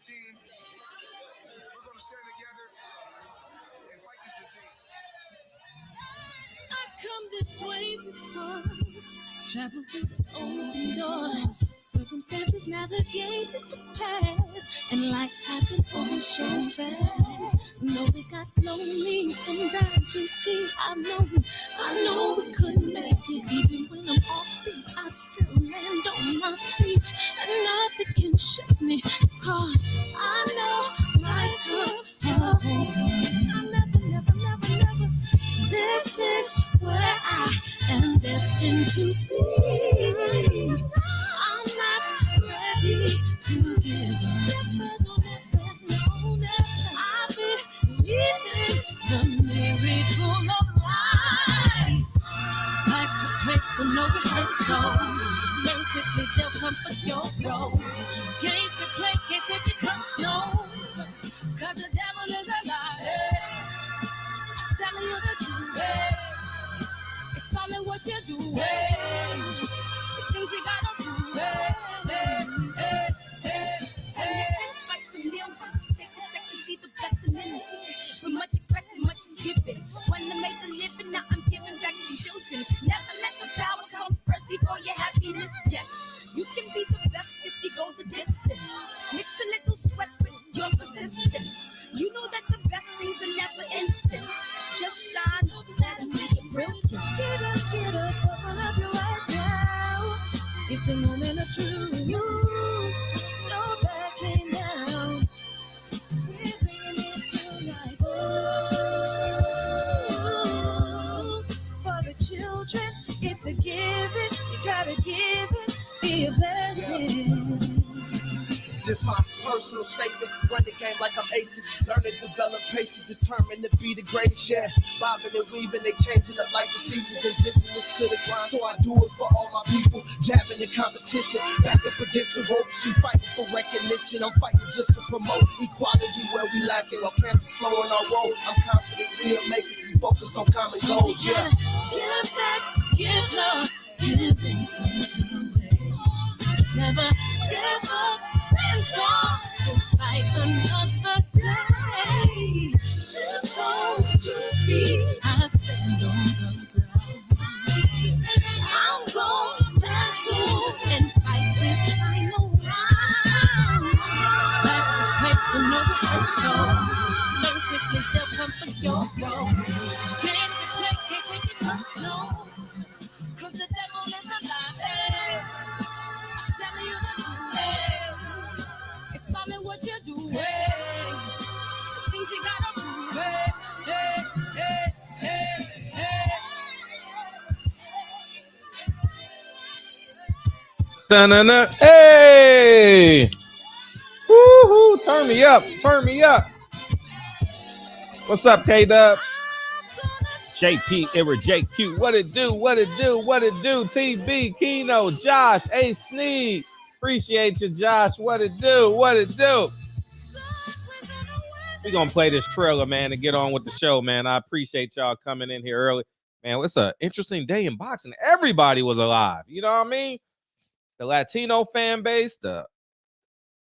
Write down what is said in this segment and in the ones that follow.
team. We're going to stand together and fight this disease. I come this way before, travel with an open door. Circumstances navigated the path, and life happened all so fast. No, it got lonely sometimes. You see, I know we couldn't make it. Even when I'm offbeat, I still land on my feet, and nothing can shake me, cause I know life took a hold of me. I never. This is where I am destined to be. I'm not ready to give up. I believe in the miracle of life. Life's a break with no rehearsal. Learn quickly, they'll come for your role. Games we play, can't take it personal, cause the devil is a liar. I'm telling you the truth, it's all in what you do. Some things you gotta do. Fight for millions, take a second, see the blessing in it. But much expected, much is given. One that made the living, now I'm giving back to children. Never let the power come first before your happiness. Yes, you can be the best if you go the distance. Mix a little sweat with your persistence. You know that the best things are never instant. Just shine, let them see it brilliant. Get up, open up your eyes now. It's the moment of truth. No backing down. We're bringing it through like for the children, it's a given. You gotta give it, be a blessing. This my personal statement. Run the game like I'm aces. Learn to develop patience, determined to be the greatest. Yeah, bobbing and weaving, they changing up like the seasons. Indigenous to the grind, so I do it for all my people. Jabbing the competition, back up against the ropes. She fighting for recognition. I'm fighting just to promote equality where we lacking. While cancer slowing our road, I'm confident we'll make it. We focus on common goals. Yeah. Give back, give love, giving something away. Never give up, stand tall to fight another day. 2 toes, 2 feet, I stand on the ground. I'm going wrestle and fight this final round. Life's a break with no rehearsal. Learn quickly, they'll come for your role. Games we play, can't take it personal, cause the devil is a liar. Telling you the truth, it's all in what you do. Some things you gotta do. Da-na-na. Hey! Woo-hoo! Turn me up. What's up, K-Dub? JP, Era, JQ, what it do? TB, Keno, Josh, A Sneed. Appreciate you, Josh. What it do? We're going to play this trailer, man, and get on with the show, man. I appreciate y'all coming in here early. Man, it's an interesting day in boxing. Everybody was alive. You know what I mean? The Latino fan base,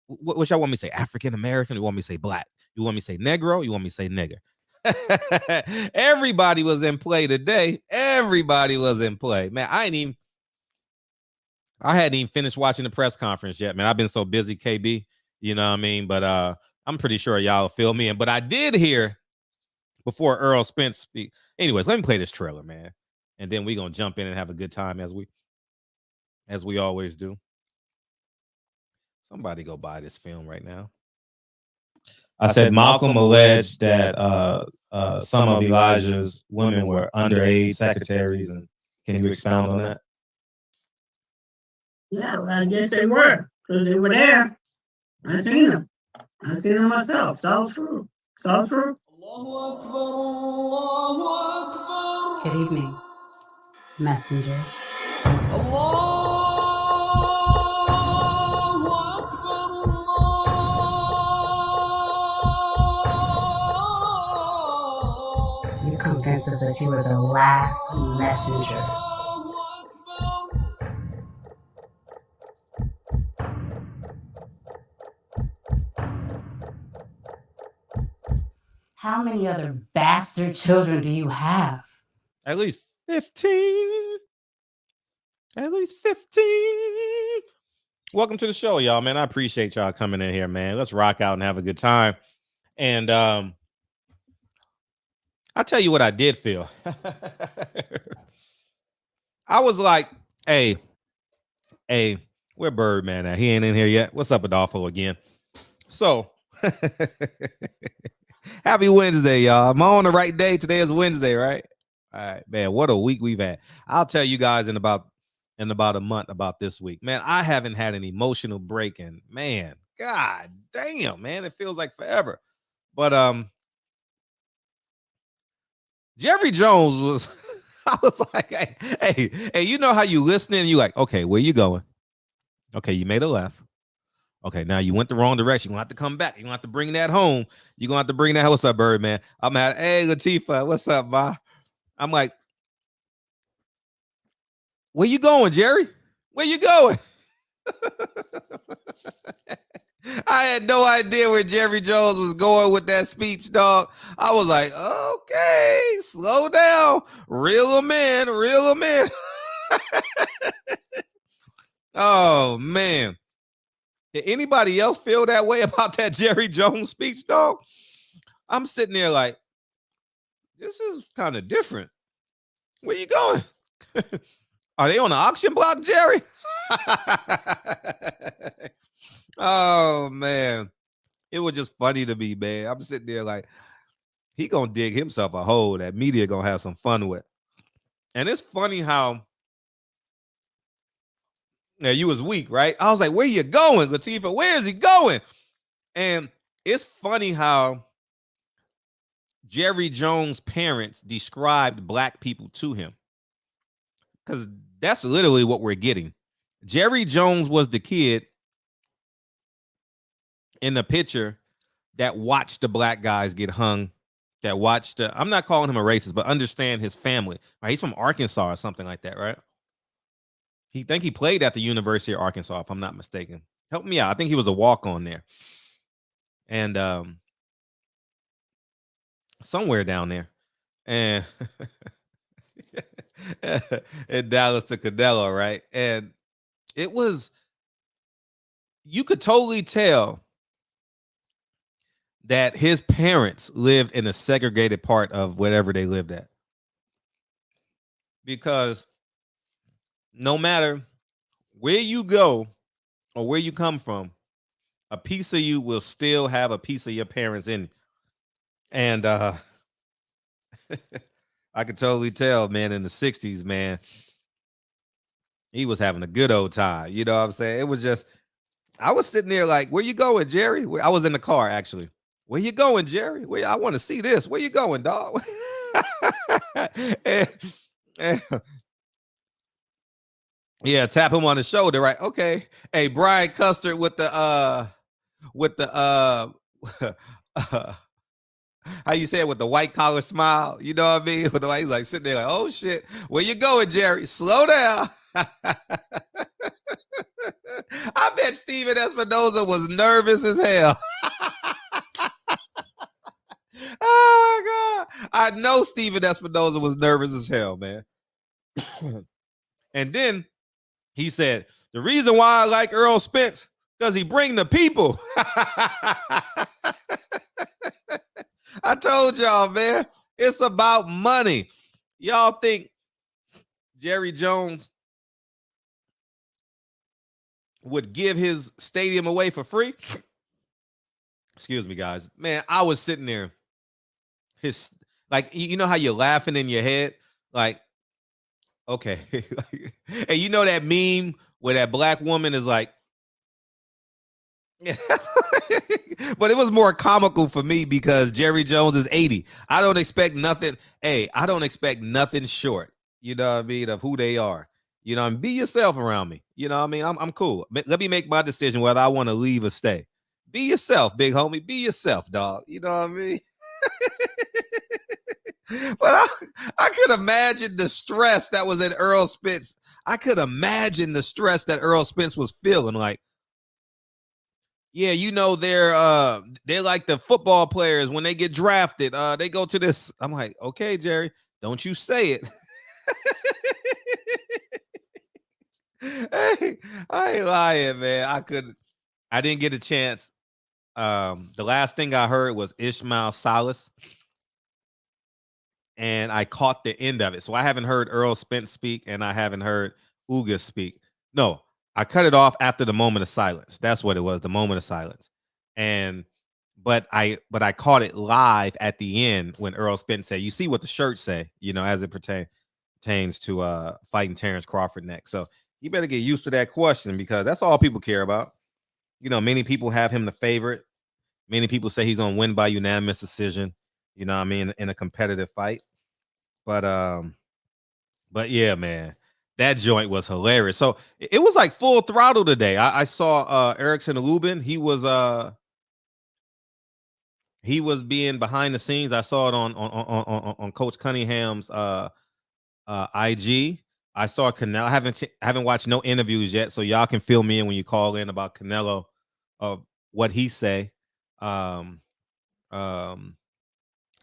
what y'all want me to say? African-American? You want me to say black? You want me to say Negro? You want me to say nigger? Everybody was in play today. Everybody was in play. Man, I hadn't even finished watching the press conference yet, man. I've been so busy, KB. You know what I mean? But I'm pretty sure y'all fill me in. But I did hear before Earl Spence speak. Anyways, let me play this trailer, man. And then we're gonna jump in and have a good time as we always do. Somebody go buy this film right now. I said Malcolm alleged that some of Elijah's women were underage secretaries, and can you expound on that? Yeah, well, I guess they were, because they were there. I seen them myself. It's all true. Good evening, messenger. You convinced us that you were the last messenger. How many other bastard children do you have? At least 15. At least 15. Welcome to the show, y'all, man. I appreciate y'all coming in here, man. Let's rock out and have a good time. And I'll tell you what I did feel. I was like, hey, where Birdman at? He ain't in here yet. What's up, Adolfo, again? So, happy Wednesday, y'all. Am I on the right day? Today is Wednesday, right? All right, man. What a week we've had. I'll tell you guys in about a month about this week. Man, I haven't had an emotional break, and man, god damn, man, it feels like forever. But Jerry Jones was I was like, hey, you know how you listening and you like, okay, where you going? Okay, you made a left. Okay, now you went the wrong direction. You're gonna have to come back. You're gonna have to bring that home. You're gonna have to bring that. What's up, Birdman? I'm at, hey, Latifah, what's up, Ma? I'm like, where you going, Jerry? Where you going? I had no idea where Jerry Jones was going with that speech, dog. I was like, okay, slow down. Reel him in, reel him in. Oh, man. Did anybody else feel that way about that Jerry Jones speech, dog? I'm sitting there like, this is kind of different. Where you going? Are they on the auction block, Jerry? Oh, man. It was just funny to me, man. I'm sitting there like, he gonna dig himself a hole that media gonna have some fun with. And it's funny how, now you was weak, right? I was like, where you going, Latifah? Where is he going? And it's funny how Jerry Jones' parents described black people to him. Because that's literally what we're getting. Jerry Jones was the kid in the picture that watched the black guys get hung, that watched, I'm not calling him a racist, but understand his family. Right? He's from Arkansas or something like that, right? He played at the University of Arkansas, if I'm not mistaken. Help me out. I think he was a walk-on there. And somewhere down there. And in Dallas to Canelo, right? And it was, you could totally tell that his parents lived in a segregated part of whatever they lived at. Because no matter where you go or where you come from, a piece of you will still have a piece of your parents in. And I could totally tell, man, in the 60s, man, he was having a good old time. You know what I'm saying? It was just, I was sitting there like, where you going, Jerry? I was in the car, actually. Where you going, Jerry? I want to see this. Where you going, dog? and, yeah, tap him on the shoulder, right? Okay. Hey, Brian Custard with the how you say it, with the white collar smile, you know what I mean? With the white, he's like sitting there like, oh shit, where you going, Jerry? Slow down. I bet Steven Espinoza was nervous as hell. Oh my God. I know Steven Espinoza was nervous as hell, man. And then he said, the reason why I like Earl Spence, because he bring the people. I told y'all, man, it's about money. Y'all think Jerry Jones would give his stadium away for free? Excuse me, guys. Man, I was sitting there. Like, you know how you're laughing in your head? Like, okay. And you know that meme where that black woman is like, but it was more comical for me because Jerry Jones is 80. I don't expect nothing. Hey, I don't expect nothing short, you know what I mean, of who they are. You know, and be yourself around me. You know what I mean? I'm cool. Let me make my decision whether I want to leave or stay. Be yourself, big homie. Be yourself, dog. You know what I mean? But I could imagine the stress that was in Earl Spence. I could imagine the stress that Earl Spence was feeling. Like, Yeah, you know they're like the football players when they get drafted. They go to this. I'm like, okay, Jerry, don't you say it. Hey, I ain't lying, man. I didn't get a chance. The last thing I heard was Ishmael Salas, and I caught the end of it. So I haven't heard Earl Spence speak, and I haven't heard Ugas speak. No, I cut it off after the moment of silence. That's what it was, the moment of silence. And but I caught it live at the end when Earl Spence said, "You see what the shirts say," as it pertains to fighting Terrence Crawford next. So you better get used to that question because that's all people care about. Many people have him the favorite. Many people say he's gonna win by unanimous decision. You know what I mean, in a competitive fight. But yeah, man, that joint was hilarious. So it was like full throttle today. I saw Erickson Lubin. He was being behind the scenes. I saw it on Coach Cunningham's IG. I saw Canelo. I haven't watched no interviews yet, so y'all can fill me in when you call in about Canelo, what he say.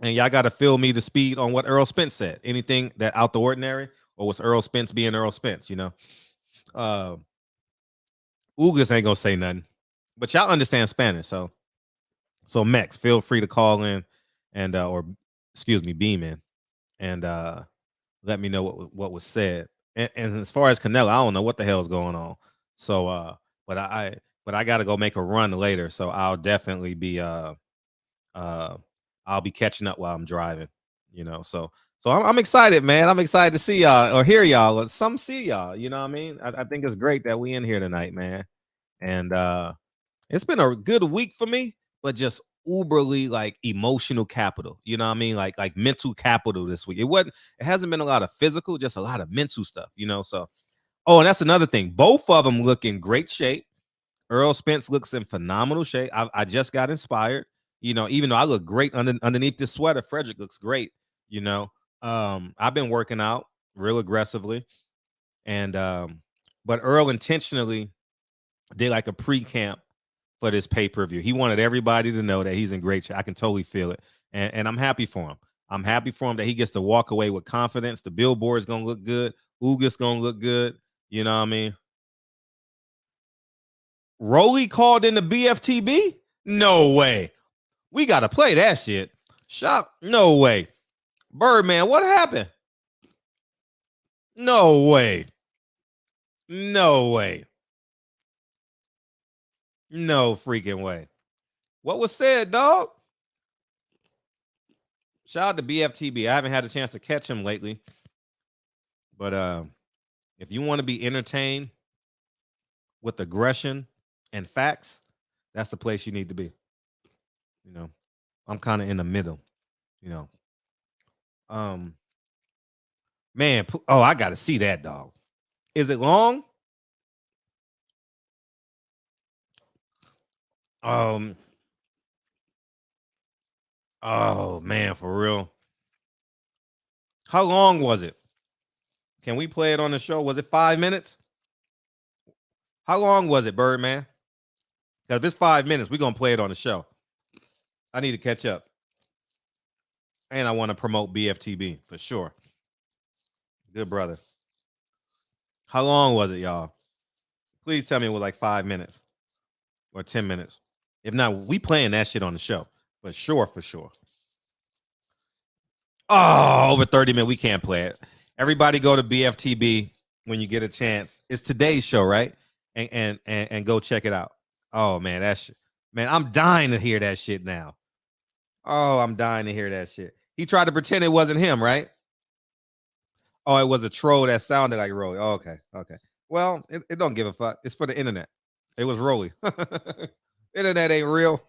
And y'all got to fill me the speed on what Earl Spence said. Anything that out the ordinary, or was Earl Spence being Earl Spence? Ugas ain't gonna say nothing, but y'all understand Spanish, so Mex, feel free to call in and or excuse me, beam in and let me know what was said. And as far as Canelo, I don't know what the hell's going on. So but I got to go make a run later, so I'll definitely be I'll be catching up while I'm driving, So I'm excited, man. I'm excited to see y'all or hear y'all or some see y'all. You know what I mean? I think it's great that we in here tonight, man. And it's been a good week for me, but just uberly like emotional capital. You know what I mean? Like mental capital this week. It hasn't been a lot of physical, just a lot of mental stuff. So and that's another thing. Both of them look in great shape. Earl Spence looks in phenomenal shape. I just got inspired. Even though I look great underneath this sweater, Frederick looks great. I've been working out real aggressively, and but Earl intentionally did like a pre-camp for this pay-per-view. He wanted everybody to know that he's in great shape. I can totally feel it, and I'm happy for him. I'm happy for him that he gets to walk away with confidence. The billboard's gonna look good. Ugas gonna look good. You know what I mean? Rolly called in the BFTB? No way. We got to play that shit. Shop? No way. Birdman, what happened? No way. No way. No freaking way. What was said, dog? Shout out to BFTB. I haven't had a chance to catch him lately. But if you want to be entertained with aggression and facts, that's the place you need to be. I'm kind of in the middle, you know. Man, I got to see that, dog. Is it long? Oh man, for real. How long was it? Can we play it on the show? Was it 5 minutes? How long was it, Birdman? Because if it's 5 minutes, we're gonna play it on the show. I need to catch up. And I want to promote BFTB for sure. Good brother. How long was it, y'all? Please tell me it was like 5 minutes or 10 minutes. If not, we playing that shit on the show. For sure, for sure. Oh, over 30 minutes. We can't play it. Everybody go to BFTB when you get a chance. It's today's show, right? And go check it out. Oh man, man, I'm dying to hear that shit now. Oh, I'm dying to hear that shit. He tried to pretend it wasn't him, right? Oh, it was a troll that sounded like Rolly. Oh, okay. Well, it don't give a fuck. It's for the internet. It was Rolly. Internet ain't real.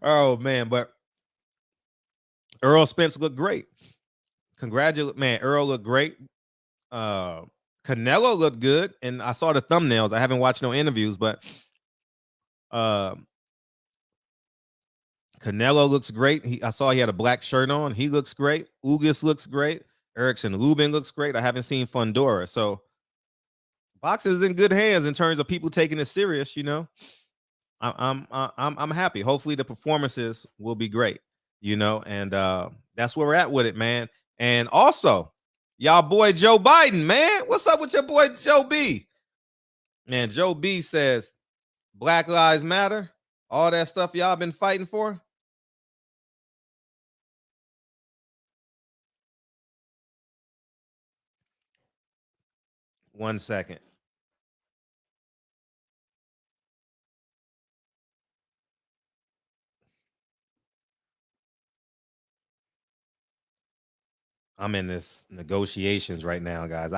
Oh man, but Earl Spence looked great. Congratulate, man. Earl looked great. Canelo looked good, and I saw the thumbnails. I haven't watched no interviews, but Canelo looks great. I saw he had a black shirt on. He looks great. Ugas looks great. Erickson Lubin looks great. I haven't seen Fundora, so boxing is in good hands in terms of people taking it serious. You know, I'm happy. Hopefully, the performances will be great. You know, and that's where we're at with it, man. And also, y'all boy Joe Biden, man, what's up with your boy Joe B? Man, Joe B says Black Lives Matter, all that stuff y'all been fighting for. One second. I'm in this negotiations right now, guys.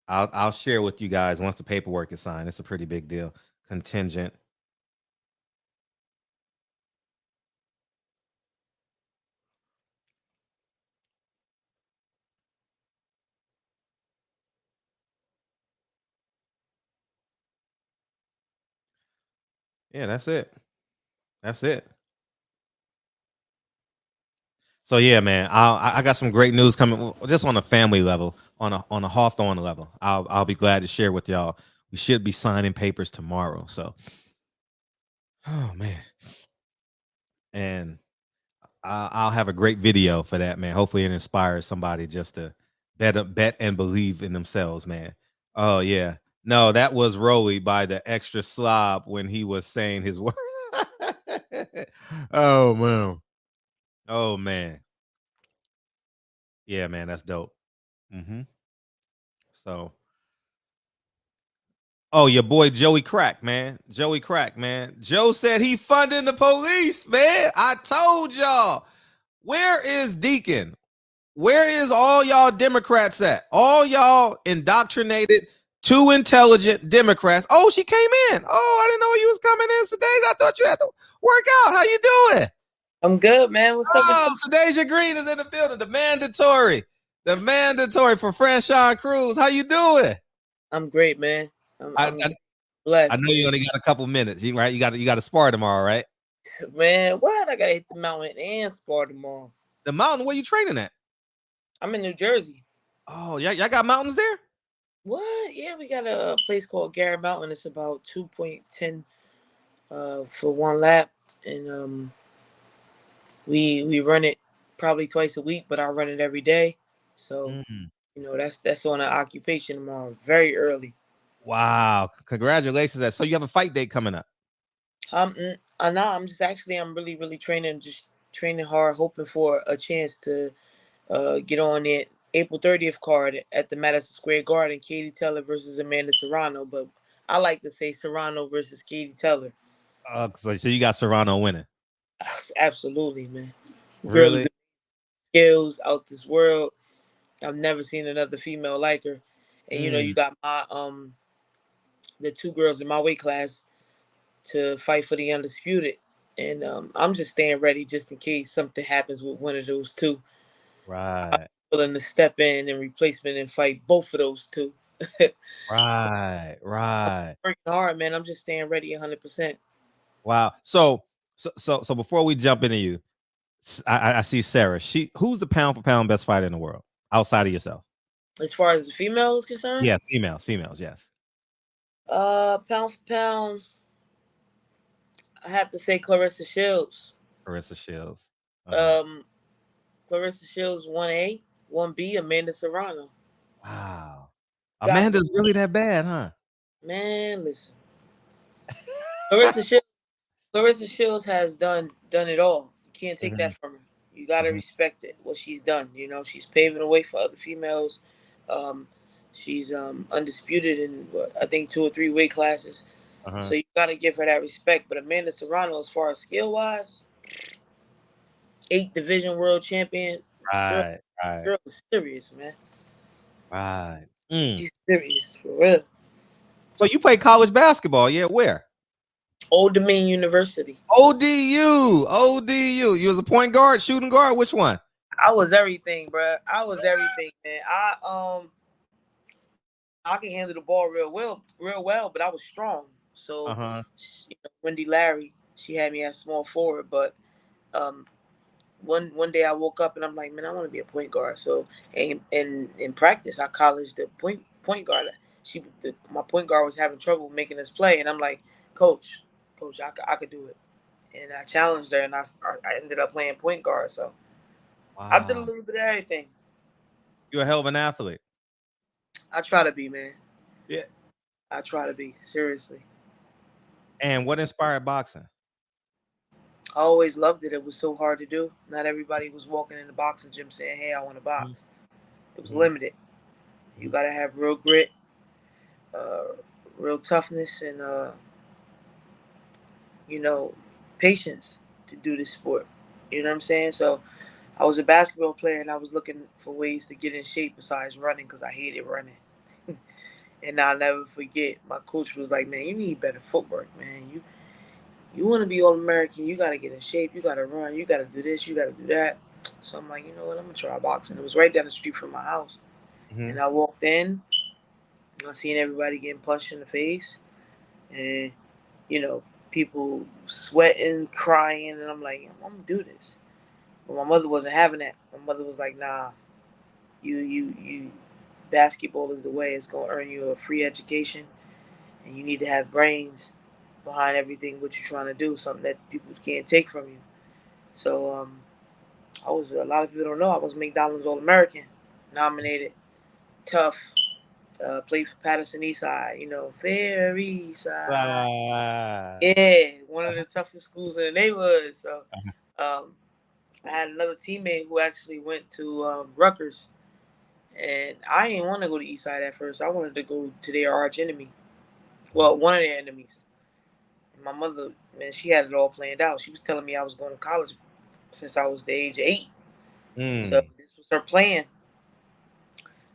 I'll share with you guys once the paperwork is signed. It's a pretty big deal. Contingent. Yeah, that's it. That's it. So yeah, man, I got some great news coming just on a family level, on a Hawthorne level. I'll be glad to share with y'all. We should be signing papers tomorrow. So, oh man, and I'll have a great video for that, man. Hopefully, it inspires somebody just to bet and believe in themselves, man. Oh yeah, no, that was Rolly by the extra slob when he was saying his word. Oh man, oh man, yeah, man, that's dope. So, oh, your boy Joey Crack, man. Joey Crack, man. Joe said he funding the police, man. I told y'all. Where is Deacon? Where is all y'all Democrats at? All y'all indoctrinated, too intelligent Democrats. Oh, she came in. Oh, I didn't know you was coming in, Sedasia. I thought you had to work out. How you doing? I'm good, man. What's up? Oh, Sedasia Green is in the building. The mandatory for Franchon Cruz. How you doing? I'm great, man. I'm I blessed. know you only got a couple minutes, right? You got to spar tomorrow, right? Man, what? I gotta hit the mountain and spar tomorrow. The mountain? Where you training at? I'm in New Jersey. Oh, y'all got mountains there? What? Yeah, we got a place called Garrett Mountain. It's about 2.10 for one lap, and we run it probably twice a week, but I run it every day. So you know that's on an occupation tomorrow, very early. Wow! Congratulations! So you have a fight date coming up? I'm really training, just training hard, hoping for a chance to get on it. April 30th card at the Madison Square Garden, Katie Taylor versus Amanda Serrano, but I like to say Serrano versus Katie Taylor. So you got Serrano winning? Absolutely, man. The girl Really? is skills out this world. I've never seen another female like her. And you know, you got my the two girls in my weight class to fight for the undisputed. And I'm just staying ready just in case something happens with one of those two. Right. I'm willing to step in and replacement and fight both of those two. Right. I'm working hard, man. I'm just staying ready 100%. Wow. So before we jump into you, I see Sarah. Who's the pound for pound best fighter in the world outside of yourself? As far as the female is concerned? Yeah, females, yes. Pound for pound, I have to say Clarissa Shields. Clarissa Shields. Clarissa Shields 1A, 1B, Amanda Serrano. Wow. Amanda's really that bad, huh? Man, listen. Clarissa Shields has done it all. You can't take that from her. You gotta respect it, what she's done. You know, she's paving the way for other females. She's undisputed in I think 2 or 3 weight classes. So you gotta give her that respect. But Amanda Serrano, as far as skill wise, 8 division world champion. Right. Girl is serious, man. Right. She's serious, for real. So you play college basketball, yeah? Where? Old Dominion University. ODU. You was a point guard, shooting guard? Which one? I was everything, bro. I was everything, man. I can handle the ball real well, but I was strong. So you know, Wendy Larry, she had me at small forward, but one day I woke up and I'm like, man, I want to be a point guard. So and in practice, I colleged the point guard. my point guard was having trouble making this play, and I'm like, Coach, I could do it. And I challenged her, and I ended up playing point guard. So I did a Wow. little bit of everything. You're a hell of an athlete. I try to be, man. Yeah. I try to be, seriously. And what inspired boxing? I always loved it. It was so hard to do. Not everybody was walking in the boxing gym saying, hey, I want to box. It was limited. You got to have real grit, real toughness, and, patience to do this sport. You know what I'm saying? So I was a basketball player, and I was looking for ways to get in shape besides running because I hated running. And I'll never forget, my coach was like, man, you need better footwork, man. You want to be All-American, you got to get in shape, you got to run, you got to do this, you got to do that. So I'm like, you know what, I'm going to try boxing. It was right down the street from my house. And I walked in, and I seen everybody getting punched in the face. And, people sweating, crying. And I'm like, I'm going to do this. But my mother wasn't having that. My mother was like, nah, you basketball is the way. It's going to earn you a free education. And you need to have brains behind everything what you're trying to do, something that people can't take from you. So a lot of people don't know, I was McDonald's All-American, nominated, tough, played for Patterson Eastside, Fair Eastside. Yeah, one of the toughest schools in the neighborhood. So I had another teammate who actually went to Rutgers, and I didn't want to go to Eastside at first. I wanted to go to their arch enemy. Well, one of their enemies. And my mother, man, she had it all planned out. She was telling me I was going to college since I was the age of 8. So this was her plan.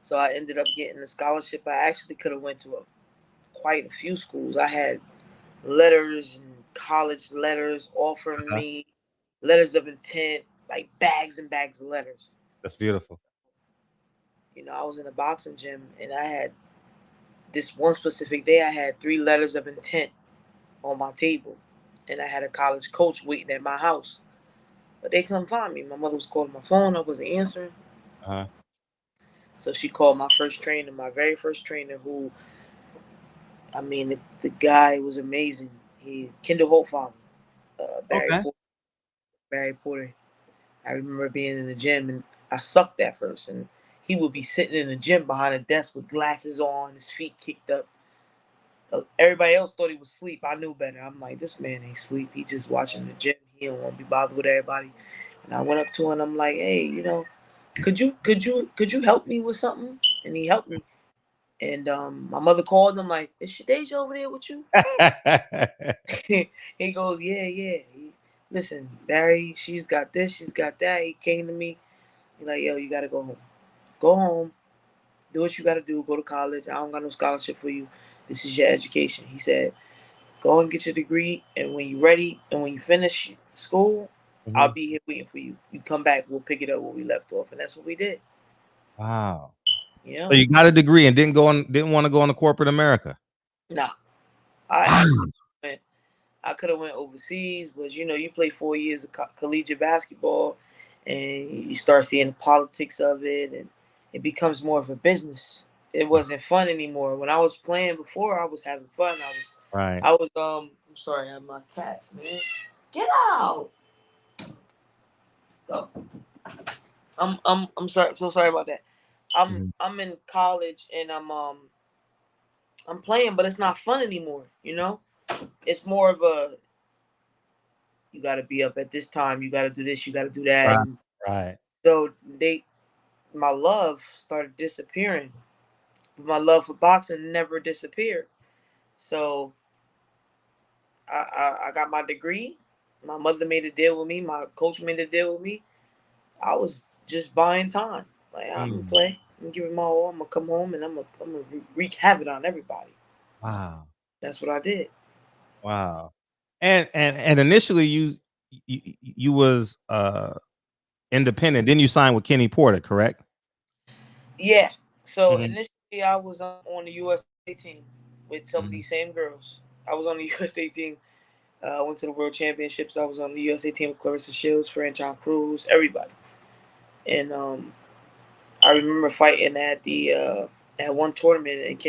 So I ended up getting a scholarship. I actually could have went to quite a few schools. I had letters and college letters offering me letters of intent, like bags and bags of letters. That's beautiful. I was in a boxing gym, and I had this one specific day, I had 3 letters of intent on my table, and I had a college coach waiting at my house, but they couldn't find me. My mother was calling my phone, I wasn't answering. So she called my very first trainer, who, I mean, the guy was amazing. Kendall Holt father, Barry Porter. I remember being in the gym, and I sucked at first, and he would be sitting in the gym behind a desk with glasses on, his feet kicked up. Everybody else thought he was asleep. I knew better. I'm like, this man ain't sleep. He just watching the gym. He don't want to be bothered with everybody. And I went up to him, and I'm like, hey, could you help me with something? And he helped me. And my mother called him, like, is Sedasia over there with you? He goes, yeah. Listen, Barry, she's got this, she's got that. He came to me. He's like, yo, you got to go home. Go home. Do what you got to do. Go to college. I don't got no scholarship for you. This is your education. He said, go and get your degree, and when you're ready and when you finish school, I'll be here waiting for you. You come back, we'll pick it up where we left off. And that's what we did. Wow. Yeah. So you got a degree and didn't want to go into corporate America? Nah. I could have went overseas, but you play 4 years of collegiate basketball, and you start seeing the politics of it, and it becomes more of a business. It wasn't fun anymore. When I was playing before, I was having fun. I'm sorry, I have my cats, man. Get out. Oh. I'm sorry, so sorry about that. I'm in college, and I'm playing, but it's not fun anymore, It's more of a, you got to be up at this time, you got to do this, you got to do that. Right. So my love started disappearing. But my love for boxing never disappeared. So I got my degree. My mother made a deal with me. My coach made a deal with me. I was just buying time. Like, I'm going to play. I'm going to give it my all. I'm going to come home, and I'm going to wreak havoc on everybody. Wow. That's what I did. Wow. And initially you was independent. Then you signed with Kenny Porter, correct? Yeah. So initially I was on the USA team with some of these same girls. I was on the USA team. I went to the World Championships. I was on the USA team with Clarissa Shields, Franchon Cruz, everybody. And I remember fighting at the at one tournament, and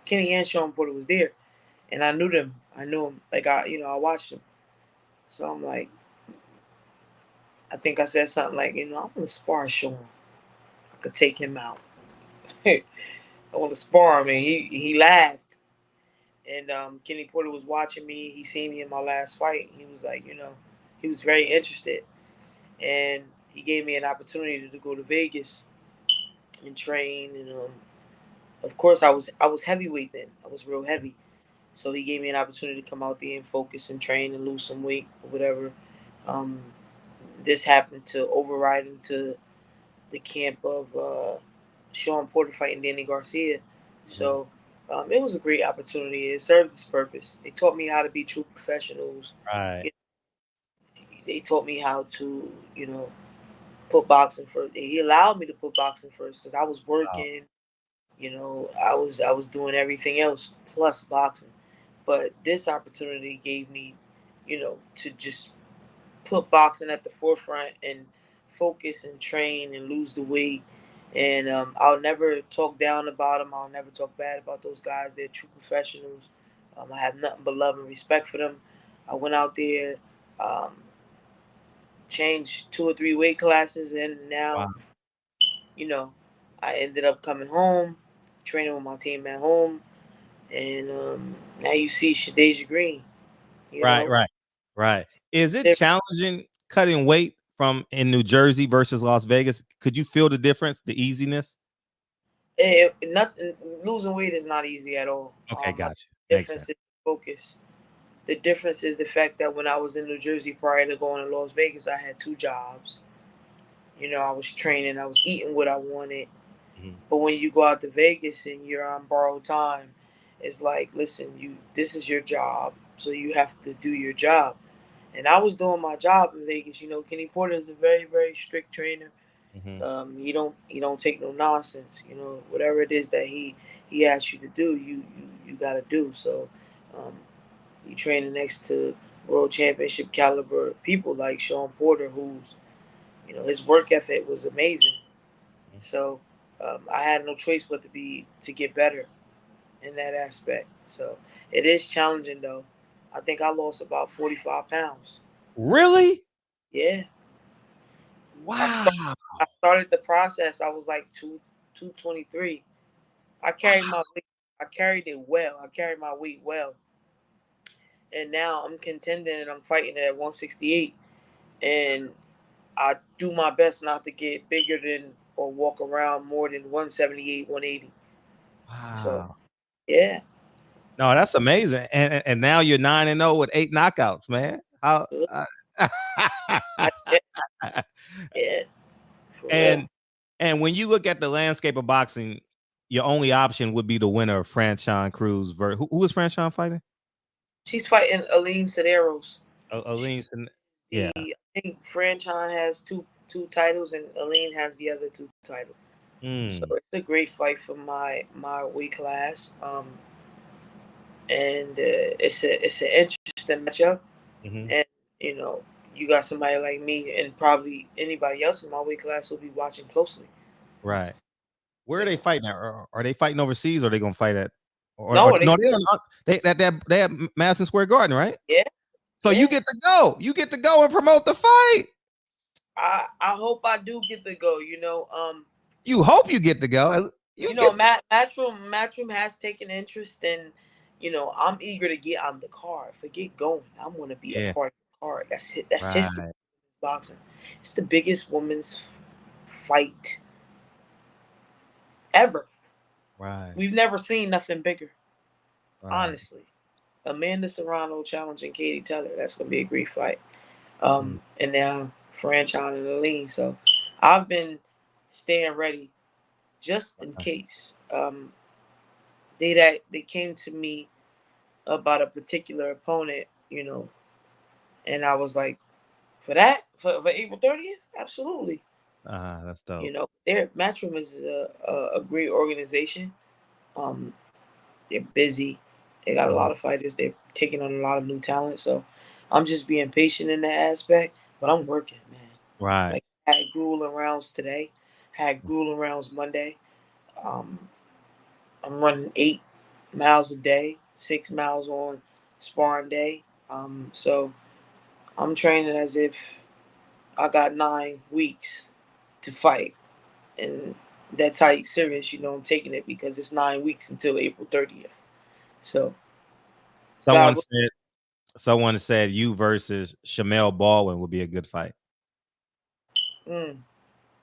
Kenny and Sean Porter was there, and I knew them. I knew them. Like I watched them. So I'm like, I think I said something like, I'm gonna spar Sean. I could take him out. I want to spar him, and he laughed. And Kenny Porter was watching me. He seen me in my last fight. He was like, he was very interested, and he gave me an opportunity to go to Vegas and train. And of course, I was heavyweight then. I was real heavy. So he gave me an opportunity to come out there and focus and train and lose some weight or whatever. Um, this happened to override into the camp of Sean Porter fighting Danny Garcia. So it was a great opportunity. It served its purpose. They taught me how to be true professionals. Right. They taught me how to, put boxing first. He allowed me to put boxing first because I was working. I was doing everything else plus boxing. But this opportunity gave me, to just put boxing at the forefront and focus and train and lose the weight. And I'll never talk down about them. I'll never talk bad about those guys. They're true professionals. I have nothing but love and respect for them. I went out there, um, changed 2 or 3 weight classes, and now, Wow. I ended up coming home, training with my team at home, and now you see Sedasia Green. Right. Is it They're- challenging cutting weight from in New Jersey versus Las Vegas? Could you feel the difference, the easiness? nothing. Losing weight is not easy at all. Okay, gotcha. The Makes difference sense. is focus. The difference is the fact that when I was in New Jersey prior to going to Las Vegas, I had 2 jobs. I was training, I was eating what I wanted. But when you go out to Vegas and you're on borrowed time, it's like, listen, this is your job, so you have to do your job. And I was doing my job in Vegas. Kenny Porter is a very, very strict trainer. He don't take no nonsense. Whatever it is that he asks you to do, you got to do. So, you training next to world championship caliber people like Sean Porter, who's his work ethic was amazing. So I had no choice but to get better in that aspect. So it is challenging though. I think I lost about 45 pounds. Really? Yeah. Wow. I started the process. I was like 223. I carried my weight. I carried it well. I carried my weight well. And now I'm contending and I'm fighting at 168. And I do my best not to get bigger than or walk around more than 178, 180. So Wow. yeah. No, that's amazing. And now you're 9-0 with 8 knockouts, man. How Yeah. For and real. and when you look at the landscape of boxing, your only option would be the winner of Franchon Cruz. Who is Franchon fighting? She's fighting Aline Sederos. Aleen's yeah. I think Franchon has two titles and Aline has the other 2 titles. So it's a great fight for my weight class. And it's an interesting matchup. And you got somebody like me and probably anybody else in my weight class will be watching closely. Right. Where are they fighting at? Are they fighting overseas, or are they gonna fight at? No, They have Madison Square Garden, right? Yeah. So you get to go. You get to go and promote the fight. I hope I do get to go. You hope you get to go. Matchroom has taken interest in. I'm eager to get on the card. Forget going. I want to be a part of the card. That's it. That's history. Boxing. It's the biggest women's fight ever. Right. We've never seen nothing bigger. Right. Honestly, Amanda Serrano challenging Katie Taylor. That's gonna be a great fight. And now Franchon and Aline. So I've been staying ready just in case. They came to me about a particular opponent, and I was like, for April 30th, absolutely. That's dope. Their Matchroom is a great organization. They're busy. They got a lot of fighters. They're taking on a lot of new talent. So I'm just being patient in that aspect, but I'm working, man. Right. Like I had grueling rounds today. Had grueling rounds Monday. I'm running 8 miles a day, 6 miles on sparring day. So I'm training as if I got 9 weeks to fight, and that's how serious I'm taking it, because it's 9 weeks until April 30th. So Someone God, said someone said you versus Shamel Baldwin would be a good fight.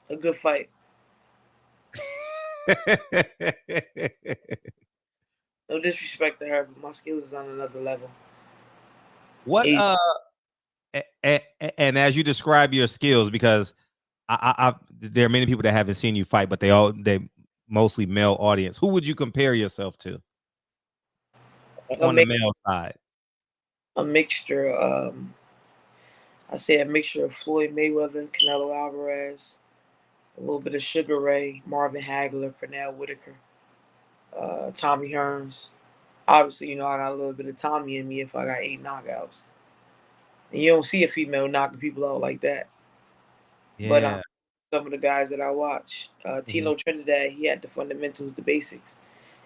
a good fight. No disrespect to her, but my skills is on another level. What and as you describe your skills, because there are many people that haven't seen you fight, but they mostly male audience. Who would you compare yourself to on the male side? A mixture. I say a mixture of Floyd Mayweather, Canelo Alvarez, a little bit of Sugar Ray, Marvin Hagler, Pernell Whitaker, Tommy Hearns. Obviously, I got a little bit of Tommy in me if I got 8 knockouts. And you don't see a female knocking people out like that. But Yeah. some of the guys that I watch, Tino Trinidad, he had the fundamentals, the basics.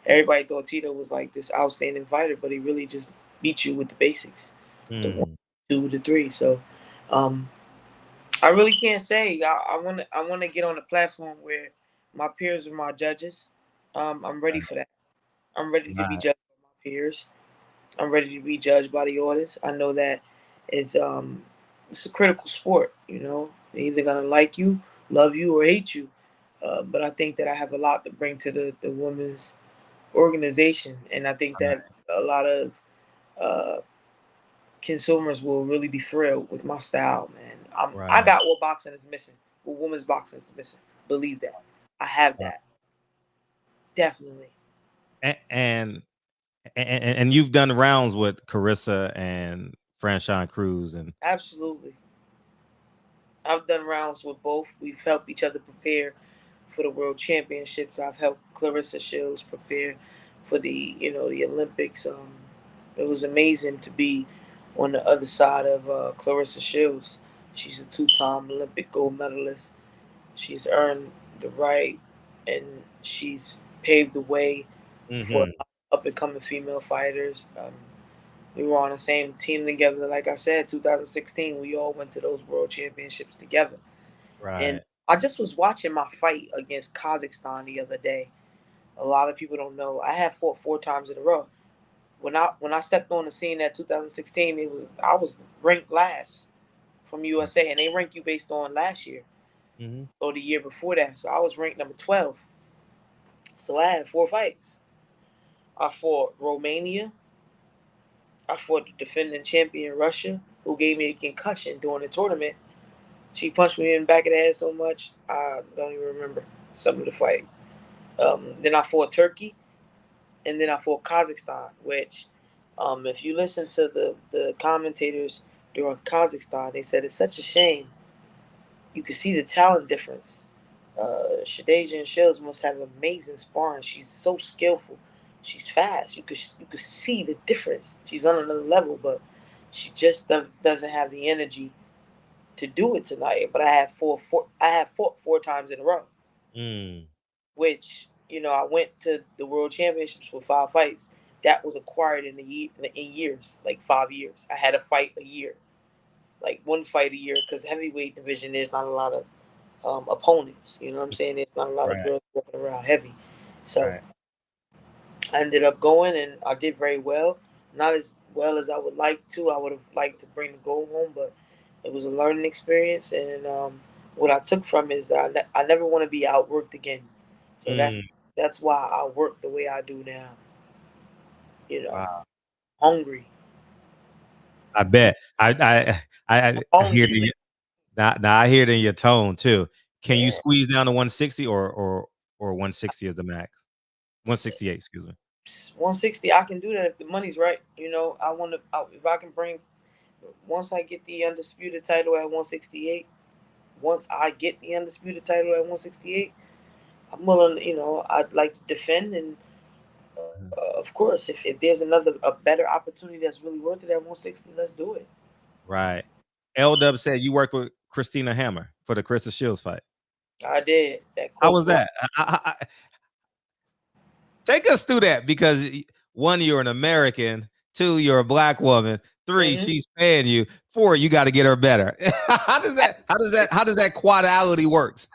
Everybody thought Tito was like this outstanding fighter, but he really just beat you with the basics, the 1, 2, the 3. So, I really can't say. I want to get on a platform where my peers are my judges. I'm ready for that. I'm ready to be judged by my peers. I'm ready to be judged by the audience. I know that it's a critical sport. They're either gonna like you, love you, or hate you. But I think that I have a lot to bring to the women's organization, and I think that a lot of uh, consumers will really be thrilled with my style, man. I got what boxing is missing, what women's boxing is missing. Believe that. I have that. Definitely. And you've done rounds with Carissa and Franchon Cruz and Absolutely. I've done rounds with both. We've helped each other prepare for the World Championships. I've helped Clarissa Shields prepare for the Olympics. It was amazing to be on the other side of Clarissa Shields. She's a 2-time Olympic gold medalist. She's earned the right, and she's paved the way for up and coming female fighters. We were on the same team together. Like I said, 2016, we all went to those World Championships together. And I just was watching my fight against Kazakhstan the other day. A lot of people don't know I had fought 4 times in a row. When I stepped on the scene at 2016, I was ranked last from USA, and they rank you based on last year or the year before that. So I was ranked number 12. So I had 4 fights. I fought Romania. I fought the defending champion Russia, who gave me a concussion during the tournament. She punched me in the back of the head so much, I don't even remember some of the fight. Then I fought Turkey, and then I fought Kazakhstan, which, if you listen to the commentators during Kazakhstan, they said it's such a shame. You can see the talent difference. Sedasia and Shields must have amazing sparring. She's so skillful. She's fast. You could see the difference. She's on another level, but she just doesn't have the energy to do it tonight. But I had fought 4 times in a row, which I went to the World Championships with 5 fights. That was acquired in years, like 5 years. I had a fight a year, like 1 fight a year, because heavyweight division there's not a lot of opponents. You know what I'm saying? There's not a lot of girls walking around heavy, so. I ended up going, and I did very well. Not as well as I would like to. I would have liked to bring the gold home, but it was a learning experience. And what I took from it is that I never want to be outworked again. So that's why I work the way I do now. Hungry. I bet. I hear the now I hear it in your tone too. Can you squeeze down to 160 or 160 is the max? 168, excuse me. 160, I can do that if the money's right. I want to. If I can bring, once I get the undisputed title at 168. Once I get the undisputed title at 168, I'm willing. I'd like to defend, and of course, if there's a better opportunity that's really worth it at 160, let's do it. Right. L-Dub said you worked with Christina Hammer for the Carissa Shields fight. I did. How was that? Take us through that, because 1, you're an American. 2, you're a black woman. 3, she's paying you. 4, you got to get her better. How does that quadality works?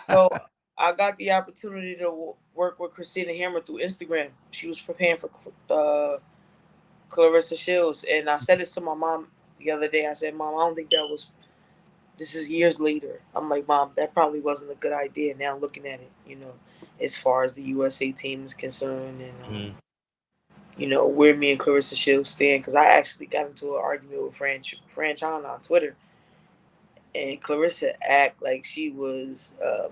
So I got the opportunity to work with Christina Hammer through Instagram. She was preparing for Clarissa Shields, and I said it to my mom the other day. I said, "Mom, I don't think that was." This is years later. I'm like, "Mom, that probably wasn't a good idea." Now looking at it, as far as the USA team is concerned, and where me and Clarissa Shields stand, because I actually got into an argument with Fran Chan on Twitter, and Clarissa act like she was. I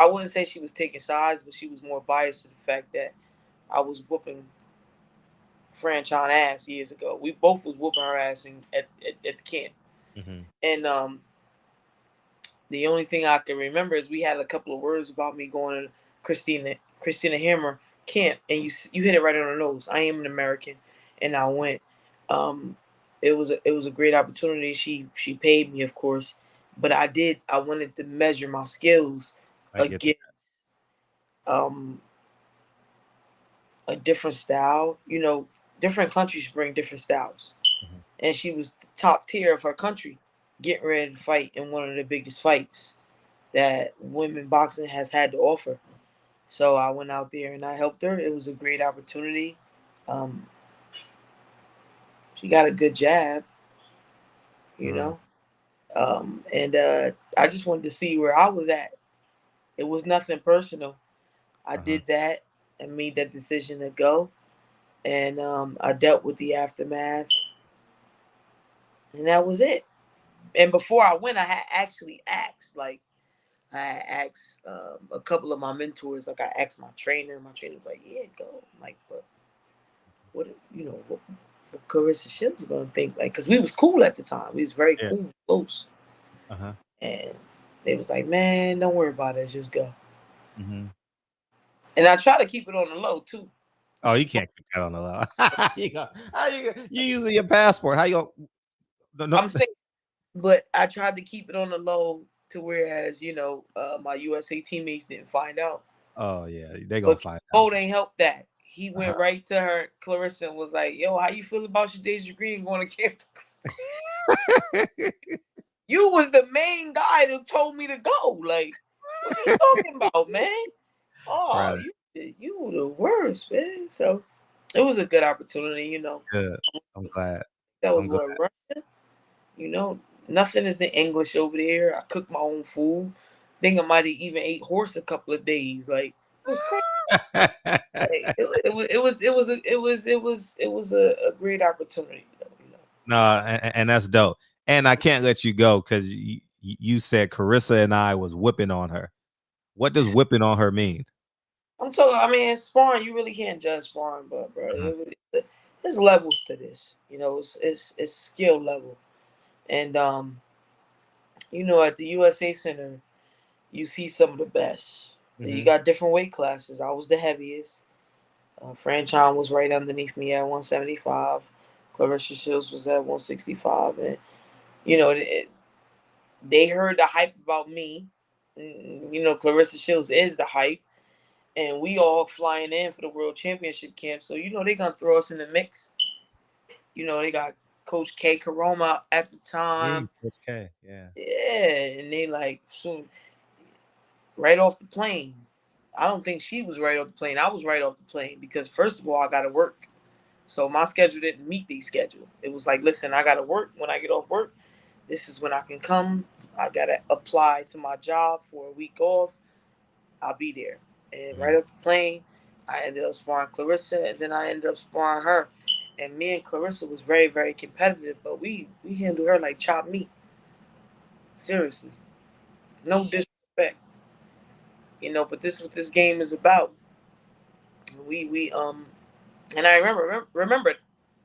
wouldn't say she was taking sides, but she was more biased to the fact that I was whooping Fran Chan ass years ago. We both was whooping her ass at the camp. And the only thing I can remember is we had a couple of words about me going to Christina Hammer camp, and you hit it right on the nose. I am an American, and I went. It was a great opportunity. She paid me, of course, but I wanted to measure my skills against a different style. Different countries bring different styles, and she was the top tier of her country, getting ready to fight in one of the biggest fights that women boxing has had to offer. So I went out there and I helped her. It was a great opportunity. She got a good jab, and I just wanted to see where I was at. It was nothing personal. I did that and made that decision to go, and I dealt with the aftermath, and that was it. And before I went, I had actually asked, a couple of my mentors, I asked my trainer. My trainer was like, "Yeah, go." I'm like, but what Clarissa Shields gonna think? Because we was cool at the time. We was very cool, close. And they was like, "Man, don't worry about it. Just go." And I try to keep it on the low too. Oh, you can't keep that on the low. You using your passport? How you gonna? No. I'm saying, but I tried to keep it on the low to whereas my USA teammates didn't find out. Oh yeah, they gonna find out. Oh, ain't helped that. He went right to her, Clarissa, and was like, "Yo, how you feel about Sedasia Green going to camp?" You was the main guy that told me to go. Like, what are you talking about, man? Oh, right. You were the worst, man. So it was a good opportunity, Good. I'm glad. That was Russia. Nothing is in English over there. I cooked my own food. I think I might have even ate horse a couple of days. Like, it was crazy. It was a great opportunity. No, and that's dope. And I can't let you go because you said Carissa and I was whipping on her. What does whipping on her mean? I'm talking. I mean, sparring. You really can't judge sparring, but bro, there's levels to this. It's skill level, and at the USA Center, you see some of the best. You got different weight classes. I was the heaviest. Fran Chan was right underneath me at 175. Clarissa Shields was at 165, and they heard the hype about me. Clarissa Shields is the hype, and we all flying in for the World Championship camp. So they're gonna throw us in the mix. They got Coach K Karoma at the time. Coach K, yeah. Yeah, and they soon right off the plane. I don't think she was right off the plane. I was right off the plane because first of all, I gotta work. So my schedule didn't meet the schedule. It was like, listen, I gotta work. When I get off work, this is when I can come. I gotta apply to my job for a week off. I'll be there. And right off the plane, I ended up sparring Clarissa, and then I ended up sparring her. And me and Clarissa was very, very competitive, but we handled her like chopped meat. Seriously. No disrespect. But this is what this game is about. And I remember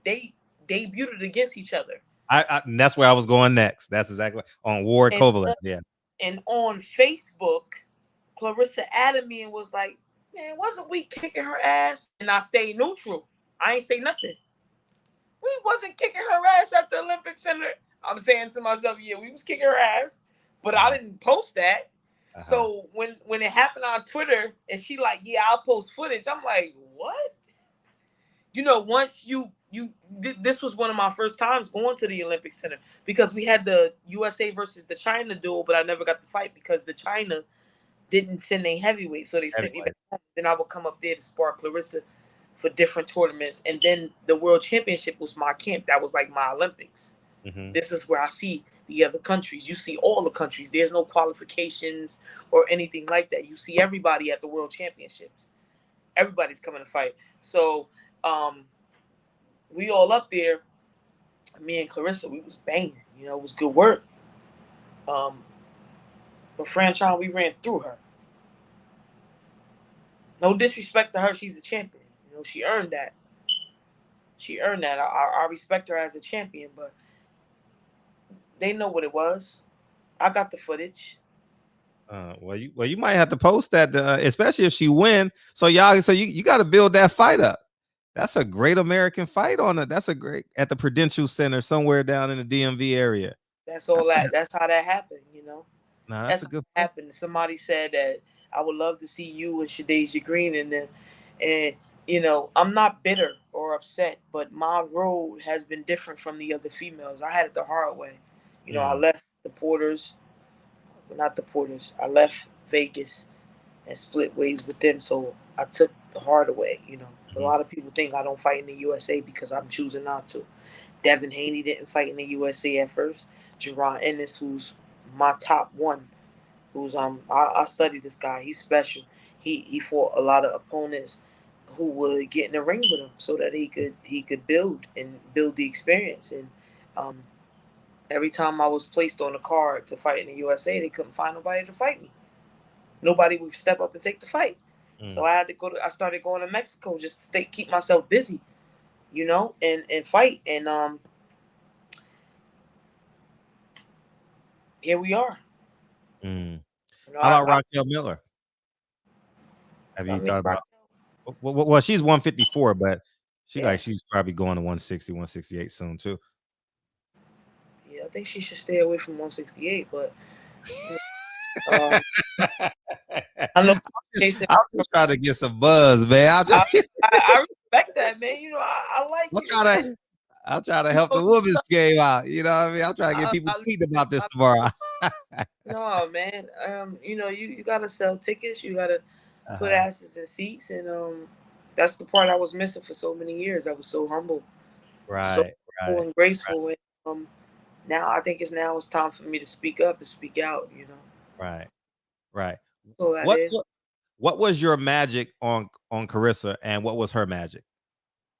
they debuted against each other. And that's where I was going next. That's exactly on Ward Kovalev. Yeah. And on Facebook, Clarissa added me and was like, "Man, wasn't we kicking her ass?" And I stayed neutral. I ain't say nothing. We wasn't kicking her ass at the Olympic Center. I'm saying to myself, yeah, we was kicking her ass, but I didn't post that. So when it happened on Twitter, and she like, yeah, I'll post footage. I'm like, what? You know, once this was one of my first times going to the Olympic Center, because we had the USA versus the China duel, but I never got to fight because the China didn't send a heavyweight, so they sent me back home. Then I would come up there to spar Clarissa for different tournaments, and then the World Championship was my camp. That was like my Olympics. This is where I see the other countries. You see all the countries. There's no qualifications or anything like that. You see everybody at the World Championships. Everybody's coming to fight. So we all up there. Me and Clarissa, we was banging. You know, it was good work. But Franchon, we ran through her. No disrespect to her. She's a champion. You know, she earned that. She earned that. I respect her as a champion, but they know what it was. I got the footage. Well, you might have to post that, especially if she win. So y'all, so you got to build that fight up. That's a great American fight on it. That's a great at the Prudential Center somewhere down in the DMV area. That's all that's how that happened, you know. No, that's a good how it happened. Somebody said that I would love to see you and Sedasia Green and you know, I'm not bitter or upset, but my road has been different from the other females. I had it the hard way. You know, I left the Porters, well, not the Porters. I left Vegas and split ways with them, so I took the harder way. You know, a lot of people think I don't fight in the USA because I'm choosing not to. Devin Haney didn't fight in the USA at first. Jerron Ennis, who's my top one, who's I studied this guy. He's special. He fought a lot of opponents who would get in the ring with him so that he could build the experience. And every time I was placed on the card to fight in the USA, they couldn't find nobody to fight me. Nobody would step up and take the fight. So I had to I started going to Mexico just to keep myself busy, you know, and fight. And here we are. You know, how about Raquel Miller? Have you thought about? Well, she's 154, but she's probably going to 160, 168 soon too. Yeah, I think she should stay away from 168, but I know. I'm just trying to get some buzz, man. I respect that, man. You know, I like it. I'll try to help the women's game out. You know what I mean? I'll try to get people tweeting about this tomorrow. No, man. You know, you gotta sell tickets. You gotta put asses in seats, and that's the part I was missing for so many years. I was so humble, so humble and graceful, and now I think it's time for me to speak up and speak out. You know, right. So what was your magic on Clarissa, and what was her magic?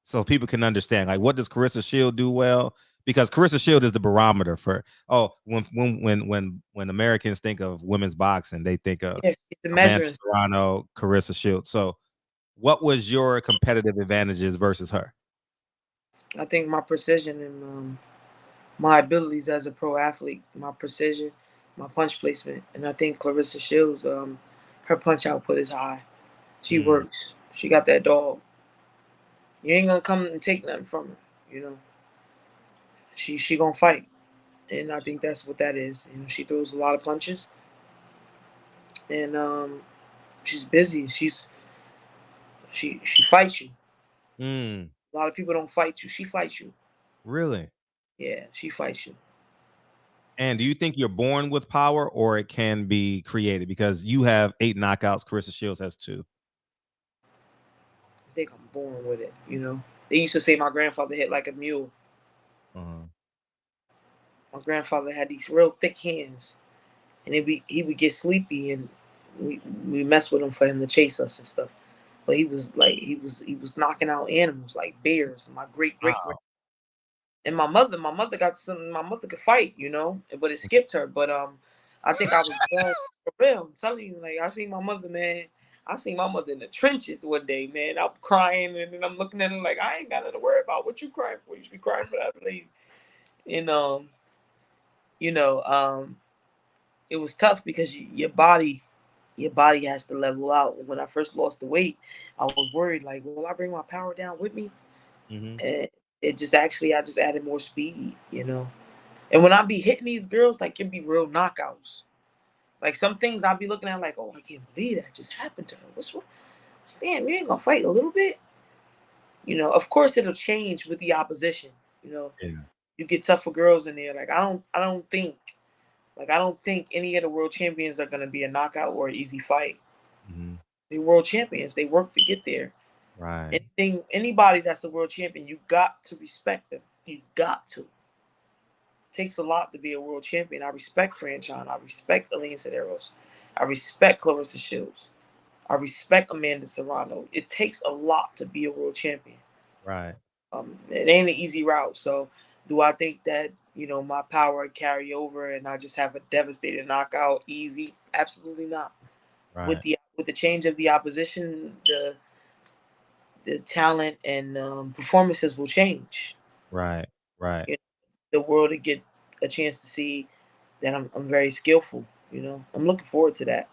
So people can understand, like, what does Clarissa Shield do well? Because Clarissa Shield is the barometer for when Americans think of women's boxing, they think of Amanda Serrano, Clarissa Shield. So what was your competitive advantages versus her? I think my precision and my abilities as a pro athlete, my precision, my punch placement, and I think Clarissa Shields, her punch output is high. She works. She got that dog. You ain't gonna come and take nothing from her, you know. She gonna fight, and I think that's what that is. You know, she throws a lot of punches, and she's busy. She fights you. A lot of people don't fight you. She fights you. Really? Yeah, she fights you. And do you think you're born with power, or it can be created? Because you have 8 knockouts, Clarissa Shields has 2. I think I'm born with it, you know. They used to say my grandfather hit like a mule. My grandfather had these real thick hands, and he would get sleepy, and we mess with him for him to chase us and stuff. But he was knocking out animals like bears. My great and my mother could fight, you know, but it skipped her. But I think I was born for real. I'm telling you, like, I seen my mother, man. I seen my mother in the trenches one day, man. I'm crying, and then I'm looking at her like, I ain't got nothing to worry about. What you crying for? You should be crying for that lady. And it was tough because your body has to level out. When I first lost the weight, I was worried, like, will I bring my power down with me? And I just added more speed, you know. And when I be hitting these girls, like, it be real knockouts. Like some things I'll be looking at like, oh, I can't believe that just happened to her. What's wrong? Damn, you ain't gonna fight a little bit? You know, of course it'll change with the opposition. You know, Yeah. you get tougher girls in there. Like I don't think any of the world champions are gonna be a knockout or an easy fight. Mm-hmm. They're world champions. They work to get there. Right. Anybody that's a world champion, you got to respect them. You got to. It takes a lot to be a world champion. I respect Franchon. I respect Aline Sederos. I respect Clarissa Shields. I respect Amanda Serrano. It takes a lot to be a world champion. Right. It ain't an easy route. So, do I think that my power carry over and I just have a devastating knockout easy? Absolutely not. Right. With the change of the opposition, the talent and performances will change. Right. Right. The world to get a chance to see that I'm very skillful. I'm looking forward to that.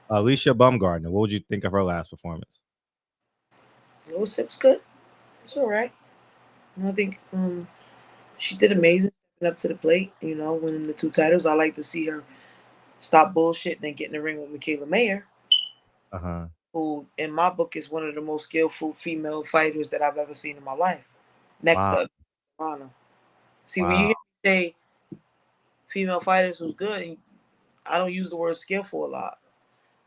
Alicia Baumgartner, what would you think of her last performance? It was good. It's all right. I think she did amazing stepping up to the plate. Winning the 2 titles. I like to see her stop bullshitting and get in the ring with Michaela Mayer, who in my book is one of the most skillful female fighters that I've ever seen in my life. Next to Toronto. See, when you hear me say female fighters who's good, I don't use the word skillful a lot.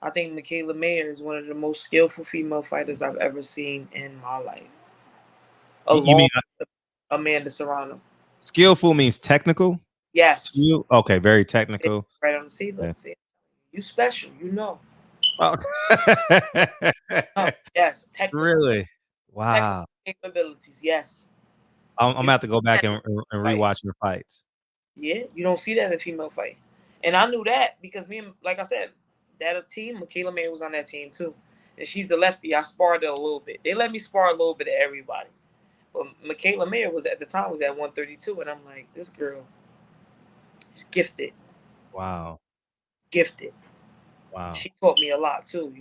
I think Michaela Mayer is one of the most skillful female fighters I've ever seen in my life. You mean Amanda Serrano? Skillful means technical? Yes. Okay, very technical. Right on. See, let's see. You special, Oh. Oh, yes, technical. Really? Wow. Technical capabilities, yes. I'm gonna have to go back and rewatch your fights. Yeah, you don't see that in a female fight. And I knew that because like I said, that team, Michaela Mayer was on that team too. And she's the lefty. I sparred her a little bit. They let me spar a little bit of everybody. But Michaela Mayer was at 132, and I'm like, this girl is gifted. Wow. Gifted. Wow. She taught me a lot too,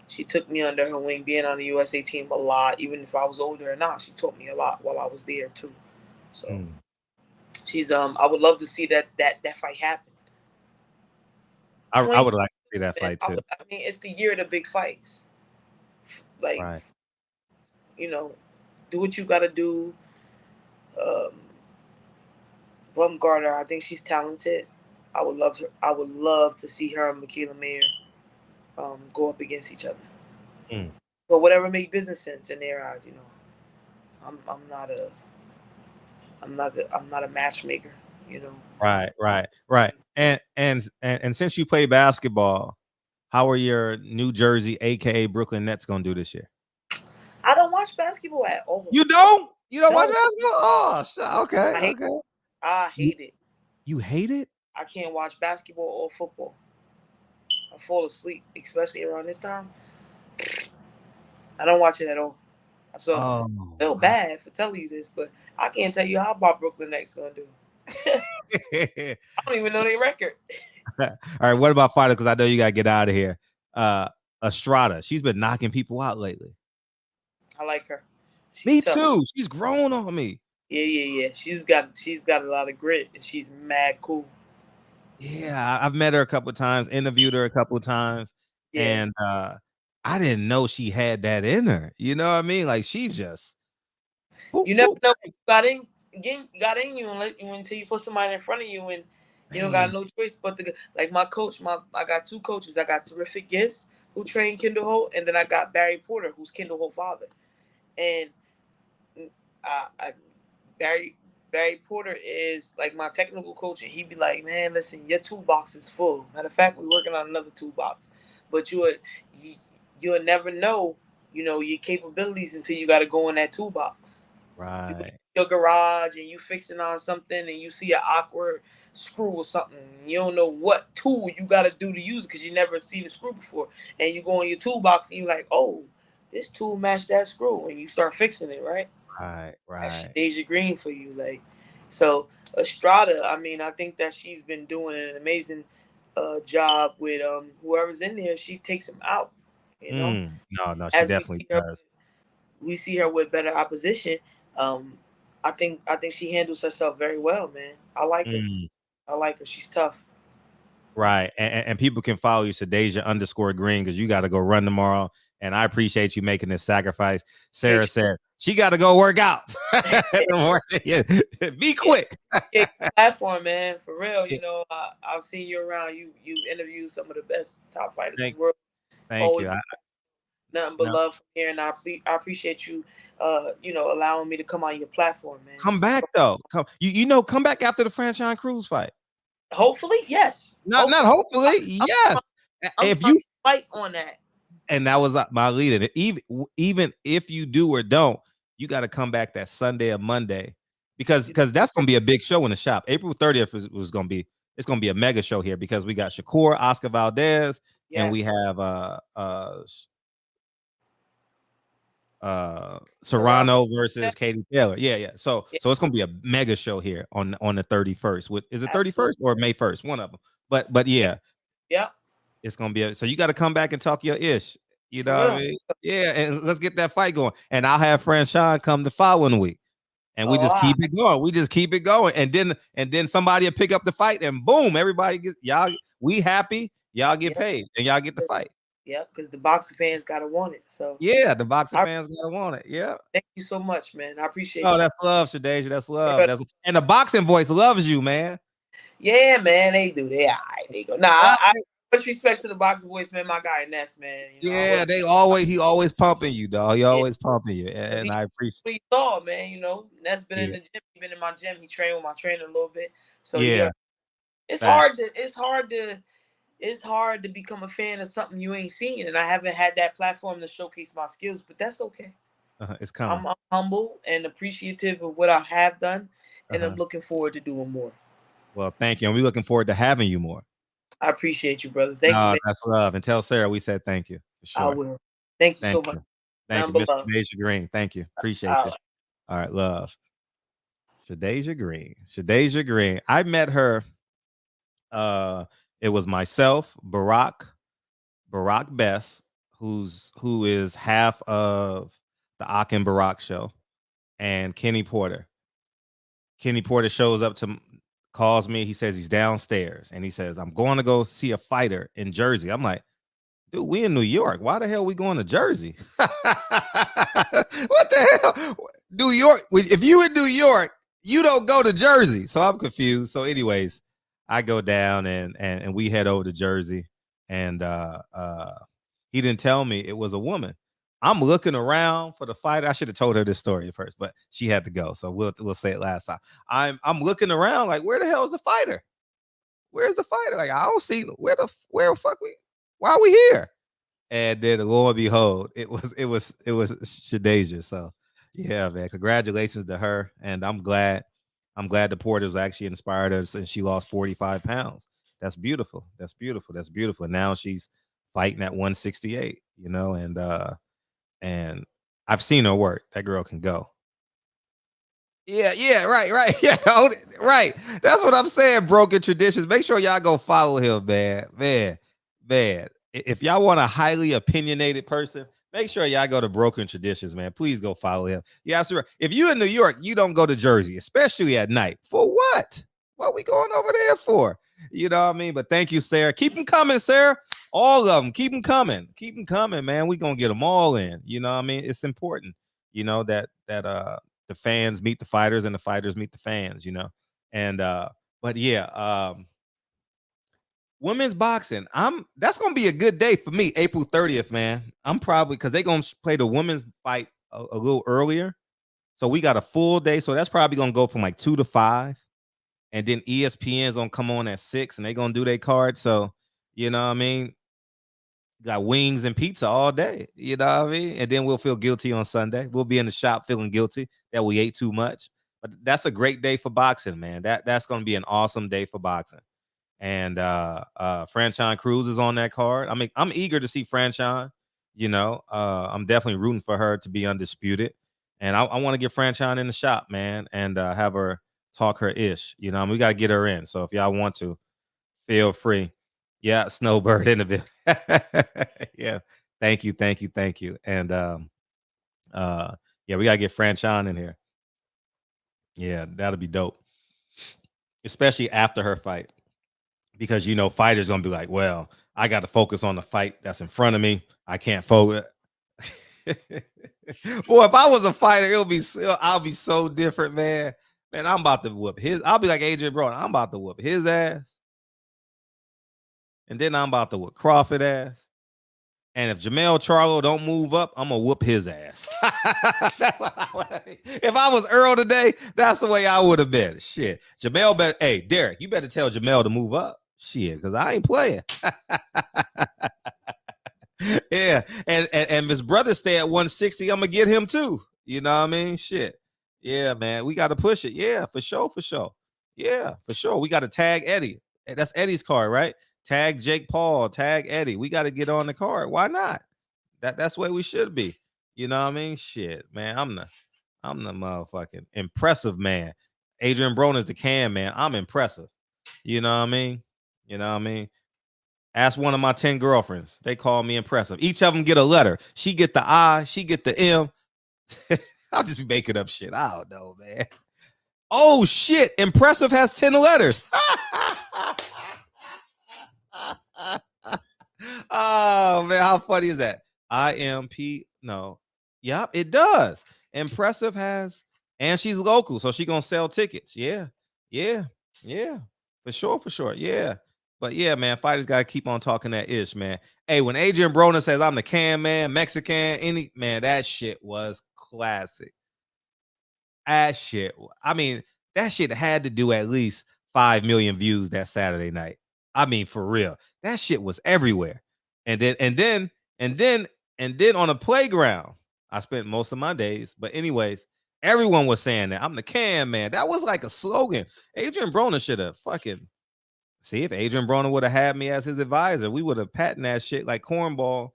She took me under her wing, being on the USA team a lot. Even if I was older or not, she taught me a lot while I was there too. So she's I would love to see that fight happen. I would like to see that fight too. I mean, it's the year of the big fights. Like, right. Do what you got to do. Baumgartner, I think she's talented. I would love to see her and Michaela Mayer go up against each other. But whatever makes business sense in their eyes, I'm not a matchmaker, Right. And since you play basketball, how are your New Jersey, aka Brooklyn Nets, gonna do this year? I don't watch basketball at all. You don't? You don't watch basketball? Oh, okay. I hate it. You hate it? I can't watch basketball or football. I fall asleep, especially around this time. I don't watch it at all. So I feel bad for telling you this, but I can't tell you how about Brooklyn Nets gonna do. I don't even know their record. All right, what about fighter? Because I know you gotta get out of here. Estrada, she's been knocking people out lately. I like her. Me too. She's grown on me. Yeah. She's got a lot of grit, and she's mad cool. Yeah, I've met her a couple of times, interviewed her a couple of times, and I didn't know she had that in her. You know what I mean? Like she's just. You never know what got in you until you put somebody in front of you, and you don't got no choice but to like my coach. I got 2 coaches. I got Terrific Gifts, who trained Kendall Holt, and then I got Barry Porter, who's Kendall Holt's father. And Barry Porter is like my technical coach, and he'd be like, "Man, listen, your toolbox is full. Matter of fact, we're working on another toolbox, but you'll never know, your capabilities until you got to go in that toolbox." Right. Your garage and you fixing on something and you see an awkward screw or something. You don't know what tool you got to do to use it because you never seen a screw before. And you go in your toolbox and you're like, oh, this tool matched that screw. And you start fixing it, right? Right. That's Sedasia Green for you. Like, so Estrada, I mean, I think that she's been doing an amazing job with whoever's in there. She takes them out, No, she definitely does. We see her with better opposition. I think she handles herself very well, man. I like her. I like her. She's tough. Right. And people can follow you, Sedasia_Green, because you got to go run tomorrow. And I appreciate you making this sacrifice. Sarah said she got to go work out. Be quick. Yeah, platform, man. For real. You know, I've seen you around. You interviewed some of the best top fighters in the world. Thank you. Nothing but love from here, and I appreciate you, you know, allowing me to come on your platform, man. Come back though. Come back after the Franchise Cruz fight. Hopefully, yes. Not hopefully, yes. If you fight on that, and that was my leader. Even if you do or don't, you got to come back that Sunday or Monday because that's gonna be a big show in the shop. April 30th was gonna be a mega show here because we got Shakur, Oscar Valdez, and we have Serrano versus Katie Taylor. Yeah. So it's gonna be a mega show here on the 31st. Is it 31st or May 1st? One of them. But yeah. It's gonna be so you got to come back and talk your ish. You know what I mean? Yeah, and let's get that fight going. And I'll have Franchon come the following week. And we just keep it going. We just keep it going. And then somebody will pick up the fight and boom, everybody gets y'all. We happy, y'all get paid, and y'all get the fight. Yep, because the boxing fans gotta want it. So yeah, the boxing fans gotta want it. Yeah. Thank you so much, man. I appreciate you. Oh, that's love, Sedasia. That's love. And the boxing voice loves you, man. Yeah, man, they do. They all right. They go. Nah, I much respect to the boxing voice, man. My guy Ness, man. You know, he always pumping you, dog. He always pumping you, and I appreciate. What he saw, man. You know, Ness been in the gym. He been in my gym. He trained with my trainer a little bit. So it's hard to become a fan of something you ain't seen, and I haven't had that platform to showcase my skills. But that's okay. It's coming. I'm humble and appreciative of what I have done, and I'm looking forward to doing more. Well, thank you, and we're looking forward to having you more. I appreciate you, brother. Thank you. Man. That's love. And tell Sarah we said thank you. For sure. I will. Thank you so much. Thank you, Mr. Sedasia Green. Thank you. Appreciate you. All right, love. Sedasia Green. Sedasia Green. I met her. It was myself, Barack Bess, who is half of the Ak and Barack show, and Kenny Porter. Kenny Porter shows up calls me. He says he's downstairs and he says, I'm going to go see a fighter in Jersey. I'm like, dude, we in New York. Why the hell are we going to Jersey? What the hell? New York. If you in New York, you don't go to Jersey. So I'm confused. So anyways, I go down and we head over to Jersey. And he didn't tell me it was a woman. I'm looking around for the fighter. I should have told her this story first, but she had to go. So we'll say it last time. I'm looking around like, where the hell is the fighter? Where's the fighter? Like, I don't see where the fuck why are we here? And then lo and behold, it was Sedasia. So yeah, man, congratulations to her. And I'm glad the Porters actually inspired us and she lost 45 pounds. That's beautiful. That's beautiful. That's beautiful. And now she's fighting at 168, you know, and I've seen her work. That girl can go. Yeah, right. Yeah, right. That's what I'm saying, Broken Traditions. Make sure y'all go follow him, man. If y'all want a highly opinionated person, make sure y'all go to Broken Traditions, man. Please go follow him. Yeah, absolutely. If you're in New York, you don't go to Jersey, especially at night. For what? What are we going over there for? You know what I mean? But thank you, Sarah. Keep them coming, Sarah. All of them. Keep them coming. Keep them coming, man. We're going to get them all in. You know what I mean? It's important, you know, that the fans meet the fighters and the fighters meet the fans, you know? And, but yeah, women's boxing. That's going to be a good day for me. April 30th, man. I'm probably, because they're going to play the women's fight a little earlier. So we got a full day. So that's probably going to go from like 2 to 5. And then ESPN's gonna come on at 6 and they're gonna do their card. So, you know what I mean? Got wings and pizza all day, you know what I mean? And then we'll feel guilty on Sunday. We'll be in the shop feeling guilty that we ate too much. But that's a great day for boxing, man. That's gonna be an awesome day for boxing. And Franchon Cruz is on that card. I mean, I'm eager to see Franchon, you know. I'm definitely rooting for her to be undisputed. And I want to get Franchon in the shop, man, and have her talk her ish, you know. I mean, we got to get her in. So if y'all want to, feel free. Yeah, Snowbird in a bit. Yeah, thank you. And yeah, we got to get Franchon in here. Yeah, that'll be dope. especially after her fight, because you know fighters gonna be like, well, I got to focus on the fight that's in front of me. I can't focus. Boy, if I was a fighter, I'll be so different, man. Man, I'm about to whoop his. I'll be like Adrien Broner. I'm about to whoop his ass, and then I'm about to whoop Crawford ass. And if Jamel Charlo don't move up, I'm gonna whoop his ass. If I was Earl today, that's the way I would have been. Shit, Jamel better. Hey, Derek, you better tell Jamel to move up. Shit, because I ain't playing. Yeah, and his brother stay at 160. I'm gonna get him too. You know what I mean? Shit. Yeah, man, we got to push it. Yeah, for sure, for sure. Yeah, for sure. We got to tag Eddie. That's Eddie's card, right? Tag Jake Paul. Tag Eddie. We got to get on the card. Why not? That's where we should be. You know what I mean? Shit, man. I'm the motherfucking impressive man. Adrien Broner is the can man. I'm impressive. You know what I mean? You know what I mean? Ask one of my 10 girlfriends. They call me impressive. Each of them get a letter. She get the I, she get the M. I'll just be making up shit. I don't know, man. Oh shit! Impressive has 10 letters. Oh man, how funny is that? IMP. No. Yep, it does. Impressive has, and she's local, so she gonna sell tickets. Yeah. For sure. Yeah. But yeah, man, fighters gotta keep on talking that ish, man. Hey, when Adrien Broner says I'm the can man, Mexican, that shit was classic. That shit. I mean, that shit had to do at least 5 million views that Saturday night. I mean, for real. That shit was everywhere. And then on a playground, I spent most of my days. But anyways, everyone was saying that I'm the can man. That was like a slogan. Adrien Broner should have fucking see if Adrien Broner would have had me as his advisor. We would have patented that shit like cornball.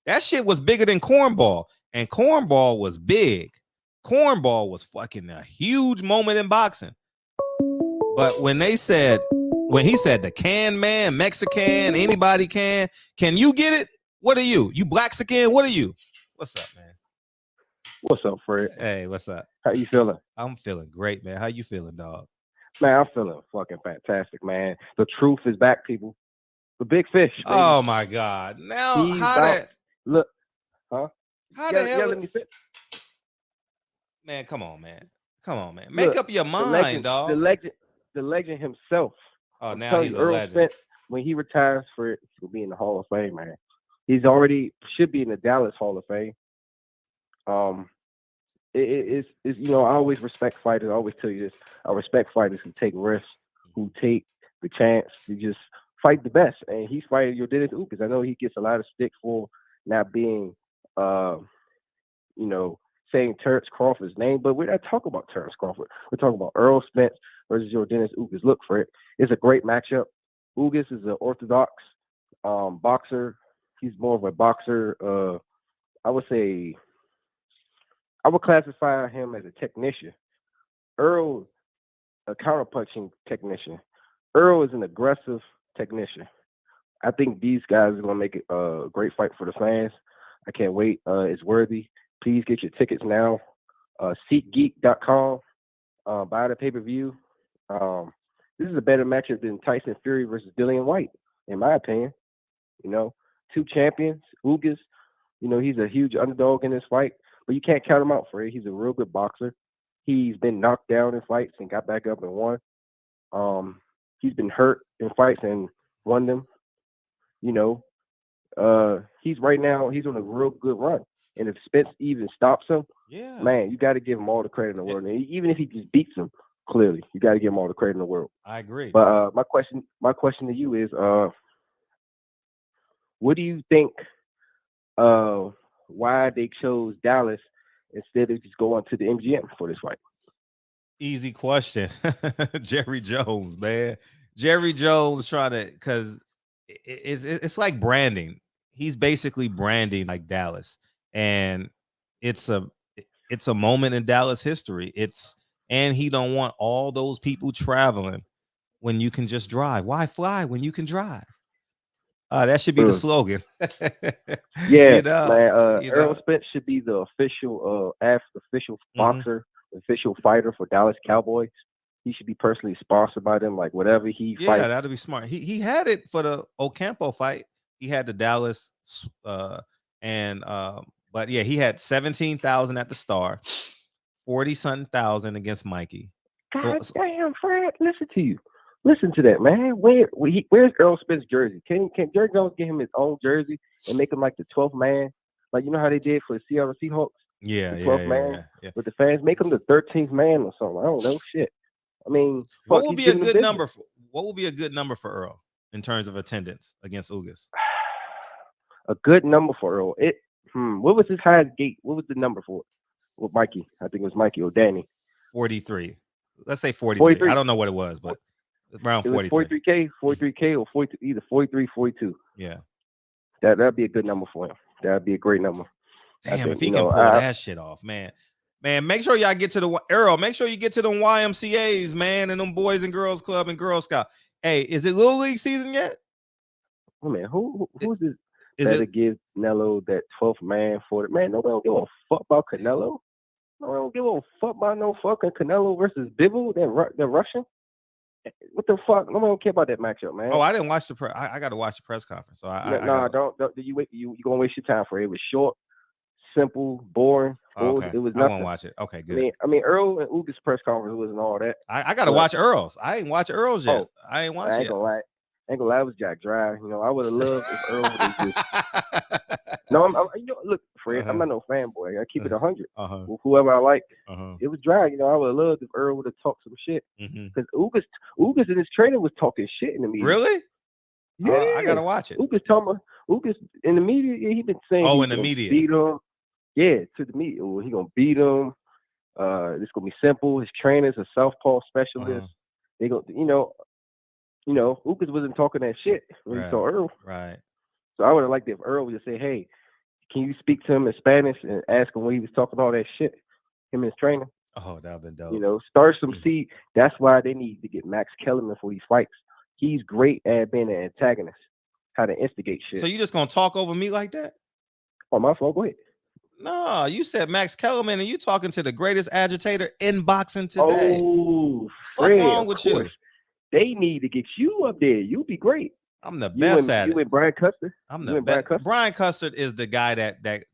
That shit was bigger than cornball, and cornball was big. Cornball was fucking a huge moment in boxing. But when he said the can man, Mexican, anybody can you get it? What are you? You Blaxican? What are you? What's up, man? What's up, Fred? Hey, what's up? How you feeling? I'm feeling great, man. How you feeling, dog? Man, I'm feeling fucking fantastic, man. The truth is back, people. The big fish. Baby. Oh my God! Now He's how that look? Huh? How the hell? Let me fit. Man, come on, man. Make up your mind, dog. The legend himself. Oh, now he's a legend. Spence, when he retires he'll be in the Hall of Fame, man. He's already should be in the Dallas Hall of Fame. It's I always respect fighters. I always tell you this. I respect fighters who take risks, who take the chance to just fight the best. And he's fighting Yordenis Ugas. I know he gets a lot of stick for not being, saying Terrence Crawford's name, but we're not talking about Terrence Crawford. We're talking about Errol Spence versus Yordenis Ugas. Look for it. It's a great matchup. Ugas is an orthodox boxer. He's more of a boxer. I would classify him as a technician. Earl, a counterpunching technician. Earl is an aggressive technician. I think these guys are going to make it a great fight for the fans. I can't wait. It's worthy. Please get your tickets now. SeatGeek.com. Buy the pay-per-view. This is a better matchup than Tyson Fury versus Dillian White, in my opinion. Two champions. Ugas, he's a huge underdog in this fight, but you can't count him out, Fred. He's a real good boxer. He's been knocked down in fights and got back up and won. He's been hurt in fights and won them. He's on a real good run. And if Spence even stops him, man, you got to give him all the credit in the world. And even if he just beats him, clearly, you got to give him all the credit in the world. I agree. But my question to you is, what do you think? Why they chose Dallas instead of just going to the MGM for this fight? Easy question. Jerry Jones, man. Jerry Jones trying to, because it's like branding. He's basically branding like Dallas, and it's a moment in Dallas history. And he don't want all those people traveling when you can just drive. Why fly when you can drive? That should be the slogan. Yeah, man. Errol Spence should be the official boxer, official fighter for Dallas Cowboys. he should be personally sponsored by them. Like whatever he Yeah, fights. that'd be smart. He had it for the Ocampo fight. He had the Dallas, but yeah, he had 17,000 at the Star, 40-something thousand against Mikey. God damn, Fred, listen to you. Listen to that, man. Where's Earl Spence's jersey? Can Jerry Jones get him his own jersey and make him like the 12th man? Like, you know how they did for the Seattle Seahawks? Yeah, the 12th man with the fans. Make him the 13th man or something. I don't know. Shit. I mean, what would be a good number? What would be a good number for Earl in terms of attendance against Ugas? A good number for Earl. What was his highest gate? What was the number for it? With Mikey? I think it was Mikey or Danny. 43. Let's say 43. I don't know what it was, but around 43. 43K or 42, either 43, 42. Yeah. That'd be a good number for him. That'd be a great number. Damn, if he can pull that shit off, man. Man, make sure y'all get to the Earl. Make sure you get to them YMCAs, man, and them Boys and Girls Club and Girl Scout. Hey, is it Little League season yet? Oh man, who's this? Better give Canelo that 12th man for it. Man, nobody don't give a fuck about Canelo. Nobody don't give a fuck about no fucking Canelo versus Bivol, the Russian. What the fuck? Nobody don't care about that matchup, man. Oh, I didn't watch the I got to watch the press conference. So don't you wait? You gonna waste your time for it? It was short, simple, boring. Okay. It was nothing. I won't watch it. Okay, good. I mean, Earl and Ugas press conference wasn't all that. I got to watch Earl's. I ain't watch Earl's yet. I ain't watched it. I ain't gonna lie, it was Jack Dry. You know, I would have loved if Earl would have No, look, Fred, I'm not no fanboy. I keep it 100. With whoever I like. It was dry. You know, I would have loved if Earl would have talked some shit. Because Ugas and his trainer was talking shit in the media. Really? Yeah. I gotta watch it. Ugas in the media, he been saying in the media. Beat him. Yeah, to the media. Well, he gonna beat him. It's gonna be simple. His trainer's a southpaw specialist. They go, Ugas wasn't talking that shit when he saw Earl. Right. So I would have liked if Earl would just say, "Hey, can you speak to him in Spanish and ask him when he was talking all that shit?" Him and his trainer. Oh, that'd been dope. Start some seed. That's why they need to get Max Kellerman for these fights. He's great at being an antagonist, how to instigate shit. So you just gonna talk over me like that? Oh, my fault. Go ahead. No, you said Max Kellerman, and you talking to the greatest agitator in boxing today. Oh, Fred, what's wrong with you? They need to get you up there. You'll be great. I'm the best at it. You and Brian Custer. I'm the best. Brian Custer is the guy that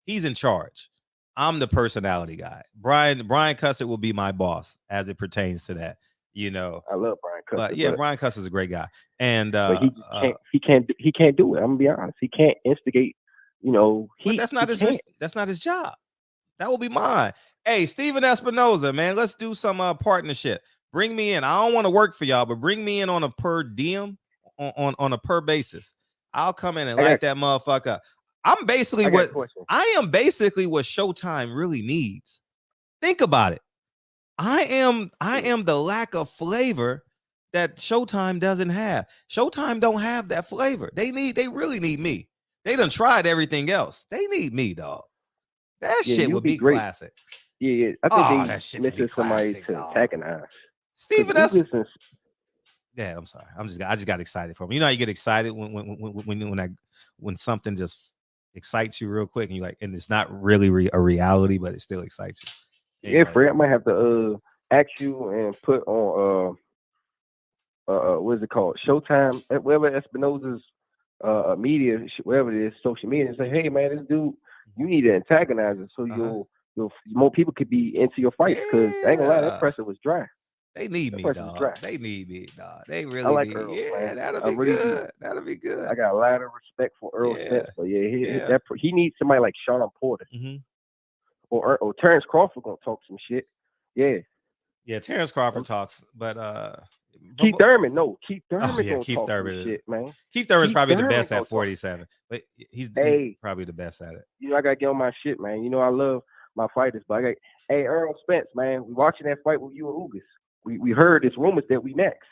he's in charge. I'm the personality guy. Brian Custer will be my boss as it pertains to that. I love Brian Custer. But yeah, Brian Custer's a great guy, and but he can't do it. I'm gonna be honest. He can't instigate. That's not his job. That will be mine. Hey, Steven Espinoza, man, let's do some partnership. Bring me in. I don't want to work for y'all, but bring me in on a per diem, on a per basis. I'll come in and light that motherfucker up. I am basically what Showtime really needs. Think about it. I am the lack of flavor that Showtime doesn't have. Showtime don't have that flavor. They really need me. They done tried everything else. They need me, dog. That shit would be great. Classic. Yeah. I think they missing somebody to antagonize. Steven Yeah, I'm sorry. I just got excited for him. You know how you get excited when something just excites you real quick, and you're like, and it's not really a reality, but it still excites you. Anyway. Yeah, Fred, I might have to ask you and put on what is it called? Showtime, whatever Espinoza's media, whatever it is, social media, and say, hey man, this dude, you need to antagonize it so you'll more people could be into your fights, because I ain't gonna lie, that presser was dry. They need me, dog. They need me, dog. They really like need Earl, me. Yeah, man. that'll be good. That'll be good. I got a lot of respect for Earl Spence, but he needs somebody like Sean Porter or Terrence Crawford gonna talk some shit. Yeah, Terrence Crawford talks, but Keith Thurman gonna talk Thurman some shit, man. Keith Thurman's probably the best at 47, but he's probably the best at it. I gotta get on my shit, man. I love my fighters, but Earl Spence, man, we watching that fight with you and Ugas. We heard it's rumors that we next.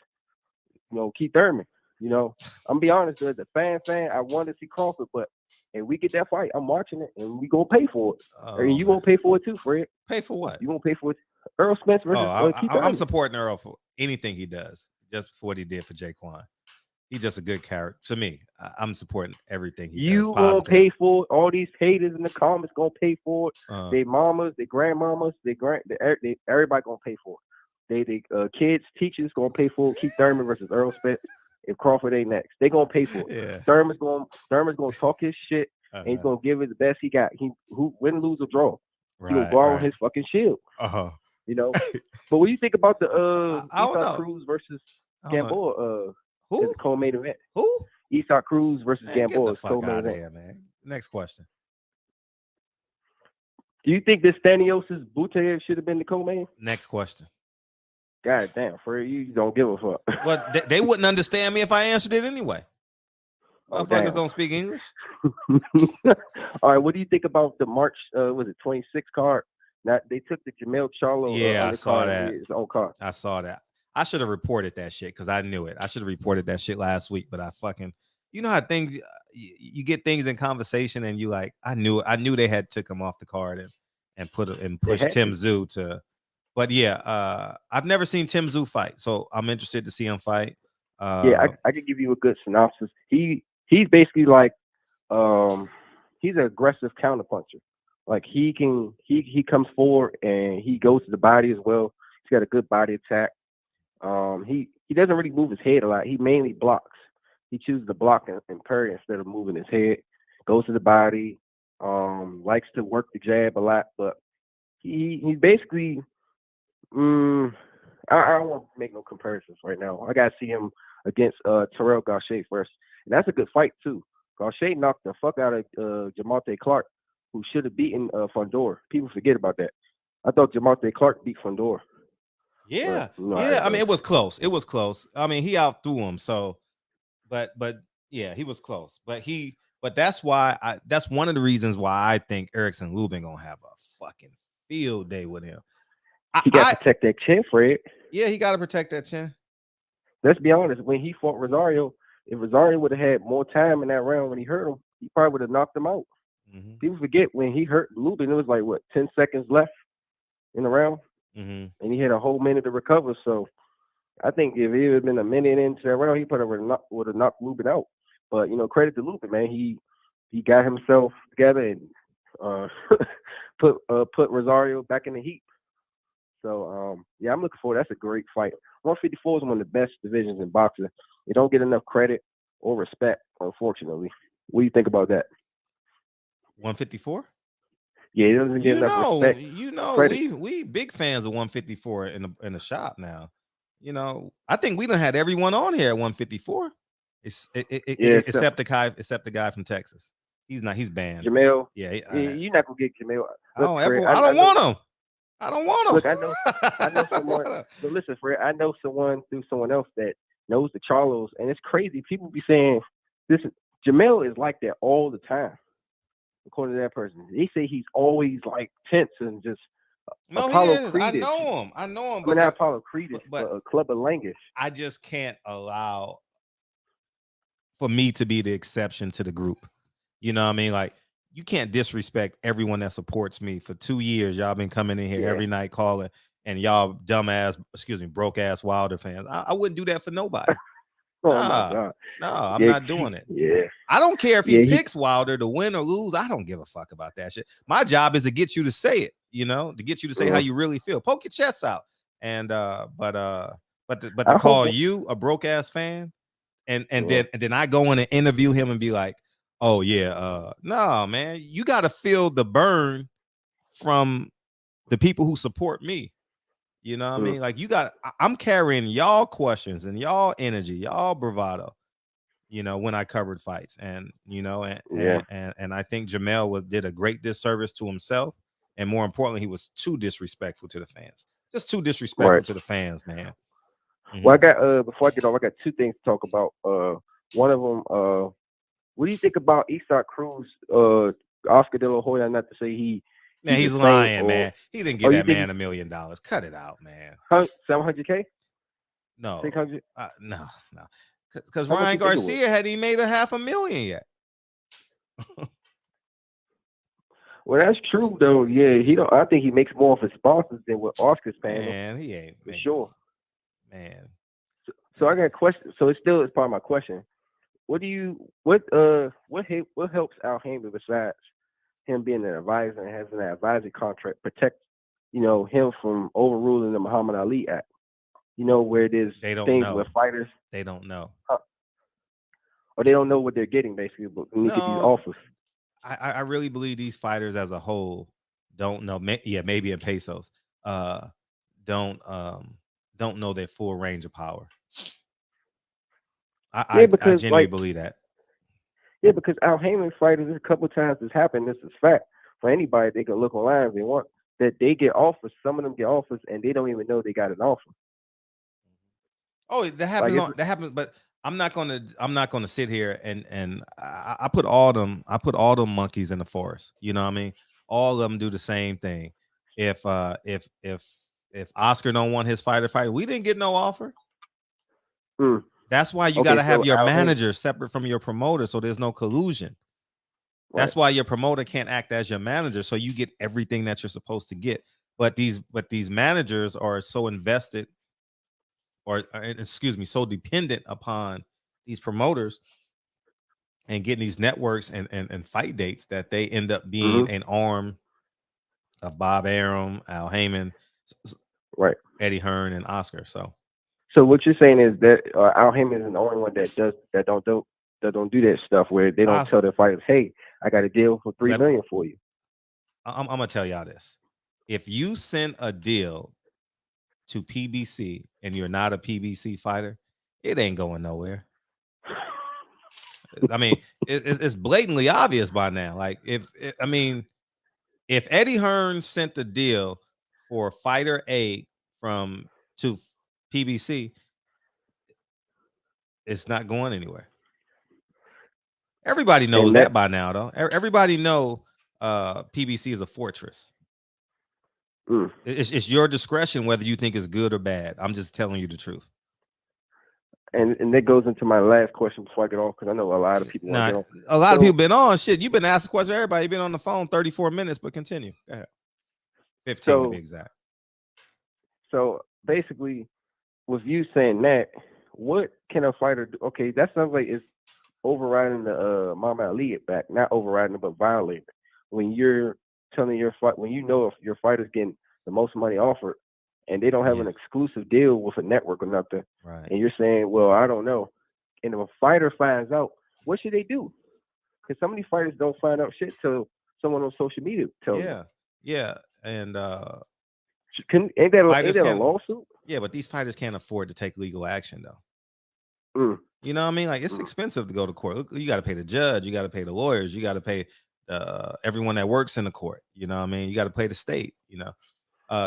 Keith Thurman. I'm gonna be honest, as a fan, I want to see Crawford, but if we get that fight, I'm watching it, and we gonna pay for it. And you gonna pay for it too, Fred. Pay for what? You gonna pay for it? Earl Spence versus Keith Thurman. I'm supporting Earl for anything he does, just for what he did for Jaquan. He's just a good character. To me, I'm supporting everything he does. You gonna pay for it. All these haters in the comments gonna pay for it. Their mamas, their grandmamas, everybody gonna pay for it. kids, teachers gonna pay for it. Keith Thurman versus Earl Spence. If Crawford ain't next, they gonna pay for it. Yeah. Thurman's gonna talk his shit, and he's gonna give it the best he got. Who win, lose, or draw. He gonna go out on his fucking shield. You know. But what do you think about the Eastside Cruz versus Gamboa? Who? The co-main event. Who? Eastside Cruz versus Man, Gamboa. Get the fuck co-main out event. of here, man. Next question. Do you think this Staniosis Butev should have been the co-main? Next question. God damn, Fred, you don't give a fuck. Well, they wouldn't understand me if I answered it anyway. Motherfuckers don't speak English. All right, what do you think about the March? Was it 26 card? Now they took the Jamel Charlo. Yeah, I saw that. His own card. I saw that. I should have reported that shit because I knew it. I should have reported that shit last week, but I fucking, you know how things, you get things in conversation and you like, I knew they had took him off the card and pushed Tim Tszyu to. But yeah, I've never seen Tim Tszyu fight, so I'm interested to see him fight. Yeah, I could give you a good synopsis. He's basically like, he's an aggressive counterpuncher. Like he comes forward and he goes to the body as well. He's got a good body attack. He doesn't really move his head a lot. He mainly blocks. He chooses to block and parry instead of moving his head. Goes to the body. Likes to work the jab a lot, but he's basically. I don't want to make no comparisons right now. I gotta see him against Terrell Gausha first, and that's a good fight too. Gausha knocked the fuck out of Jamalta Clark, who should have beaten Fundora. People forget about that. I thought Jamalta Clark beat Fundora. Yeah, I mean, it was close. It was close. I mean, he outthrew him. So, but yeah, he was close. But that's why that's one of the reasons why I think Erickson Lubin gonna have a fucking field day with him. He got to protect that chin, Fred. Yeah, he got to protect that chin. Let's be honest. When he fought Rosario, if Rosario would have had more time in that round when he hurt him, he probably would have knocked him out. Mm-hmm. People forget when he hurt Lubin, it was like, 10 seconds left in the round? Mm-hmm. And he had a whole minute to recover. So I think if it had been a minute into that round, he probably would have knocked Lubin out. But, credit to Lubin, man. He got himself together and put Rosario back in the heat. So, yeah, I'm looking forward. That's a great fight. 154 is one of the best divisions in boxing. They don't get enough credit or respect, unfortunately. What do you think about that? 154? Yeah, it doesn't get enough respect. We big fans of 154 in the shop now. I think we done had everyone on here at 154. Except the guy from Texas. He's banned. Jamel. Yeah, you're not gonna get Jamel. I don't want him. I don't want him. Look, I know someone. But listen, Fred, I know someone through someone else that knows the Charlos, and it's crazy. People be saying Jamel is like that all the time. According to that person, they say he's always like tense and just Apollo Creed. I know him. But not Apollo Creed, but a club of language. I just can't allow for me to be the exception to the group. You know what I mean? Like, you can't disrespect everyone that supports me. For 2 years, y'all been coming in here every night calling, and y'all broke ass Wilder fans. I wouldn't do that for nobody. My God. No, I'm not doing it. Yeah. I don't care if he picks Wilder to win or lose. I don't give a fuck about that shit. My job is to get you to say it, to get you to say how you really feel. Poke your chest out. And but to call you a broke ass fan and then I go in and interview him and be like, oh yeah, no, man, you got to feel the burn from the people who support me. You know what I mean? Like, I'm carrying y'all questions and y'all energy, y'all bravado, when I covered fights. And, and I think Jamel did a great disservice to himself. And more importantly, he was too disrespectful to the fans. Just too disrespectful to the fans, man. Mm-hmm. Well, I got, before I get off, I got two things to talk about. One of them, what do you think about Eastside Cruz, Oscar De La Hoya? Not to say he's lying, man. He didn't give that man $1 million. Cut it out, man. $700K? No. 600? No. Because Ryan Garcia hadn't even made $500,000 yet. Well, that's true though. Yeah, I think he makes more of his sponsors than what Oscar's paying. Man, he ain't for sure. Man. So I got a question. So it's part of my question. What helps Al Haymon besides him being an advisor and has an advisory contract protect, him from overruling the Muhammad Ali Act? You know, where there's They don't things know. where fighters, They don't know. or they don't know what they're getting, basically, but when they get these No, offers. I really believe these fighters as a whole don't know. Maybe in pesos, don't know their full range of power. Yeah, I because genuinely believe that. Yeah, because Al Heyman fighters, a couple times this happened. This is fact for anybody. They can look online if they want that they get offers. Some of them get offers and they don't even know they got an offer. Oh, that Like happens. That happens. But I'm not gonna sit here and I put all them monkeys in the forest. You know what I mean? All of them do the same thing. If Oscar don't want his fighter fight, we didn't get no offer. That's why you got to have your manager separate from your promoter, so there's no collusion. That's why your promoter can't act as your manager, so you get everything that you're supposed to get. But these managers are so invested, or excuse me, so dependent upon these promoters and getting these networks and fight dates that they end up being an arm of Bob Arum, Al Heyman, Eddie Hearn, and Oscar. So what you're saying is that Al Heyman is the only one that don't do that stuff where they don't tell their fighters, "Hey, I got a deal for $3 million for you." I'm gonna tell y'all this: if you send a deal to PBC and you're not a PBC fighter, it ain't going nowhere. I mean, it's blatantly obvious by now. Like, if Eddie Hearn sent the deal for fighter A to PBC, it's not going anywhere. Everybody knows that by now, though. Everybody know PBC is a fortress. It's your discretion whether you think it's good or bad. I'm just telling you the truth. And that goes into my last question before I get off, because I know a lot of people. A lot of people been on shit. You've been asking questions. Everybody been on the phone 34 minutes, but continue. Go ahead. 15 to be exact. So basically, with you saying that, what can a fighter do? Okay, that sounds like it's overriding the Muhammad Ali back, not overriding it, but violating. When you're telling your fight, when you know if your fighter's getting the most money offered, and they don't have an exclusive deal with a network or nothing, and you're saying, well, I don't know. And if a fighter finds out, what should they do? Because some of these fighters don't find out shit till someone on social media tells them. Yeah. And ain't that a lawsuit? Yeah, but these fighters can't afford to take legal action, though. You know what I mean? Like, it's expensive to go to court. You got to pay the judge. You got to pay the lawyers. You got to pay everyone that works in the court. You know what I mean? You got to pay the state. You know.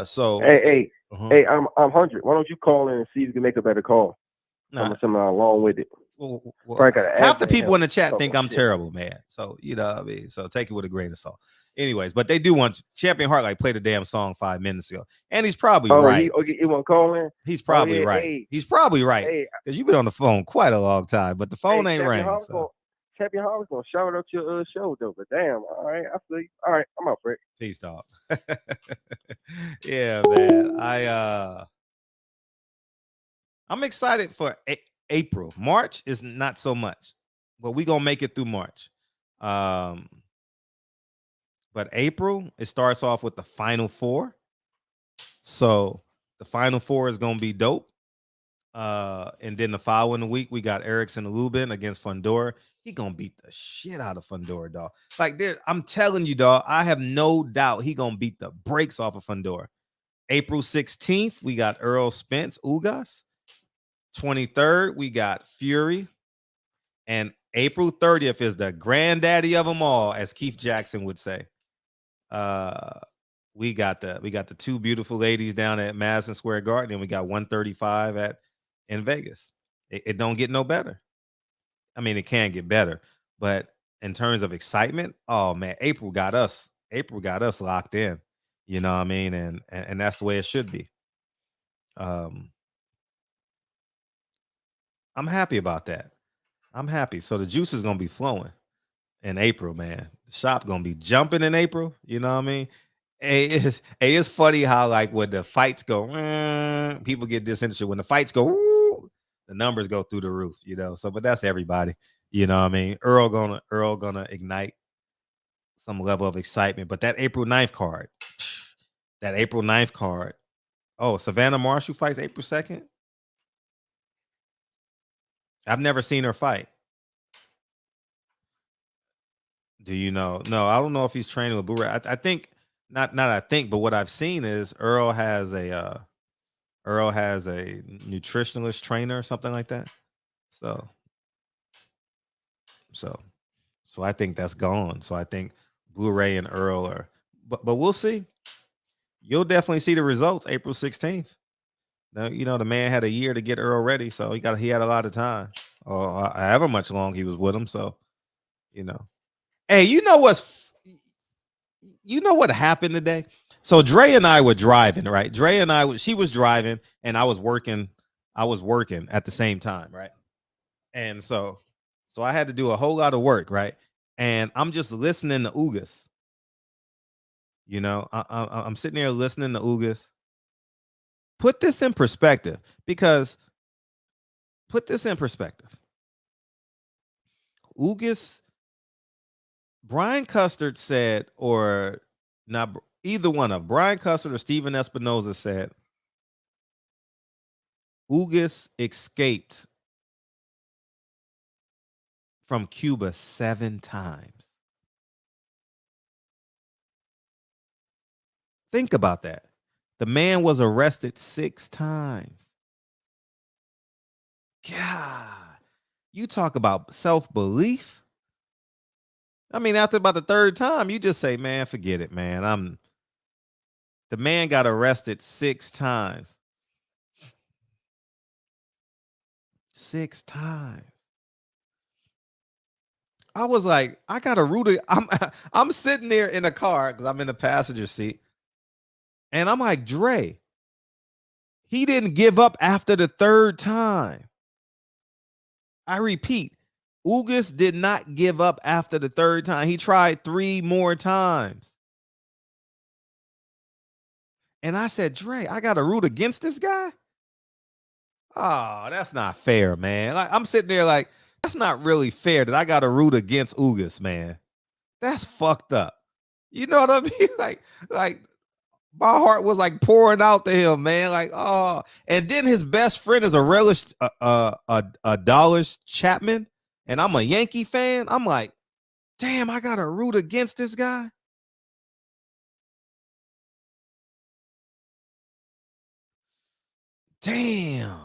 So hey, I'm 100. Why don't you call in and see if you can make a better call? Something along with it. Well, half the people in the chat think I'm terrible, man. So you know what I mean. So take it with a grain of salt. Anyways, but they do want Champion Heart play the damn song 5 minutes ago, and he's probably right. You want to call in? He's probably right. Hey, he's probably right because you've been on the phone quite a long time, but the phone ain't ringing. Champion Heart was gonna shout out your show though, but damn, all right, I feel you. All right, I'm out for it. Peace, dog. Yeah, man. I'm excited for April. March is not so much, but we gonna make it through March. But April, it starts off with the Final Four. So the Final Four is gonna be dope. And then the following week, we got Erickson Lubin against Fundora. He gonna beat the shit out of Fundora, dog. Like, I'm telling you, dog, I have no doubt he gonna beat the brakes off of Fundora. April 16th, we got Spence Ugas. 23rd, we got Fury. And April 30th is the granddaddy of them all, as Keith Jackson would say. We got the two beautiful ladies down at Madison Square Garden, and we got 135 in Vegas. It don't get no better. I mean, it can get better, but in terms of excitement, oh man, April got us locked in. You know what I mean? And that's the way it should be. I'm happy about that. I'm happy. So the juice is gonna be flowing in April, man. The shop gonna be jumping in April. You know what I mean? It's funny how, like, when the fights go, people get disinterested. When the fights go, the numbers go through the roof. You know. So, but that's everybody. You know what I mean? Earl gonna ignite some level of excitement. But that April 9th card. Oh, Savannah Marshall fights April 2nd. I've never seen her fight. Do you know? No, I don't know if he's training with Blu-ray. I think not. I think, but what I've seen is Earl has a nutritionalist trainer or something like that. So so so I think that's gone. So I think Blu-ray and Earl are, but we'll see. You'll definitely see the results April 16th. Now, the man had a year to get Earl ready, so he had a lot of time, or however much long he was with him. So, you know, hey, you know what happened today? So Dre and I were driving, right? She was driving, and I was working. I was working at the same time, right? And so I had to do a whole lot of work, right? And I'm just listening to Ugas. I'm sitting there listening to Ugas. Put this in perspective, because Ugas, Brian Custard said, or not either one of Brian Custard or Steven Espinoza said, Ugas escaped from Cuba 7 times. Think about that. The man was arrested 6 times. God, you talk about self-belief. I mean, after about the 3rd time, you just say, man, forget it, man. The man got arrested 6 times. 6 times. I was like, I got to root it. I'm sitting there in a car because I'm in the passenger seat. And I'm like, Dre, he didn't give up after the 3rd time. I repeat, Ugas did not give up after the 3rd time. He tried 3 more times. And I said, Dre, I got to root against this guy? Oh, that's not fair, man. Like, I'm sitting there like, that's not really fair that I got to root against Ugas, man. That's fucked up. You know what I mean? Like my heart was like pouring out to him, man. Like, oh, and then his best friend is a relish, Dallas Chapman, and I'm a Yankee fan. I'm like, damn, I gotta root against this guy. Damn.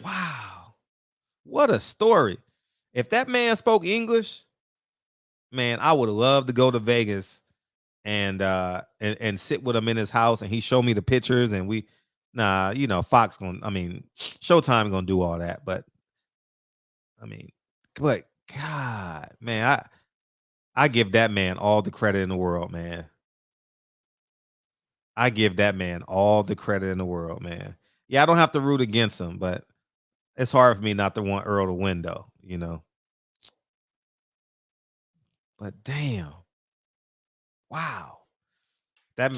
Wow. What a story. If that man spoke English, man, I would love to go to Vegas and sit with him in his house, and he showed me the pictures, and Fox Showtime gonna do all that, but God, man, I give that man all the credit in the world, man. I give that man all the credit in the world, man. Yeah, I don't have to root against him, but it's hard for me not to want Earl to win, though, But damn, wow, that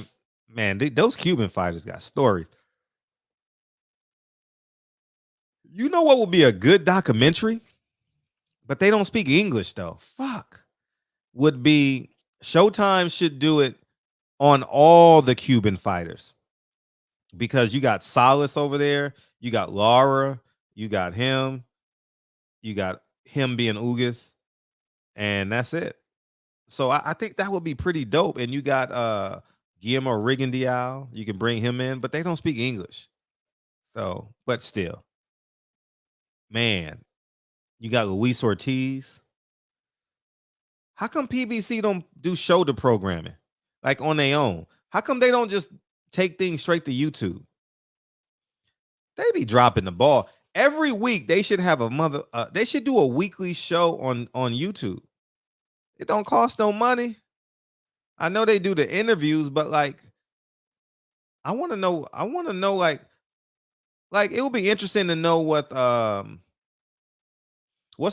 man, those Cuban fighters got stories. You know what would be a good documentary? But they don't speak English though. Fuck. Would be Showtime should do it on all the Cuban fighters, because you got Salas over there, you got Laura, you got him being Ugas, and that's it. So I think that would be pretty dope. And you got Guillermo Rigondeaux, you can bring him in, but they don't speak English. So, but still, man, you got Luis Ortiz. How come PBC don't do shoulder programming like on their own? How come they don't just take things straight to YouTube? They be dropping the ball. Every week they should have they should do a weekly show on YouTube. It don't cost no money. I know they do the interviews, but like I want to know like it would be interesting to know what's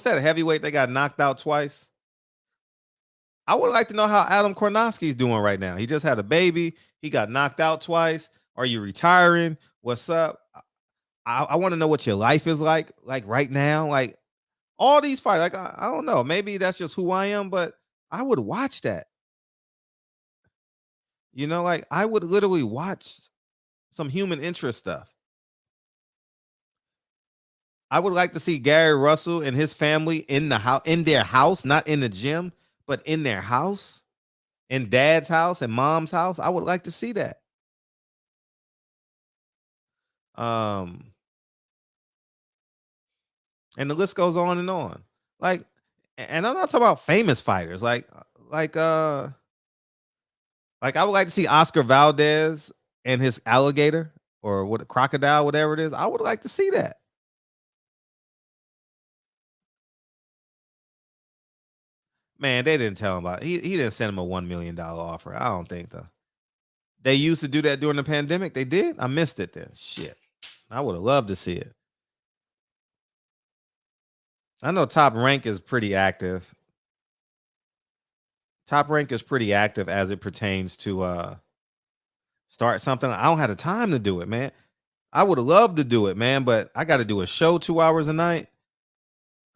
that heavyweight that got knocked out twice? I would like to know how Adam Kornowski's doing right now. He just had a baby. He got knocked out twice. Are you retiring? What's up? I want to know what your life is like right now. Like all these fights. Like I don't know. Maybe that's just who I am, but I would watch that. Like I would literally watch some human interest stuff. I would like to see Gary Russell and his family in their house, not in the gym, but in their house, in dad's house and mom's house. I would like to see that. And the list goes on and on. Like, and I'm not talking about famous fighters. Like I would like to see Oscar Valdez and his alligator or what crocodile, whatever it is. I would like to see that. Man, they didn't tell him about it. He didn't send him a $1 million offer. I don't think though. They used to do that during the pandemic. They did. I missed it then. Shit. I would have loved to see it. I know Top Rank is pretty active. Top Rank is pretty active as it pertains to start something. I don't have the time to do it, man. I would have loved to do it, man, but I got to do a show 2 hours a night.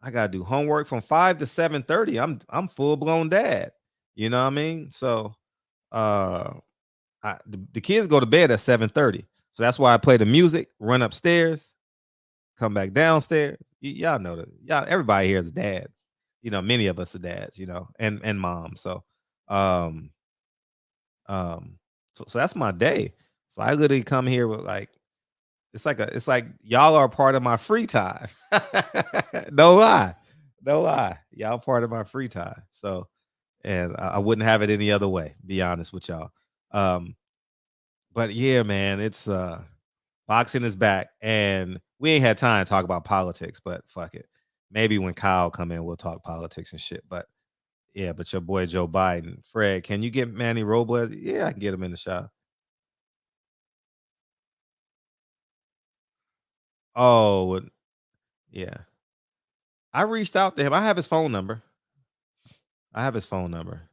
I got to do homework from 5 to 7:30. I'm full blown dad. You know what I mean? So the kids go to bed at 7:30. So that's why I play the music, run upstairs, come back downstairs. Y'all know that. Y'all, everybody here is a dad. You know, many of us are dads, you know, and moms. So so that's my day. So I literally come here with like it's like y'all are part of my free time. No lie. No lie. Y'all part of my free time. So and I wouldn't have it any other way, be honest with y'all. But yeah, man, it's boxing is back, and we ain't had time to talk about politics, but fuck it. Maybe when Kyle come in, we'll talk politics and shit. But yeah, but your boy Joe Biden, Fred, can you get Manny Robles? Yeah, I can get him in the shop. Oh, yeah. I reached out to him. I have his phone number. I have his phone number.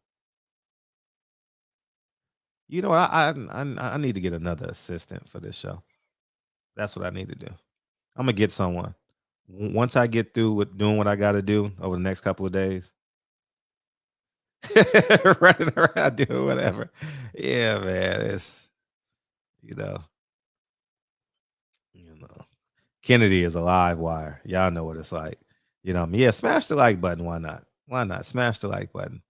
You know, I need to get another assistant for this show. That's what I need to do. I'm gonna get someone. Once I get through with doing what I got to do over the next couple of days, running around doing whatever. Yeah, man, it's you know, you know, Kennedy is a live wire. Y'all know what it's like. You know, yeah, smash the like button. Why not? Why not smash the like button?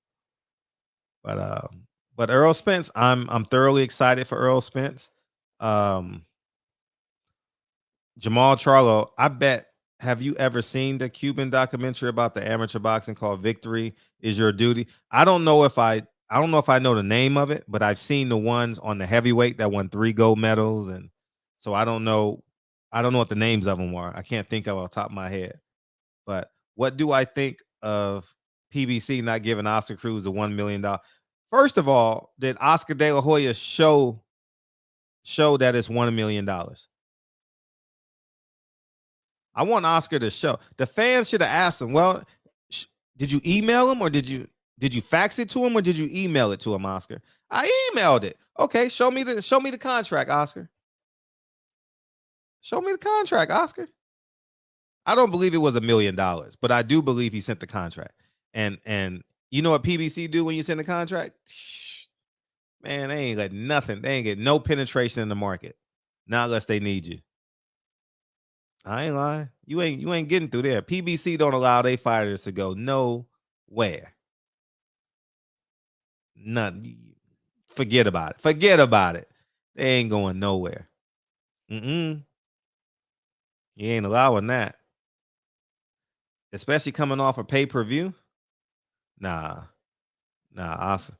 But Earl Spence, I'm thoroughly excited for Earl Spence. Jamal Charlo, I bet. Have you ever seen the Cuban documentary about the amateur boxing called "Victory Is Your Duty"? I don't know if I know the name of it, but I've seen the ones on the heavyweight that won 3 gold medals, and so I don't know what the names of them are. I can't think of off the top of my head. But what do I think of PBC not giving Oscar Cruz the $1 million? First of all, did Oscar De La Hoya show that it's $1 million? I want Oscar to show. The fans should have asked him, well, did you email him or did you fax it to him or did you email it to him, Oscar? I emailed it. Okay, show me the contract, Oscar. Show me the contract, Oscar. I don't believe it was $1 million, but I do believe he sent the contract. And you know what PBC do when you send the contract? Man, they ain't got nothing. They ain't get no penetration in the market. Not unless they need you. I ain't lying. You ain't getting through there. PBC don't allow their fighters to go nowhere. None. Forget about it. Forget about it. They ain't going nowhere. You ain't allowing that. Especially coming off a pay-per-view. Nah. Awesome.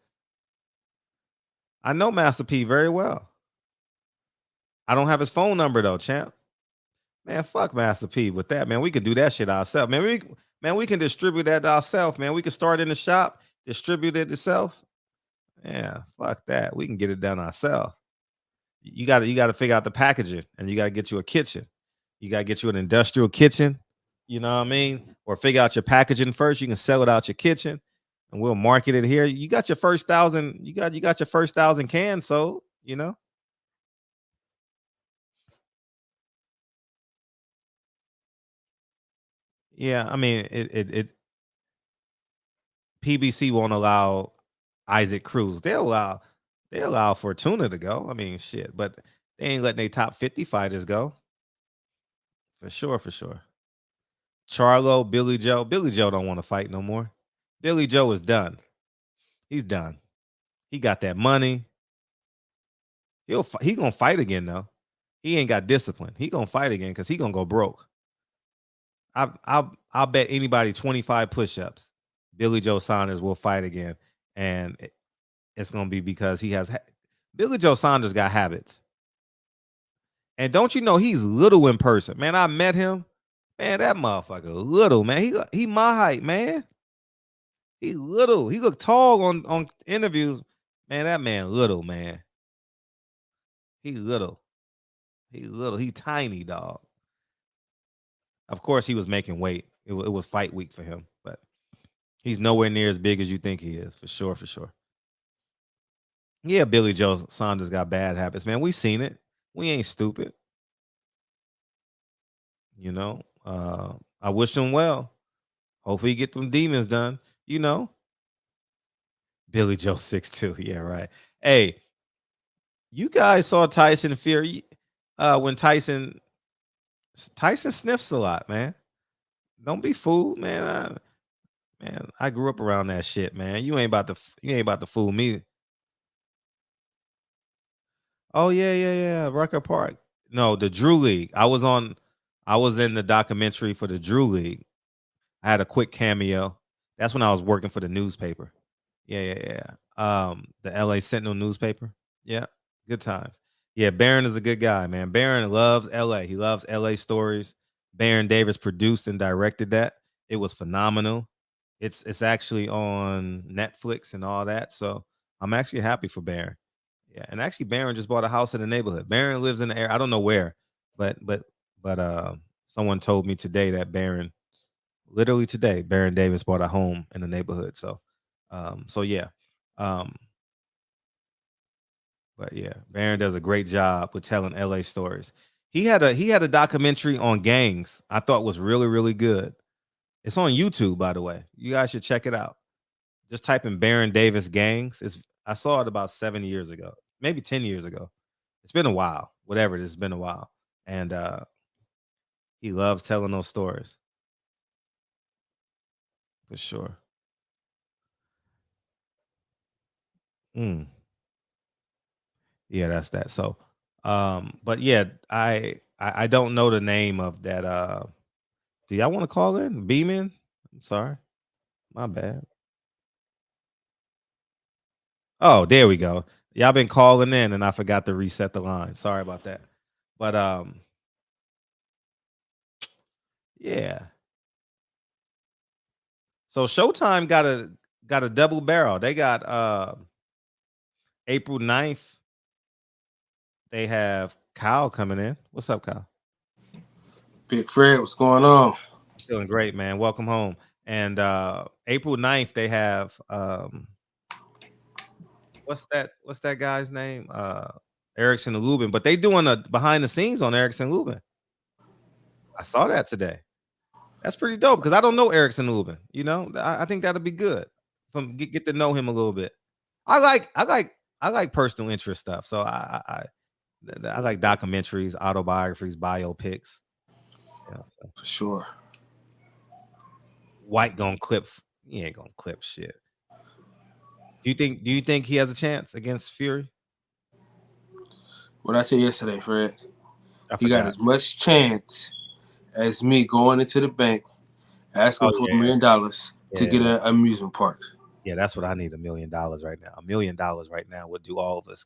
I know Master P very well. I don't have his phone number though, champ. Man, fuck Master P with that, man. We can do that shit ourselves. Man, we can distribute that ourselves, man. We can start in the shop, distribute it itself. Yeah, fuck that. We can get it done ourselves. You gotta figure out the packaging, and you gotta get you a kitchen. You gotta get you an industrial kitchen. You know what I mean? Or figure out your packaging first. You can sell it out your kitchen, and we'll market it here. You got your first 1,000. You got your first 1,000 cans sold. You know. Yeah, I mean it PBC won't allow Isaac Cruz. They allow Fortuna to go. I mean, shit, but they ain't letting their top 50 fighters go. For sure. Charlo, Billy Joe. Billy Joe don't want to fight no more. Billy Joe is done. He's done. He got that money. He gonna fight again though. He ain't got discipline. He gonna fight again because he gonna go broke. I'll bet anybody 25 push-ups. Billy Joe Saunders will fight again, and it's gonna be because he has. Billy Joe Saunders got habits, and don't you know he's little in person, man? I met him, man. That motherfucker little, man. He my height, man. He little. He look tall on interviews, man. That man little, man. He little. He little. He tiny, dog. Of course, he was making weight. It was fight week for him, but he's nowhere near as big as you think he is, for sure, for sure. Yeah, Billy Joe Saunders got bad habits, man. We seen it. We ain't stupid. You know, I wish him well. Hopefully, he get them demons done. You know, Billy Joe 6'2". Yeah, right. Hey, you guys saw Tyson Fury when Tyson sniffs a lot, man. Don't be fooled, man. Man, I grew up around that shit, man. You ain't about to fool me. Oh yeah. Rucker Park. No, the Drew League. I was in the documentary for the Drew League. I had a quick cameo. That's when I was working for the newspaper. Yeah. The LA Sentinel newspaper. Yeah. Good times. Yeah, Baron is a good guy, man. Baron loves LA. He loves LA stories. Baron Davis produced and directed that. It was phenomenal. It's actually on Netflix and all that. So I'm actually happy for Baron. Yeah, and actually Baron just bought a house in the neighborhood. Baron lives in the area. I don't know where, but someone told me today that literally today, Baron Davis bought a home in the neighborhood. So yeah. But yeah, Baron does a great job with telling LA stories. He had a documentary on gangs I thought was really, really good. It's on YouTube, by the way. You guys should check it out. Just type in Baron Davis gangs. I saw it about 7 years ago, maybe 10 years ago. It's been a while. Whatever it is, it's been a while. And he loves telling those stories. For sure. Yeah, that's that. So but yeah, I don't know the name of that. Do y'all want to call in? Beeman? I'm sorry. My bad. Oh, there we go. Y'all been calling in and I forgot to reset the line. Sorry about that. But yeah. So Showtime got a double barrel. They got April 9th. They have Kyle coming in. What's up, Kyle? Big Fred, what's going on? Feeling great, man. Welcome home. And April 9th, they have what's that guy's name? Erickson and Lubin. But they doing a behind the scenes on Erickson and Lubin. I saw that today. That's pretty dope because I don't know Erickson Lubin. You know, I think that'll be good. Get to know him a little bit. I like personal interest stuff. So I like documentaries, autobiographies, biopics. Yeah, so. For sure. White gonna clip. He ain't gonna clip shit. Do you think he has a chance against Fury? What I tell you yesterday, Fred? He got as much chance as me going into the bank asking for $1 million to get an amusement park. Yeah, that's what I need. $1 million right now. $1 million right now would do all of us.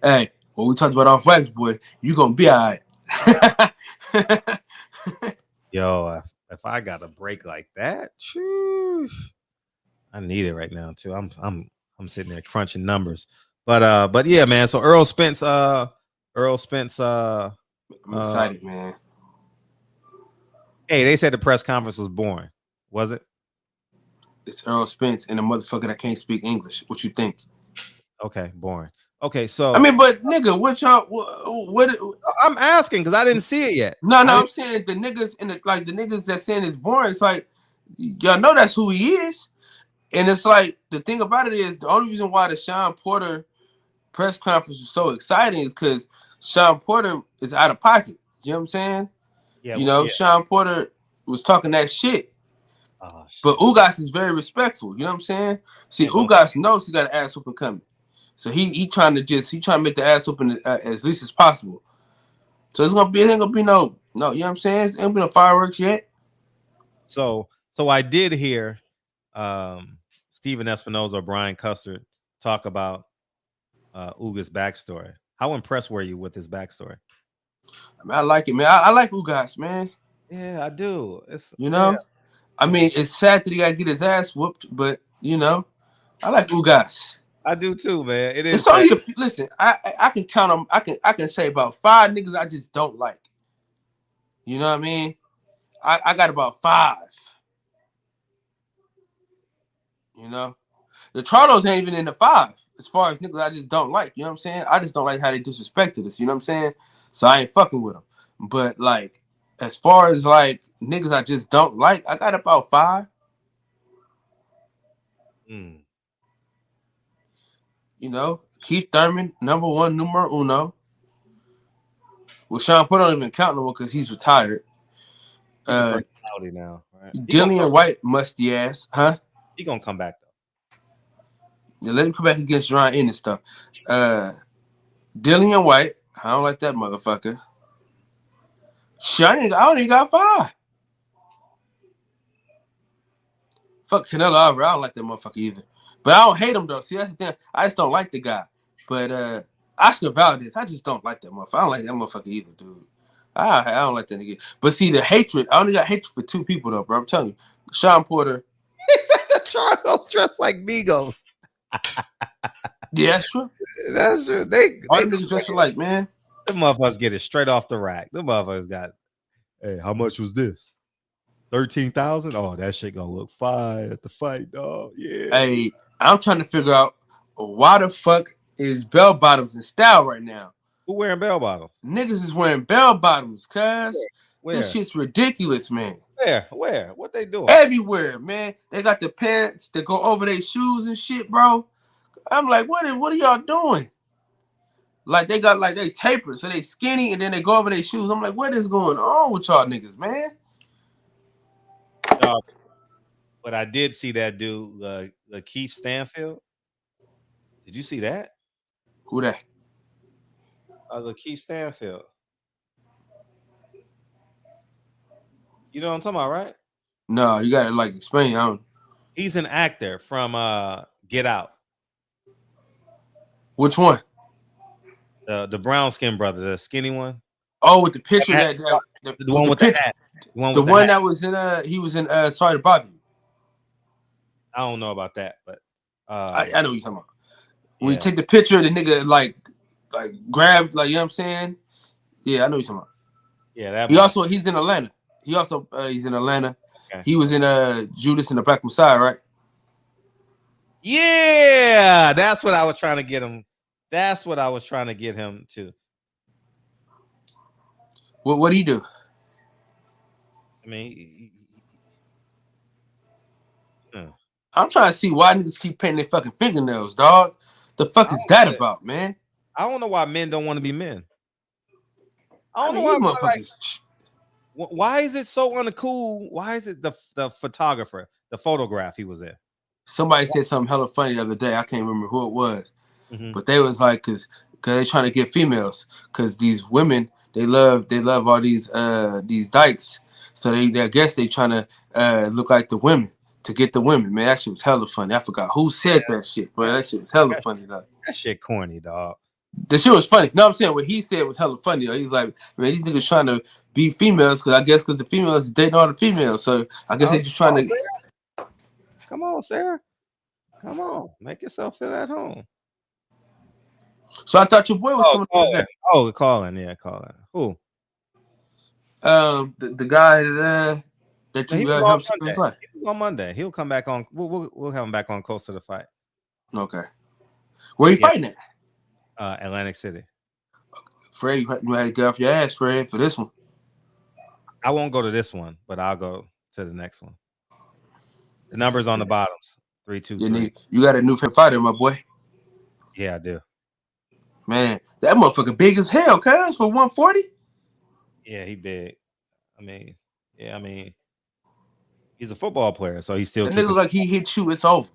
Hey, what we talked about on Flex, boy, you gonna be all right. Yo, if I got a break like that, I need it right now too. I'm sitting there crunching numbers, but yeah, man. So Earl Spence. I'm excited, man. Hey, they said the press conference was boring. Was it? It's Earl Spence and a motherfucker that can't speak English. What you think? Okay, boring. Okay, so I mean, but nigga, what I'm asking because I didn't see it yet. No, I'm saying the niggas the niggas that saying it's boring. It's like y'all know that's who he is, and it's like the thing about it is the only reason why the Sean Porter press conference was so exciting is because Sean Porter is out of pocket. You know what I'm saying? Yeah, You know, yeah. Sean Porter was talking that shit. Oh, shit. But Ugas is very respectful. You know what I'm saying? See, Ugas knows he got an ass whooping coming. So he trying to make the ass whooping as least as possible. So it ain't gonna be no, you know what I'm saying? It ain't been no fireworks yet. So I did hear Stephen Espinoza or Brian Custer talk about Ugas' backstory. How impressed were you with his backstory? I mean, I like it, man. I like Ugas, man. Yeah, I do. It's you know, yeah. I mean, it's sad that he got to get his ass whooped, but you know, I like Ugas. I do too, man. It is. It's only listen. I can count them. I can say about 5 niggas I just don't like. You know what I mean? I got about 5. You know, the Charlos ain't even in the 5 as far as niggas I just don't like. You know what I'm saying? I just don't like how they disrespected us. You know what I'm saying? So I ain't fucking with them. But like, as far as like niggas I just don't like, I got about 5. You know, Keith Thurman, number 1, numero uno. Well, Sean Porter don't even count no more because he's retired. He's a personality now, right? Dillian White, musty ass, huh? He gonna come back though. Yeah, let him come back against Ryan N and stuff. Dillian White, I don't like that motherfucker. I don't even got 5. Fuck Canelo Alvarez, I don't like that motherfucker either. But I don't hate him though. See, that's the thing. I just don't like the guy. But Oscar Valdez, I just don't like that motherfucker. I don't like that motherfucker either, dude. I don't like that nigga. But see, the hatred, I only got hatred for 2 people though, bro. I'm telling you. Sean Porter. He said the Charlos dressed like Migos. Yeah, that's true. That's true. All the niggas dressed alike, man. The motherfuckers get it straight off the rack. The motherfuckers got, hey, how much was this? 13,000? Oh, that shit gonna look fine at the fight, dog. Yeah. Hey, I'm trying to figure out why the fuck is bell bottoms in style right now. Who wearing bell bottoms? Niggas is wearing bell bottoms, cuz. Where? This shit's ridiculous, man. Where? What they doing? Everywhere, man. They got the pants that go over their shoes and shit, bro. I'm like, what are y'all doing? Like they got like they taper, so they skinny and then they go over their shoes. I'm like, what is going on with y'all niggas, man? But I did see that dude, Keith Stanfield. Did you see that? Who that? Keith Stanfield. You know what I'm talking about, right? No, you gotta like explain. He's an actor from Get Out. Which one? The brown skin brother, the skinny one. Oh, with the picture the one with the hat. The one that was in he was in Sorry to Bother You. I don't know about that, but I know what you're talking about. When you take the picture, the nigga like grabbed, like, you know what I'm saying? Yeah, I know what you're talking about. Yeah, he's in Atlanta. He's in Atlanta. Okay. He was in Judas and the Black Messiah, right? Yeah, that's what I was trying to get him. That's what I was trying to get him to. What do he do? I mean, I'm trying to see why niggas keep painting their fucking fingernails, dog. The fuck is that about, man? I don't know why men don't want to be men. I don't know why motherfuckers. Why is it so uncool? Why is it the photographer, the photograph he was in? Somebody said something hella funny the other day. I can't remember who it was, but they was like, cause they trying to get females, cause these women they love all these dykes, so I guess they trying to look like the women to get the women. Man, that shit was hella funny. I forgot who said that shit, but that shit was hella funny, dog. That shit corny, dog. The shit was funny. No, I'm saying what he said was hella funny. Though. He's like, man, these niggas trying to be females because the females is dating all the females. So I guess they just trying to. Come on, Sarah. Come on, make yourself feel at home. So I thought your boy was coming. Calling. Who? The guy that you helped Monday. He was on Monday. He'll come back on. We'll have him back on close to the fight. Okay. Where you fighting at? Atlantic City. Fred, you had to get off your ass, Fred, for this one. I won't go to this one, but I'll go to the next one. The number's on the bottoms. 323. You got a new fighter, my boy. Yeah, I do. Man, that motherfucker big as hell, cuz, for 140. Yeah, he big. I mean, he's a football player, so he's still That keeping. nigga like he hit you, it's over.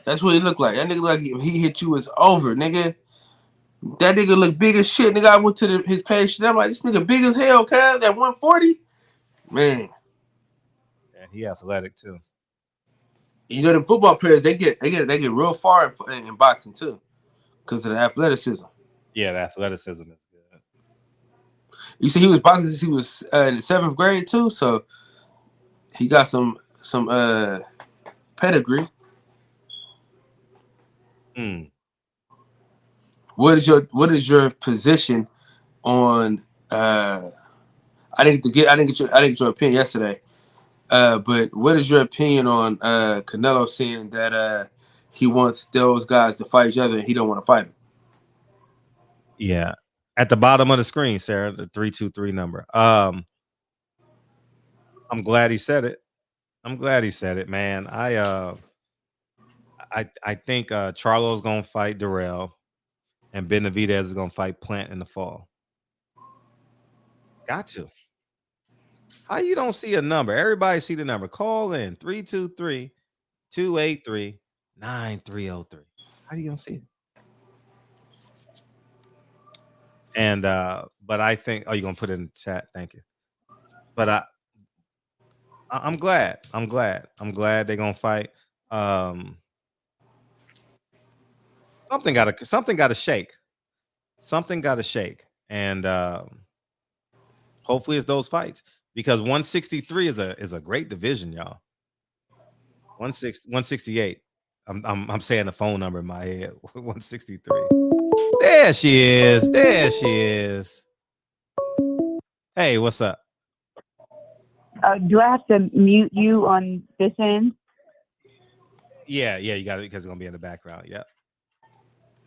That's what he look like. That nigga like if he hit you, it's over, nigga. That nigga look big as shit. Nigga, I went to his page. I'm like, this nigga big as hell, cuz. That 140, man. Yeah, he athletic too. You know, the football players they get real far in boxing too, because of the athleticism. Yeah, the athleticism is good. You see, he was boxing since he was in the 7th grade too, so he got some pedigree. What is your position on? I didn't get your opinion yesterday. But what is your opinion on Canelo saying that he wants those guys to fight each other and he don't want to fight them? Yeah, at the bottom of the screen, Sarah, the 323 number. I'm glad he said it. Man. I think Charlo's gonna fight Darrell, and Benavidez is gonna fight Plant in the fall. Got to. How you don't see a number? Everybody see the number. Call in 323-283-9303. How you gonna see it? And but I think you're gonna put it in the chat. Thank you. But I'm glad they're gonna fight. Something gotta shake. And hopefully it's those fights, because 163 is a great division, y'all. 168. I'm saying the phone number in my head. 163. There she is. Hey, what's up? Do I have to mute you on this end? Yeah, you got it, because it's gonna be in the background. Yep.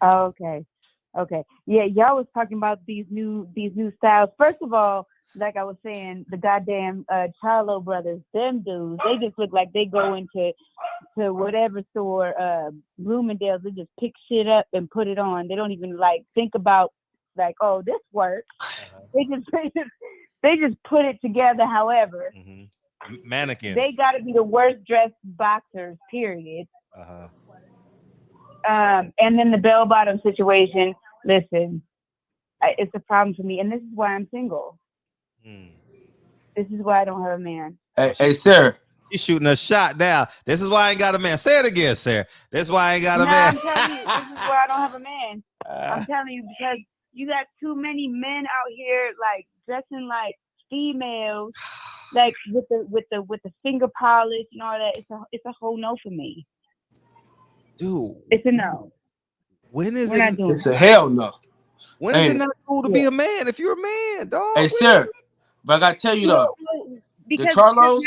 Oh, okay. Yeah, y'all was talking about these new styles. First of all, like I was saying, the goddamn Charlo brothers, them dudes, they just look like they go into whatever store, Bloomingdale's, they just pick shit up and put it on. They don't even like think about like, oh, this works. They just put it together. However, mannequins. They got to be the worst dressed boxers. Period. And then the bell bottom situation. Listen, it's a problem for me, and this is why I'm single. This is why I don't have a man. Hey, Sarah. He's shooting a shot now. This is why I ain't got a man. Say it again, Sarah. This is why I ain't got a man. I'm telling you, this is why I don't have a man. I'm telling you, because you got too many men out here like dressing like females, like with the finger polish and all that. It's a whole no for me. Dude, it's a no. When is We're not doing it's a hell no. When is it not cool to be a man if you're a man, dog? Hey, Sarah, but I gotta tell you though, because the Charlos,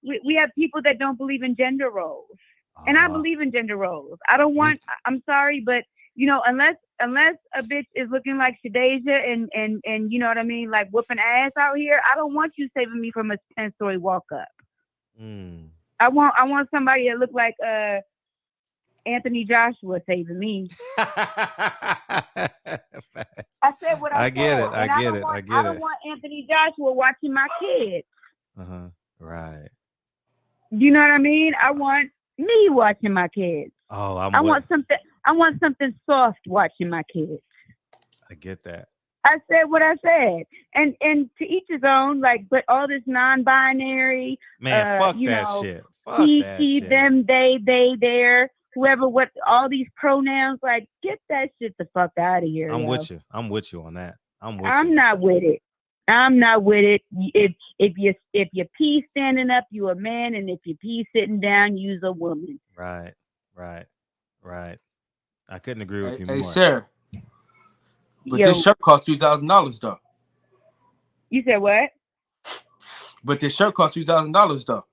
we have people that don't believe in gender roles, and I believe in gender roles. I don't want. I'm sorry, but you know, unless a bitch is looking like Sedasia and you know what I mean, like whooping ass out here, I don't want you saving me from a 10-story walk up. I want somebody that look like Anthony Joshua saving me. I said what I said. I get it. I don't want Anthony Joshua watching my kids. Right. You know what I mean? I want me watching my kids. Oh, I want something soft watching my kids. I get that. I said what I said, and to each his own. Like, but all this non-binary, man, fuck you that know, shit. Fuck he, that shit. Them, they, their, whoever, what, all these pronouns. Like, get that shit the fuck out of here. I'm with you on that. I'm not with it. If you pee standing up, you a man, and if you pee sitting down, you's a woman. Right. I couldn't agree with you more. Hey, Sarah, but this shirt costs $3,000 though. You said what? But this shirt costs $3,000 though.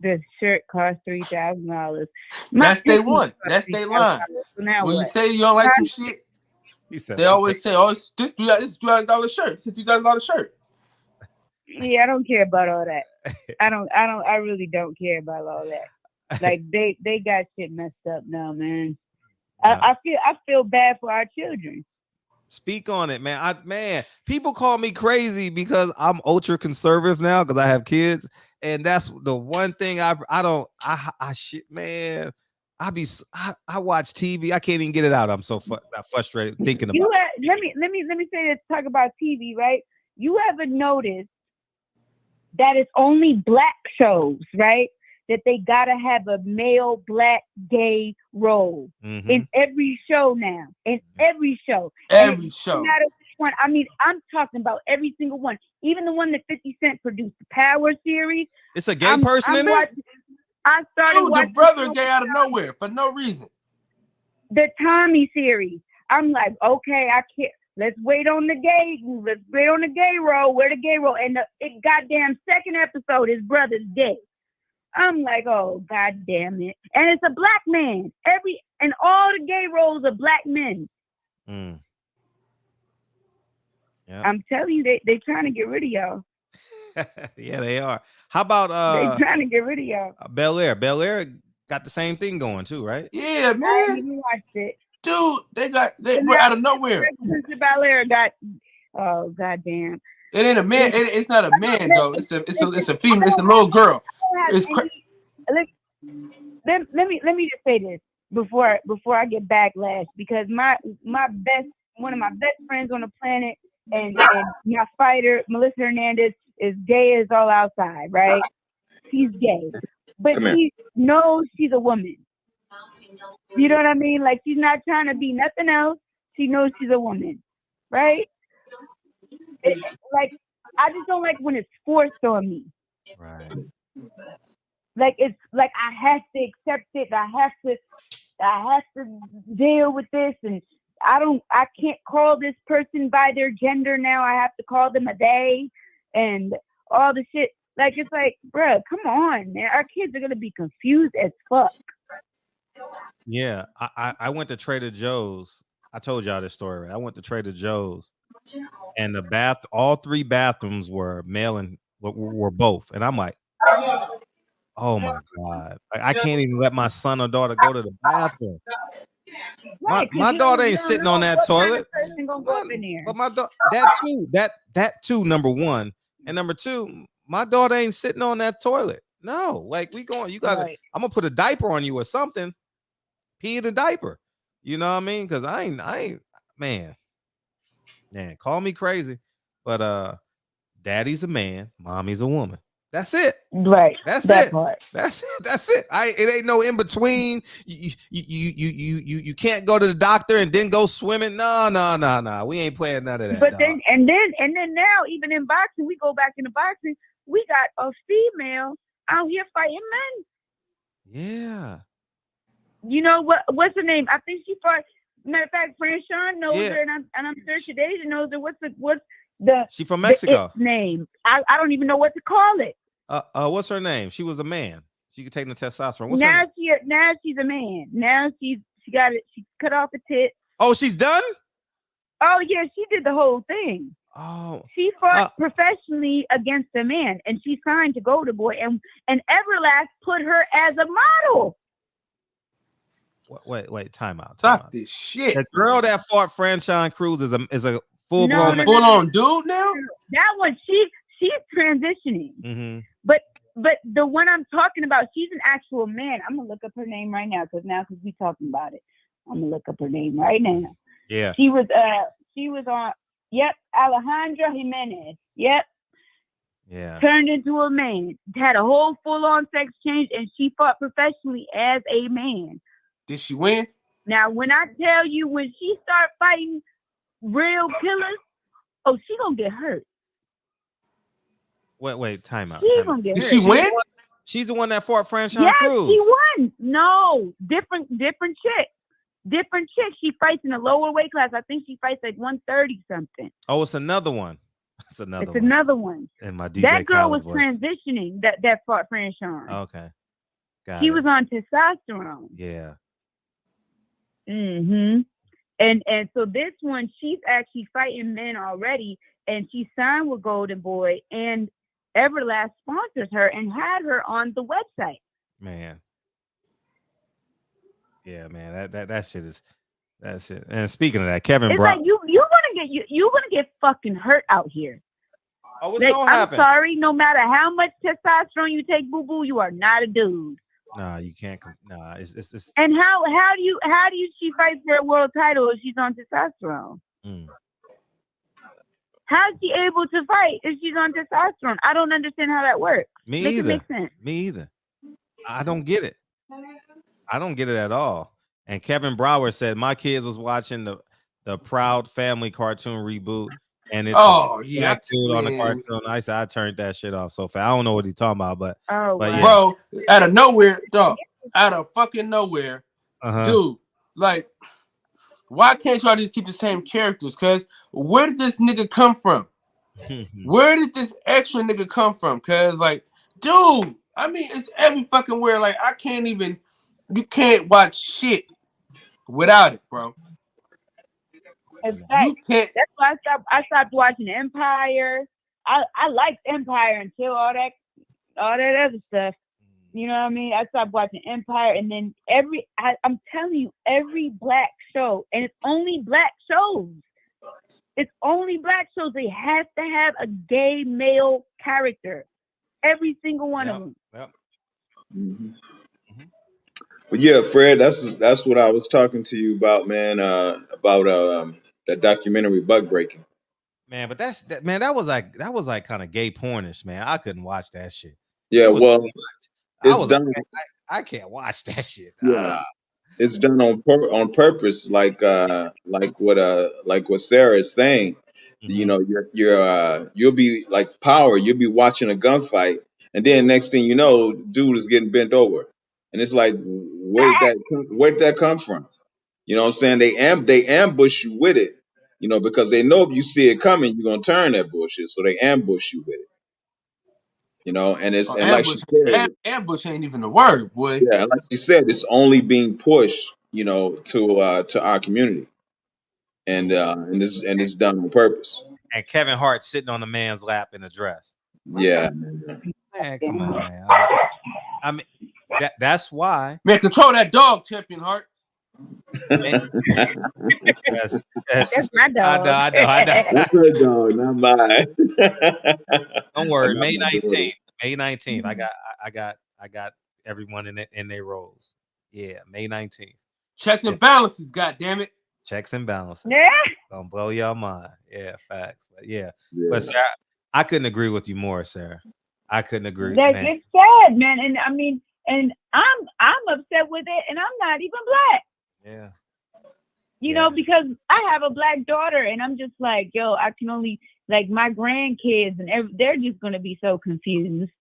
The shirt costs $3,000. That's day one. That's day line. When you say you don't like some shit, they always say, "Oh, this $300 shirt. It's a $3,000 shirt." Yeah, I don't care about all that. I really don't care about all that. Like they got shit messed up now, man. I feel bad for our children. Speak on it, man. People call me crazy because I'm ultra conservative now because I have kids, and that's the one thing I shit, man. I watch TV. I can't even get it out. I'm so frustrated thinking about it. Let me say this. Talk about TV, right? You ever notice that it's only black shows, right? That they gotta have a male black gay role in every show now. In every show. Every show. No matter which one. I mean, I'm talking about every single one. Even the one that 50 Cent produced, the Power series. It's a gay person in there? I started watching the brother gay out of nowhere for no reason. The Tommy series. I'm like, okay, I can't. Let's wait on the gay. Let's wait on the gay role. Where the gay role? And the goddamn second episode, his brother's gay. I'm like, oh, god damn it. And it's a black man. And all the gay roles are black men. Mm. Yep. I'm telling you, they trying to get rid of y'all. Yeah, they are. How about they trying to get rid of y'all? Bel Air. Bel Air got the same thing going too, right? Yeah, man. I didn't even watch it. Dude, they were out of nowhere. Bel Air got, oh, goddamn. It ain't a man. It's not a man though. It's a female. It's a little girl. It's let me just say this before I get backlash, because one of my best friends on the planet and my fighter Melissa Hernandez is gay as all outside, right? She's gay, but she knows she's a woman. You know what I mean? Like, she's not trying to be nothing else. She knows she's a woman, right? Like, I just don't like when it's forced on me. Right. Like, it's like I have to accept it. I have to deal with this, and I can't call this person by their gender now. I have to call them a they, and all the shit. Like, it's like, bruh, come on, man. Our kids are gonna be confused as fuck. Yeah, I went to Trader Joe's. I told y'all this story, right? I went to Trader Joe's, and all three bathrooms were male and were both, and I'm like, oh my god, I can't even let my son or daughter go to the bathroom. Right, my daughter ain't sitting on that toilet. But my daughter, that too, number one, and number two, my daughter ain't sitting on that toilet. No, like, you gotta. Right. I'm gonna put a diaper on you or something. Pee in a diaper. You know what I mean? Because I ain't, man, call me crazy, but daddy's a man, mommy's a woman. That's it. Right. That's that it. Part. That's it. That's it. It ain't no in between. You can't go to the doctor and then go swimming. No. We ain't playing none of that. But then now, even in boxing, we go back into boxing. We got a female out here fighting men. Yeah. You know what's her name? I think she fought. Matter of fact, Franchon knows her, and I'm sure Sedasia knows her. What's the? She from Mexico. Name? I don't even know what to call it. What's her name? She was a man. She could take the testosterone. Now she's a man. Now she got it. She cut off a tit. Oh, she's done? Oh yeah, she did the whole thing. Oh. She fought professionally against a man, and she signed to Golden Boy, and Everlast put her as a model. Wait, time out. Stop this shit. The girl that fought Franchon Cruz is a full on dude now. That one, she's transitioning. Mm-hmm. But the one I'm talking about, she's an actual man. I'm gonna look up her name right now because we talking about it. I'm gonna look up her name right now. Yeah. She was on. Yep, Alejandra Jimenez. Yep. Yeah. Turned into a man. Had a whole full-on sex change, and she fought professionally as a man. Did she win? Now, when I tell you, when she start fighting real killers, oh, she gonna get hurt. Wait, time out. She gonna get hurt. Did she win? She's the one that fought Franchon Cruz. Yes, she won. No, different chick. Different chick. She fights in a lower weight class. I think she fights like 130 something. Oh, it's another one. It's another one. And my DJ that girl Khaled was transitioning. That fought Franchon. Okay. She was on testosterone. Yeah. Mm-hmm. And so this one, she's actually fighting men already, and she signed with Golden Boy, and Everlast sponsors her and had her on the website. Man. Yeah, man. That shit is that shit. And speaking of that, Kevin It's Brown. like you're gonna get fucking hurt out here. Oh, what's Like, gonna I'm happen? sorry, no matter how much testosterone you take, boo boo, you are not a dude. Nah, you can't. Nah, it's. And how do you she fight for a world title if she's on testosterone? How's she able to fight if she's on testosterone? I don't understand how that works. Me Make either. it make sense. Me either. I don't get it. I don't get it at all. And Kevin Brower said my kids was watching the Proud Family cartoon reboot, and it's black dude on the cartoon. I said I turned that shit off so fast. I don't know what he's talking about, but wow. yeah. Bro, out of nowhere, dog, out of fucking nowhere, dude, like, why can't y'all just keep the same characters? Cause where did this nigga come from? Where did this extra nigga come from? Cause like, dude, I mean, it's every fucking where. Like, you can't watch shit without it, bro. In fact, that's why I stopped watching Empire. I liked Empire until all that other stuff. You know what I mean? I stopped watching Empire, and then I'm telling you, every black show, and it's only black shows. It's only black shows. They have to have a gay male character. Every single one of them. Yep. Mm-hmm. But yeah, Fred, that's what I was talking to you about, man. About that documentary, Bug Breaking. Man, but that was like kind of gay pornish, man. I couldn't watch that shit. Yeah, well, it's done. I can't watch that shit. Yeah, it's done on purpose, like what Sarah is saying. You know, you'll be like Power. You'll be watching a gunfight, and then next thing you know, dude is getting bent over, and it's like, where did that come from? You know what I'm saying? They ambush you with it, you know, because they know if you see it coming, you're gonna turn that bullshit. So they ambush you with it. You know, and it's and ambush, like she said, ambush ain't even the word, boy. Yeah, like she said, it's only being pushed, you know, to our community, and it's done on purpose. And Kevin Hart sitting on the man's lap in a dress. Yeah, man, come on, man. I mean, that's why. Man, control that dog, Champion Hart. That's my dog. I know. That's her dog, not mine. Don't worry, May 19th. May 19th. I got everyone in their roles. Yeah, May 19th. Checks and balances, goddammit. Checks and balances. Yeah. Don't blow your mind. Yeah, facts. But yeah. But Sarah, I couldn't agree with you more, Sarah. I couldn't agree. It's sad, man. And I mean, and I'm upset with it, and I'm not even black. Yeah. You know, because I have a black daughter, and I'm just like, yo, I can only, like, my grandkids, and they're just gonna be so confused.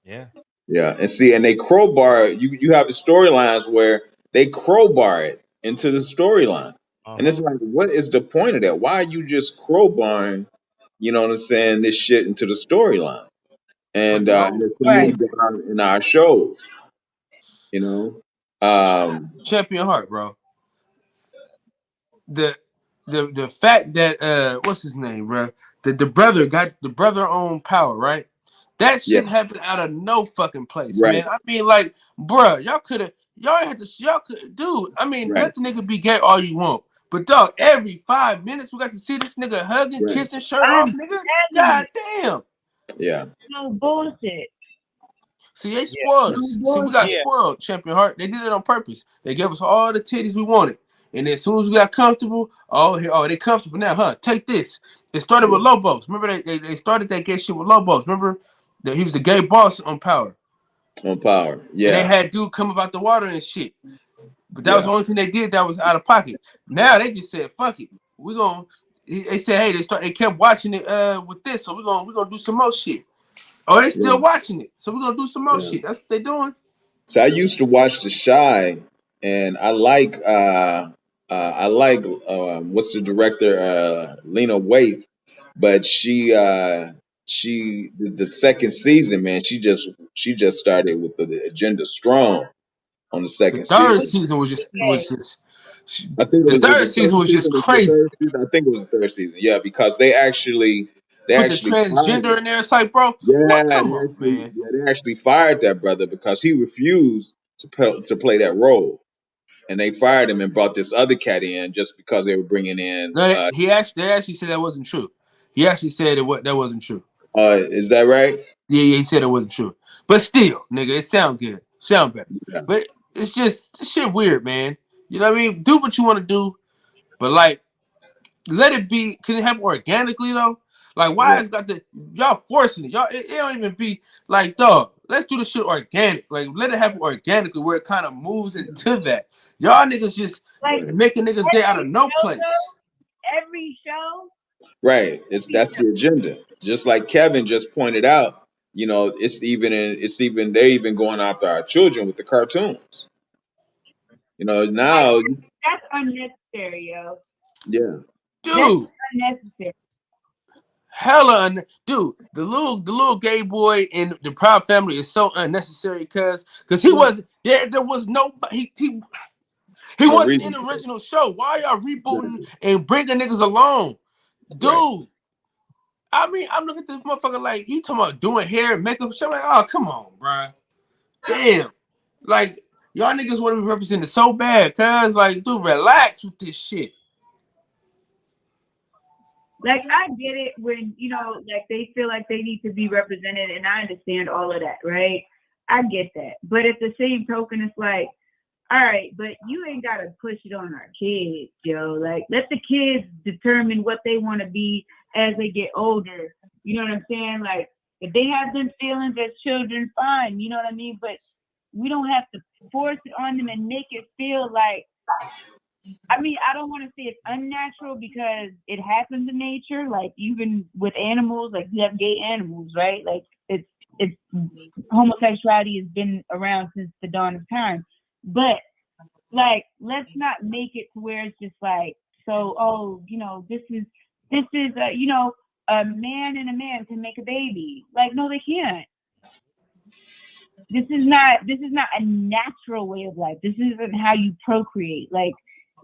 Yeah. Yeah, and they crowbar. You have the storylines where they crowbar it into the storyline, and it's like, what is the point of that? Why are you just crowbarring? You know what I'm saying? This shit into the storyline, and it's moved in our shows. You know, Champion Hart, bro. The fact that what's his name, bro? The brother got the brother on Power, right? That shit happened out of no fucking place, man. I mean, like, bro, y'all could, dude. I mean, let the nigga be gay all you want, but dog, every 5 minutes we got to see this nigga hugging, kissing, shirt off, nigga. God damn. Yeah. No bullshit. See, they spoiled us. See, we got spoiled, Champion Hart. They did it on purpose. They gave us all the titties we wanted. And then as soon as we got comfortable, they comfortable now, huh? Take this. It started with Lobos. Remember they started that gay shit with Lobos. Remember that he was the gay boss on Power. On Power, yeah. And they had dude come about the water and shit. But that was the only thing they did that was out of pocket. Now they just said, fuck it. They said, hey, they kept watching it with this, so we're gonna do some more shit. Oh, they still watching it, so we're gonna do some more shit. That's what they doing. So I used to watch The Chi, and I like what's the director, Lena Waithe, but she the second season, man, she just started with the agenda strong on the second season. The third season was just I think the third season was just crazy. I think it was the third season, yeah, because they actually put the transgender in there. It's like, bro, yeah, come on, man. Yeah, they actually fired that brother because he refused to play that role, and they fired him and brought this other cat in just because they were bringing in. No, they actually said that wasn't true. He actually said that wasn't true. Is that right? Yeah, he said it wasn't true. But still, nigga, it sound good. Sound better. Yeah. But it's just this shit weird, man. You know what I mean? Do what you want to do, but like let it be. Can it happen organically though? Like why Right. is got the y'all forcing it? Y'all it don't even be like dog. Let's do the shit organic. Like let it happen organically where it kind of moves into that. Y'all niggas just Like making niggas get out of no place. Every show. Right. That's the agenda. Just like Kevin just pointed out, it's even they're even going after our children with the cartoons. Now. That's unnecessary, yo. Yeah. Dude. That's unnecessary. Dude, the little gay boy in the Proud Family is so unnecessary because he was there was nobody he wasn't in the original show. Why y'all rebooting and bringing niggas along? Dude, right. I mean, I'm looking at this motherfucker like he talking about doing hair and makeup shit. Like, oh, come on, bro. Damn. Like, y'all niggas want to be represented so bad, cuz, like, dude, relax with this shit. Like, I get it when, like, they feel like they need to be represented, and I understand all of that, right? I get that. But at the same token, it's like, all right, but you ain't got to push it on our kids, yo. Like, let the kids determine what they want to be as they get older. You know what I'm saying? Like, if they have them feelings as children, fine. You know what I mean? But we don't have to force it on them and make it feel like, I mean, I don't want to say it's unnatural because it happens in nature. Like, even with animals, like, you have gay animals, right? Like, it's homosexuality has been around since the dawn of time. But, like, let's not make it to where it's just like, so, this is a man and a man can make a baby. Like, no, they can't. This is not a natural way of life. This isn't how you procreate. Like,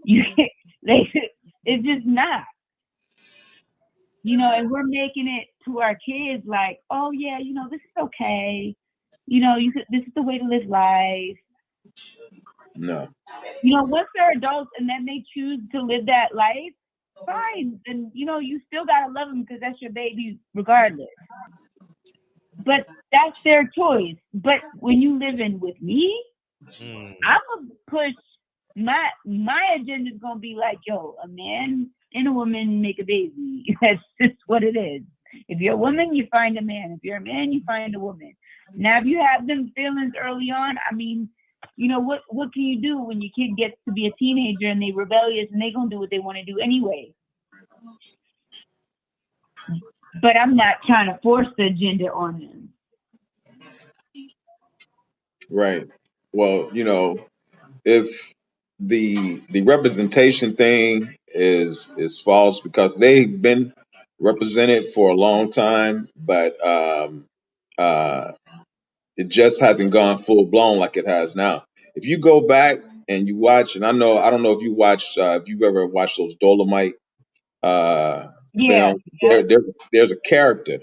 it's just not. And we're making it to our kids like, oh yeah, this is okay. This is the way to live life. No. Once they're adults and then they choose to live that life, fine. Then you still gotta love them because that's your baby regardless. But that's their choice. But when you live in with me, I'm gonna push my agenda is gonna be like, yo, a man and a woman make a baby. That's just what it is. If you're a woman, you find a man. If you're a man, you find a woman. Now, if you have them feelings early on, I mean, what can you do when your kid gets to be a teenager and they're rebellious and they're gonna do what they want to do anyway? But I'm not trying to force the agenda on them. Right. Well, if the representation thing is false because they've been represented for a long time, but it just hasn't gone full blown like it has now. If you go back and you watch, and I don't know if you watched, if you've ever watched those Dolomite films. There's a character.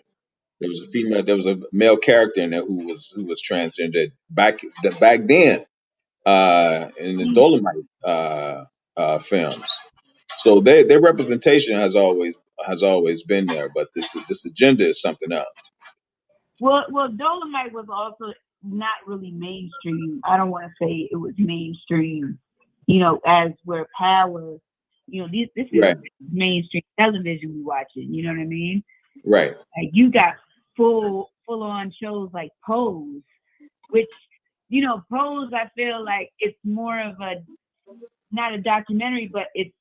There was a female. There was a male character in there who was transgender back then in the Dolomite films. So their representation has always been there, but this agenda is something else. Well, Dolomite was also not really mainstream. I don't want to say it was mainstream, as where Power, this is right. mainstream television we watching. You know what I mean? Right. Like you got full on shows like Pose, which Pose, I feel like it's more of not a documentary, but it's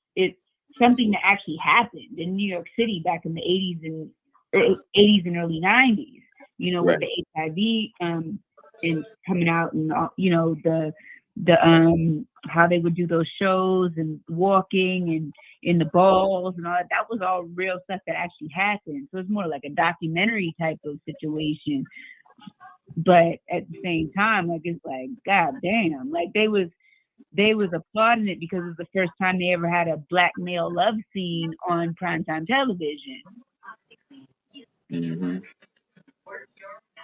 something that actually happened in New York City back in the 80s and early 90s. right. With the HIV and coming out and the how they would do those shows and walking and in the balls and all that. That was all real stuff that actually happened. So it's more like a documentary type of situation. But at the same time, like it's like, God damn, like they was applauding it because it's the first time they ever had a black male love scene on primetime television. Mm-hmm.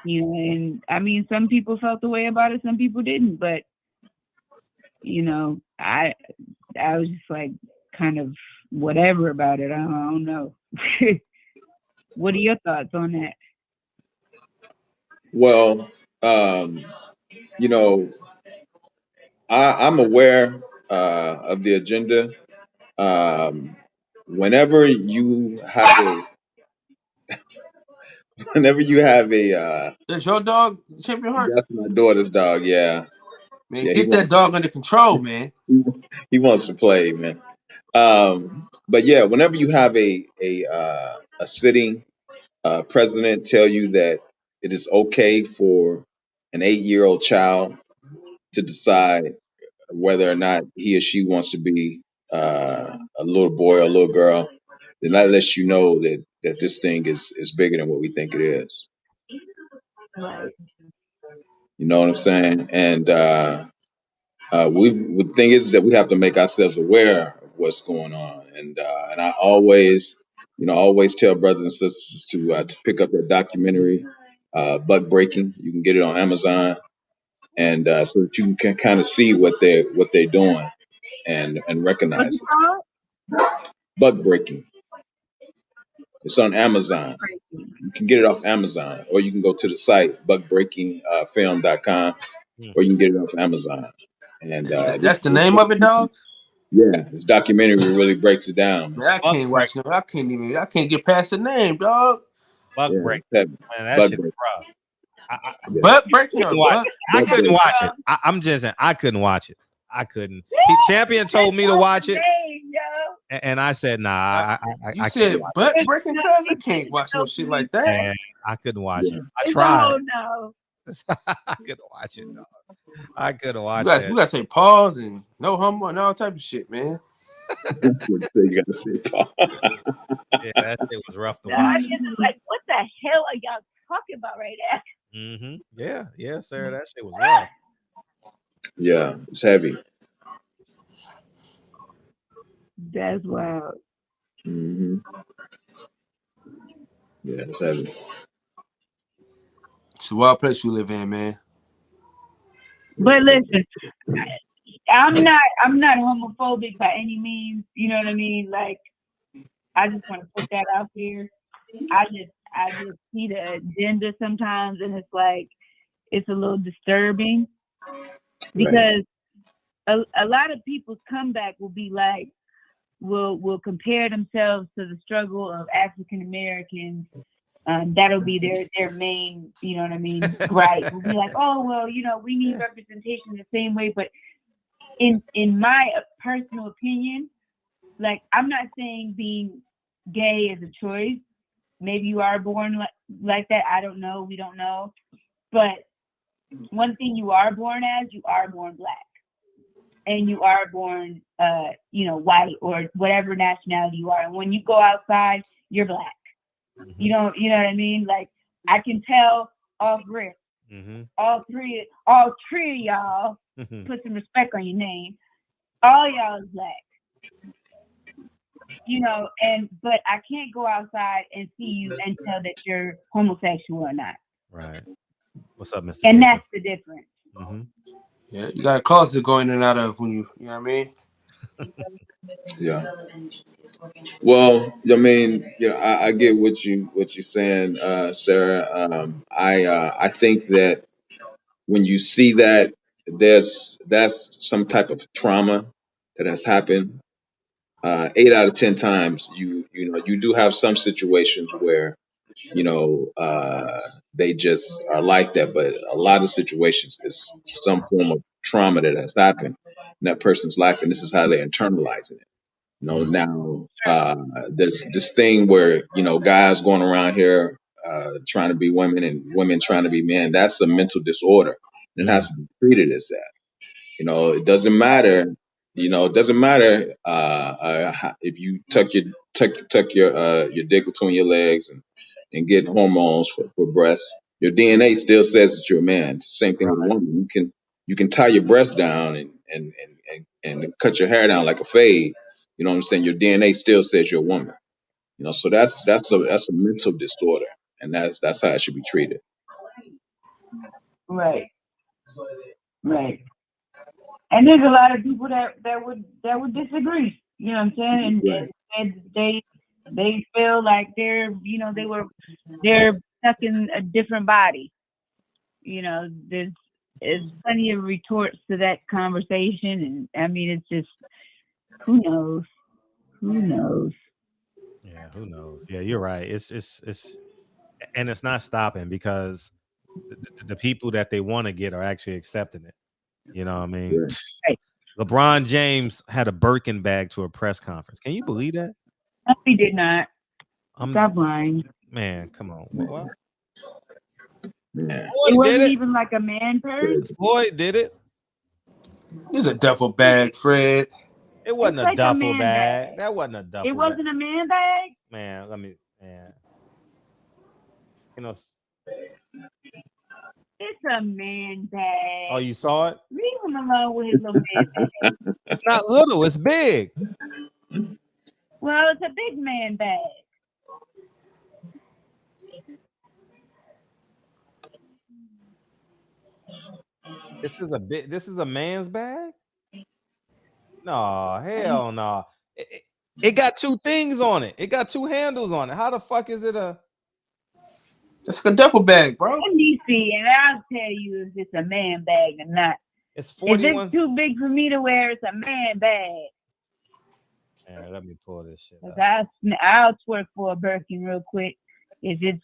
And I mean, some people felt the way about it, some people didn't, but you know, I was just like kind of whatever about it. I don't know. What are your thoughts on that? Well, you know, I'm aware of the agenda. Um, whenever you have a, whenever you have a, That's your dog, Champion Heart? that's my daughter's dog. Yeah, Man, yeah, get that dog under control, man. he wants to play, man. But yeah, whenever you have a sitting president tell you that it is okay for an 8-year-old child to decide whether or not he or she wants to be a little boy or a little girl, then that lets you know that this thing is bigger than what we think it is. Right. You know what I'm saying? And the thing is that we have to make ourselves aware of what's going on. And I always, always tell brothers and sisters to pick up that documentary, Buck Breaking. You can get it on Amazon, and so that you can kind of see what they're doing and What's recognize it it. called? Buck Breaking. It's on Amazon. Breaking. You can get it off Amazon, or you can go to the site buckbreakingfilm.com, or you can get it off Amazon. And That's the name of it, dog? yeah, this documentary really breaks it down. Man, I can't watch no. I can't get past the name, dog. Buck Yeah, break. it's heavy. Man, that Buck shit's breaking. rough. I Yeah. Butt breaking or couldn't watch buck? it. I Buck couldn't breaking. watch it. I'm just saying I couldn't watch it. I couldn't. Champion told me to watch it, Name, yo. and I said, "Nah, I You I said can't watch butt breaking, cuz I can't watch no shit like it. that. Man, I couldn't watch it. I It's a tried. whole no. I couldn't watch it. Dog. I couldn't We watch gotta, that. we gotta say pause and no homo and all type of shit, man. You gotta see Paul. Yeah, that shit was rough to The watch. audience is like, what the hell are y'all talking about right now? Yeah, sir. That shit was rough. Yeah, it's heavy. That's wild. hmm Yeah, it's heavy. It's a wild place we live in, man. But listen, I'm not homophobic by any means. You know what I mean? Like, I just want to put that out there. I just see the agenda sometimes, and it's like it's a little disturbing because a lot of people's comeback will be like, will compare themselves to the struggle of African Americans. That'll be their main, you know what I mean, gripe. We'll be like, oh well, we need representation the same way. But in my personal opinion, like, I'm not saying being gay is a choice. Maybe you are born like that. I don't know. We don't know. But one thing you are born as, you are born black. And you are born, white or whatever nationality you are. And when you go outside, you're black. Mm-hmm. You know what I mean? Like, I can tell off rip. Mm-hmm. All three of y'all, put some respect on your name. All y'all is black. But I can't go outside and see you and tell that you're homosexual or not. Right. What's up, Mr. And Baker? that's the difference. Mm-hmm. Yeah, you got a closet going in and out of when you know what I mean? Yeah. Well, I mean, I get what you're saying, Sarah. I think that when you see that that's some type of trauma that has happened. 8 out of 10 times, you do have some situations where they just are like that, but a lot of situations is some form of trauma that has happened in that person's life, and this is how they're internalizing it. Now there's this thing where guys going around here trying to be women and women trying to be men. That's a mental disorder, and it has to be treated as that. It doesn't matter. It doesn't matter if you tuck your dick between your legs and get hormones for breasts. Your DNA still says that you're a man. It's the same thing with a woman. You can tie your breasts down and cut your hair down like a fade. You know what I'm saying? Your DNA still says you're a woman. So that's a mental disorder, and that's how it should be treated. Right. And there's a lot of people that would disagree. You know what I'm saying? And they feel like they're stuck in a different body. You know, there's plenty of retorts to that conversation, and I mean, it's just who knows. Yeah, who knows? Yeah, you're right. It's and it's not stopping because the people that they want to get are actually accepting it. You know what I mean? Right. LeBron James had a Birkin bag to a press conference. Can you believe that? No, he did not. Stop lying. Man, come on. What? Yeah. It wasn't even like a man purse. Floyd did it. This is a duffel bag, Fred. It wasn't a duffel bag. That wasn't a duffel bag. It wasn't a man bag? Man, you know. It's a man bag. Oh, you saw it? Leave him alone with his little man bag. It's not little, it's big. Well, it's a big man bag. This is a man's bag? No, hell no. It got two things on it. It got two handles on it. How the fuck is it a? It's like a duffel bag, bro. Let me see, and I'll tell you if it's a man bag or not. It's 41. If it's too big for me to wear, it's a man bag. Yeah, let me pull this shit up. I'll twerk for a Birkin real quick if it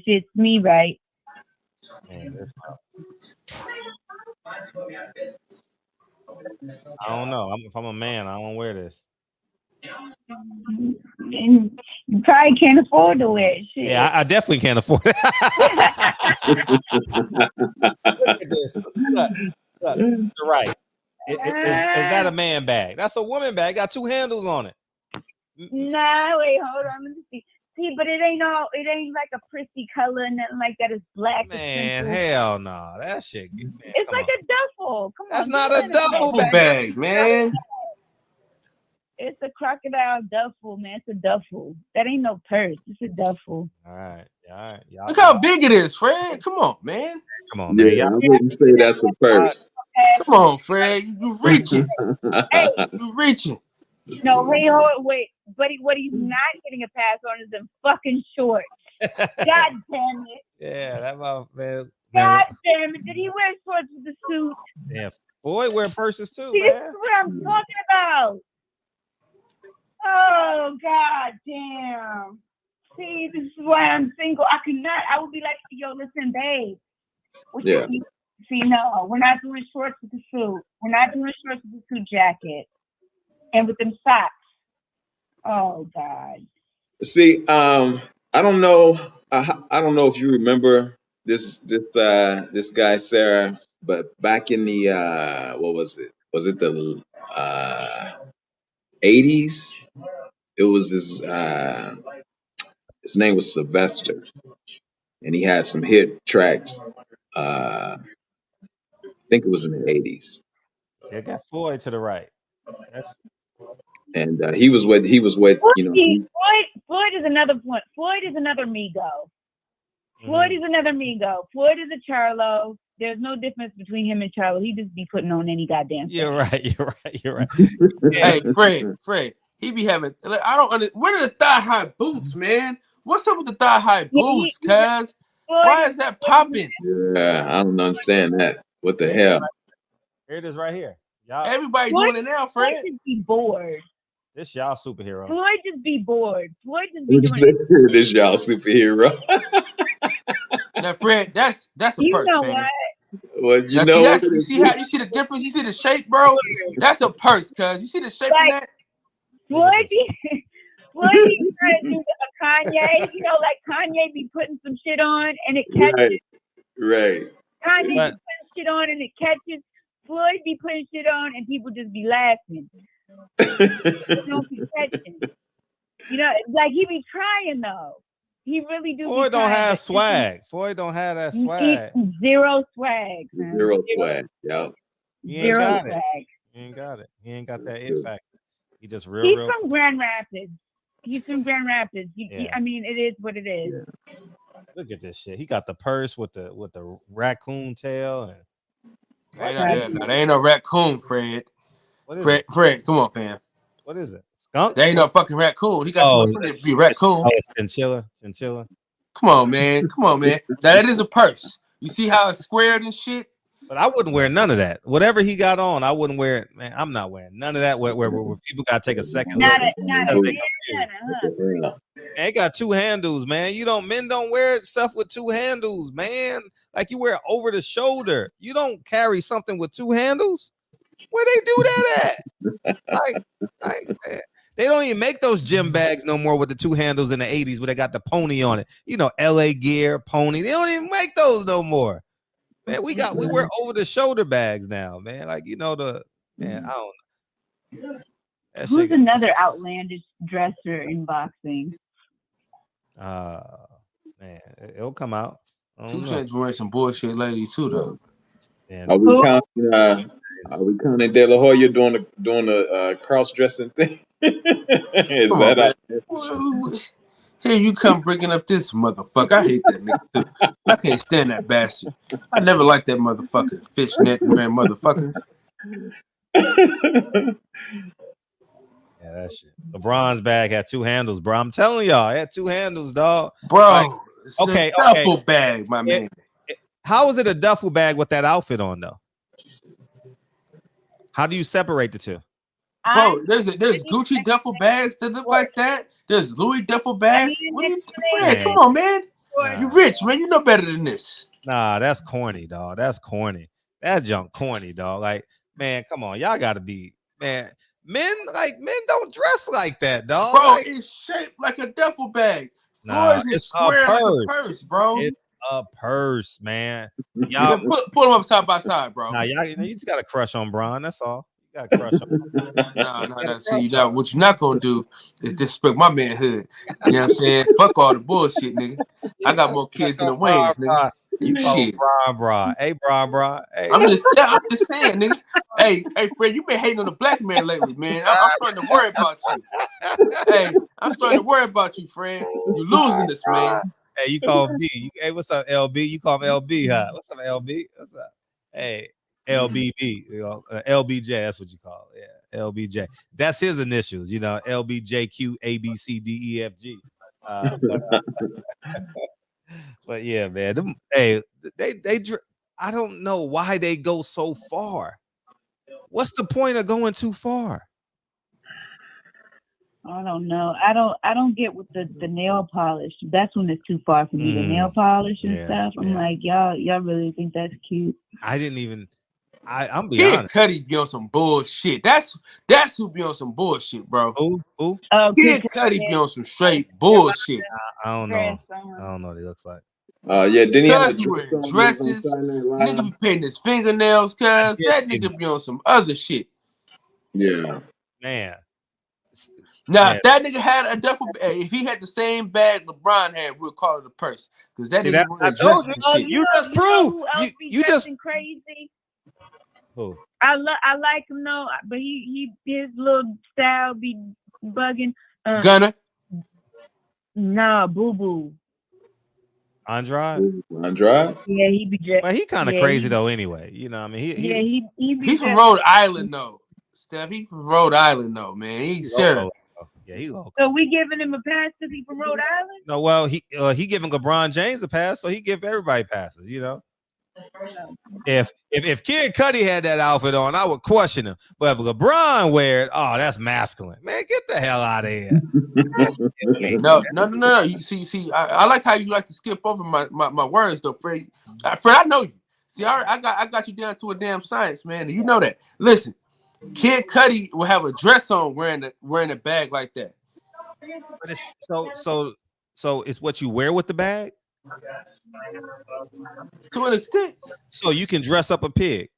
fits me right. Man, I don't know. If I'm a man, I don't wear this. And you probably can't afford to wear it. Shit. Yeah, I definitely can't afford it. Look at this. Look, you're right. Is that a man bag? That's a woman bag. Got two handles on it. Nah, wait, hold on. Let me see. See, but it ain't like a prissy color and nothing like that. It's black. Man, hell no. That shit. Man, it's like a duffel. Come That's on. That's not a duffel bag, man. It's a crocodile duffel, man. It's a duffel. That ain't no purse. It's a duffel. All right. Look how big it is, Fred. Come on, man. Come on, man. Yeah, I wouldn't say that's a purse. Come on, Fred. You reaching. Hey, you reaching. No, wait. But what he's not getting a pass on is them fucking shorts. God damn it. Yeah, that man. God damn it. Did he wear shorts with the suit? Yeah. Boy, wear purses too, See, man. this is what I'm talking about. Oh, God damn. See, this is why I'm single. I would be like, yo, listen, babe. Yeah. See, no, we're not doing shorts with the suit. We're not doing shorts with the suit jacket. And with them socks. Oh, God. See, I don't know. I don't know if you remember this guy, Sarah, but back in the what was it? Was it the 80s? It was this. His name was Sylvester, and he had some hit tracks. I think it was in the 80s. Yeah, got Floyd to the right. And he was with Floyd is another point. Floyd is another Migo. Floyd is another Migo. Floyd is a Charlo. There's no difference between him and Charlo. He just be putting on any goddamn thing. You're right. Hey, Fred. He be having. I don't understand. What are the thigh high boots, man? What's up with the thigh high boots, cuz? Why is that popping? Yeah, I don't understand that. What the hell? Here it is right here. Y'all, everybody doing it now, Fred. Floyd just be bored. This y'all superhero. Floyd just be bored. Floyd just be doing this y'all superhero. Now, Fred, that's a purse, know man. what? Well, you know what? You see the difference? You see the shape, bro? That's a purse, cuz. You see the shape of that? Floyd be trying to do a Kanye, like Kanye be putting some shit on and it catches. Right. Kanye be putting shit on and it catches. Floyd be putting shit on and people just be laughing. Don't be catching. Like he be trying though. He really do. Floyd don't have swag. Floyd don't have that swag. Zero swag. Man. Zero swag. Yeah. He ain't got it. He ain't got it. He ain't got that it factor. He just real. He's from Grand Rapids. I mean, it is what it is. Yeah. Look at this shit. He got the purse with the raccoon tail and There ain't no raccoon, Fred. Fred, come on, fam. What is it? Skunk? There ain't no fucking raccoon. He got too much money to be a raccoon. It's chinchilla. Come on, man. That is a purse. You see how it's squared and shit? But I wouldn't wear none of that. Whatever he got on, I wouldn't wear it. Man, I'm not wearing none of that where people got to take a second look. It got two handles, man. Men don't wear stuff with two handles, man. Like you wear it over the shoulder. You don't carry something with two handles. Where they do that at? like they don't even make those gym bags no more with the two handles in the 80s where they got the pony on it. LA Gear, pony. They don't even make those no more. Man, we wear over the shoulder bags now, man. Like I don't know. Who's another outlandish dresser in boxing? Man, it'll come out. Two Chainz wearing some bullshit lately too, though. Are we counting De La Hoya doing the cross dressing thing? Is come that on, here you come bringing up this motherfucker. I hate that nigga too. I can't stand that bastard. I never liked that motherfucker. Fishnet wearing motherfucker. Yeah, that shit. LeBron's bag had two handles, bro. I'm telling y'all, it had two handles, dog. Bro, okay, duffel bag, my man. How is it a duffel bag with that outfit on, though? How do you separate the two? Bro, there's Gucci duffel bags that look like that. There's Louis duffel bags. What are you, Fred? Come on, man. Nah. You rich, man. You know better than this. Nah, that's corny, dog. That's corny. That junk corny, dog. Like, man, come on. Y'all gotta be, man. Men don't dress like that, dog. Bro, it's shaped like a duffel bag. Floyd's is square like a purse, bro. It's a purse, man. Y'all pull them up side by side, bro. Nah, you just got a crush on Bron. That's all. You got a crush on him. No. See, what you're not gonna do is disrespect my manhood. You know what I'm saying? Fuck all the bullshit, nigga. I got more kids than the Waynes, nigga. You shit. Bron. Hey, Bron. Hey. I'm just saying, nigga. Hey, Fred, you been hating on the black man lately, man. I'm starting to worry about you. Hey, I'm starting to worry about you, Fred. You losing this, man. Hey, you call B. Hey, what's up, LB? You call him LB, huh? What's up, LB? What's up? Hey, LBB. LBJ. That's what you call it. Yeah, LBJ. That's his initials. LBJQ ABCDEFG. But yeah, man. They I don't know why they go so far. What's the point of going too far? I don't know. I don't get with the nail polish. That's when it's too far for me. The nail polish and stuff. I'm like, y'all really think that's cute? I didn't even. I'm being honest. Kid Cudi be on some bullshit. That's who be on some bullshit, bro. Who? Kid Cudi be on some straight bullshit. I don't know. I don't know what he looks like. Didn't he have dresses? Nigga be painting his fingernails, cuz that nigga be on some other shit. Yeah, man. Now, if that nigga had a duffel bag, if he had the same bag LeBron had, we'll call it a purse. Because that nigga I told you, shit. You just proved. You just crazy. Who? I like him though, but his little style be bugging. Gunner? Nah, Boo Boo. Andrade? Yeah, he be just. But he kind of crazy though. Anyway, you know, what I mean, he's from Rhode Island though. Steph, he's from Rhode Island though, man. He's serious. Yeah, he local. So we giving him a pass because he's from Rhode Island? No, well, he giving LeBron James a pass, so he give everybody passes. If Kid Cudi had that outfit on, I would question him. But if LeBron wear it, that's masculine. Man, get the hell out of here. No. You see, I like how you like to skip over my words though, Fred. Fred, I know you. See, I got you down to a damn science, man. You know that. Listen, Kid Cudi will have a dress on wearing a bag like that. But it's so it's what you wear with the bag? To an extent. So you can dress up a pig.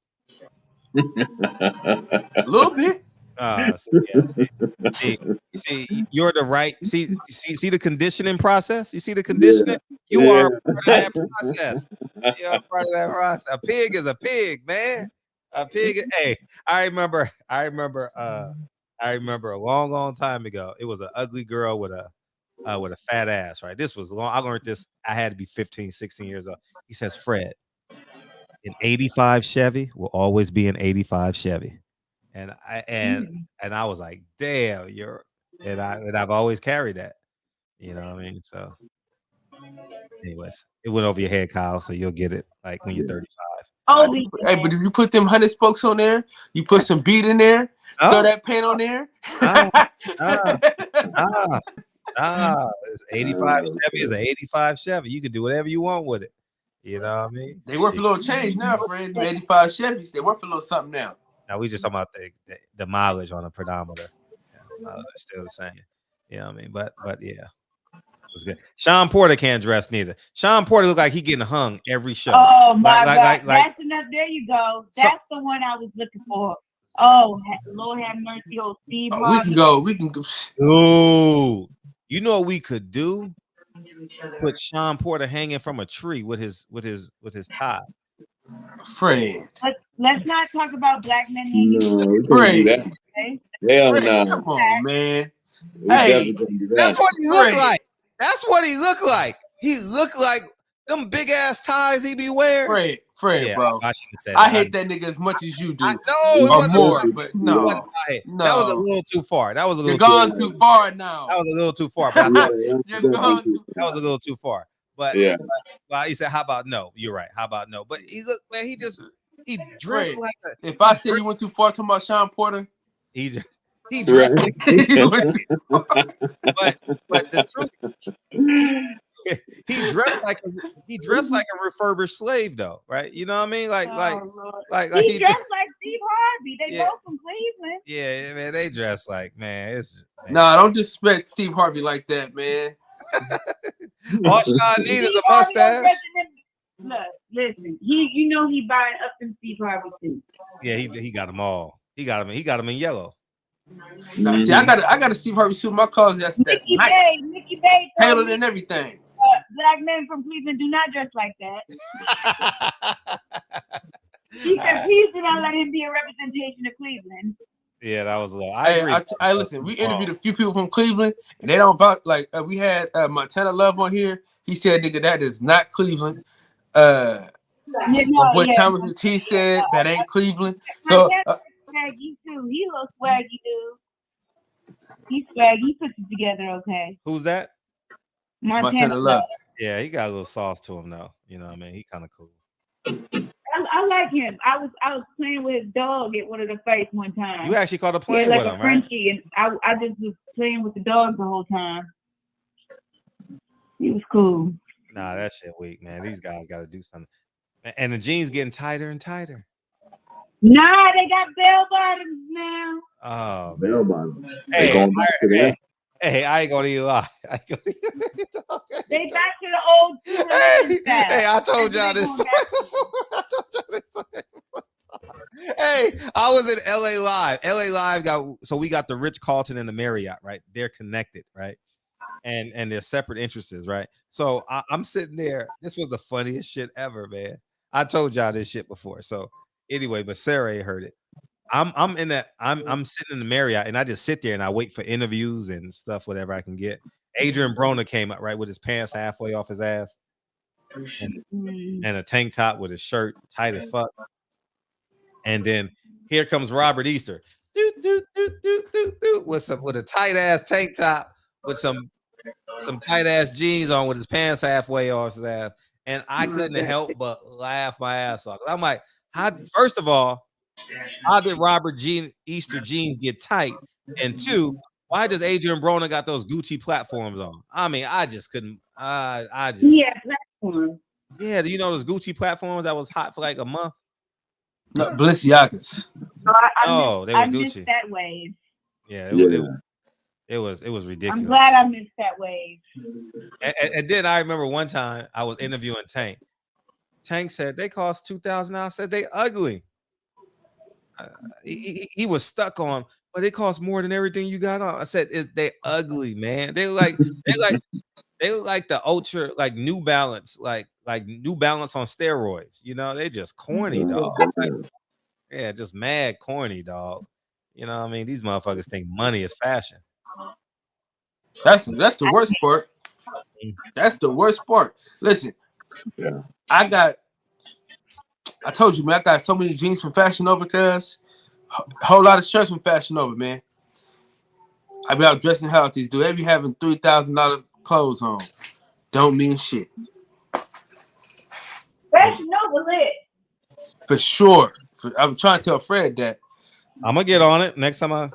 A little bit. See, you're the right. See the conditioning process. You see the conditioning. You are part of that process. You are part of that process. A pig is a pig, man. A pig. Hey, I remember a long time ago. It was an ugly girl with a fat ass. Right. This was long. I learned this. I had to be 15, 16 years old. He says, Fred, An 85 Chevy will always be an 85 Chevy. And I was like, damn, I've always carried that. You know what I mean? So anyways, it went over your head, Kyle, so you'll get it like when you're 35. Oh, Hey, but if you put them 100 spokes on there, you put some bead in there, throw that paint on there. It's 85 Chevy is an 85 Chevy. You can do whatever you want with it. You know what I mean? They worth a little change now, Fred. 85 Chevys, they worth a little something now. Now we just talking about the mileage on a pedometer. Yeah, it's still the same. You know what I mean? But yeah, it was good. Sean Porter can't dress neither. Sean Porter look like he getting hung every show. Oh my God, that's enough. There you go. That's the one I was looking for. Oh, Lord have mercy, old Steve. We can go. Ooh, you know what we could do? Put Sean Porter hanging from a tree with his tie. Fred. Let's not talk about black men hanging. No, Fred. Hell Fred, no. come on, man. Hey, that's what he looked like. That's what he looked like. He looked like them big ass ties he be wearing. Fred, yeah, bro. I hate that nigga as much as you do. Or more, but no. That was a little too far. That was a little. You're gone too far now. That was a little too far. But You're gone too far. That was a little too far. But yeah. But he said, "How about no?" You're right. How about no? But he looked, man. He dressed like a. If I say you went too far talking about Sean Porter, he dressed like. but the truth, he dressed like a refurbished slave, though, right? You know what I mean? Like he dressed like Steve Harvey. They both from Cleveland. Yeah, man, they dress like, man. Nah, don't disrespect Steve Harvey like that, man. All Sean needs is a mustache. Look, listen. He buying up in Steve Harvey too. Yeah, he got them all. He got them in yellow. Now, see, I got a Steve Harvey suit in my closet. That's Nikki nice. Nikki Bay tailored and everything. Black men from Cleveland do not dress like that. He said, please do not let him be a representation of Cleveland. Yeah, that was a little. I listen. We interviewed a few people from Cleveland, and they don't about like we had Montana Love on here. He said, "Nigga, that is not Cleveland." My boy Thomas T said that ain't Cleveland. So swaggy too. He a little swaggy dude. He's swaggy. He puts it together okay. Who's that? Montana Love. Yeah, he got a little sauce to him though. You know what I mean? He kind of cool. I like him. I was playing with his dog at one of the fights one time. You actually caught a play with him, Frenchie, right? And I just was playing with the dog the whole time. He was cool. Nah, that shit weak, man. These guys got to do something. And the jeans getting tighter and tighter. Nah, they got bell bottoms now. Oh, bell bottoms. Hey, I ain't gonna even lie. They back to the old style. Hey, I told y'all this story. Hey, I was in LA Live. LA Live we got the Ritz-Carlton and the Marriott, right? They're connected, right? And they're separate interests, right? So I'm sitting there. This was the funniest shit ever, man. I told y'all this shit before. So anyway, but Sarah ain't heard it. I'm sitting in the Marriott and I just sit there and I wait for interviews and stuff, whatever I can get. Adrien Broner came up, right, with his pants halfway off his ass and a tank top with his shirt tight as fuck. And then here comes Robert Easter with a tight ass tank top with some tight ass jeans on with his pants halfway off his ass. And I couldn't help but laugh my ass off. I'm like, first of all, how did Robert Easter jeans get tight? And two, why does Adrien Broner got those Gucci platforms on? I mean, I just couldn't. Platforms. Yeah, do you know those Gucci platforms that was hot for like a month? No, Balenciagas. They were Gucci. Missed that wave. Yeah, it was ridiculous. I'm glad I missed that wave. And then I remember one time I was interviewing Tank. Tank said they cost $2,000. I said they ugly. He was stuck on, but it costs more than everything you got on. I said they ugly, man. They look like the ultra, like New Balance, like New Balance on steroids. You know, they just corny, dog. Like, just mad corny, dog. You know what I mean? These motherfuckers think money is fashion. That's the worst part. That's the worst part. Listen, I got I told you, man, I got so many jeans from Fashion Nova, cuz. Whole lot of shirts from Fashion Nova, man. I be out dressing how these dude. They be having $3,000 clothes on. Don't mean shit. Fashion Nova lit. For sure. I'm trying to tell Fred that. I'm gonna get on it next time.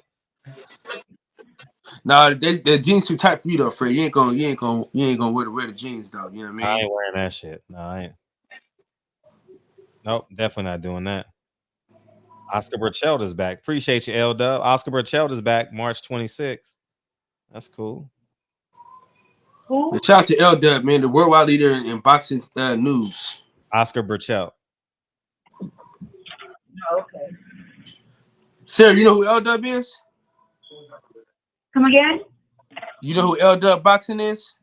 Nah, the jeans too tight for you though, Fred. You ain't gonna wear the jeans though. You know what I I mean? ain't wearing that shit. No, I ain't. Nope, definitely not doing that. Oscar Burcheld is back. Appreciate you, L Dub. Oscar Burcheld is back March 26th. That's cool. Who? Shout out to L Dub, man, the worldwide leader in boxing news. Oscar Burcheld. Oh, okay. Sarah, you know who L Dub is? Come again? You know who L Dub Boxing is?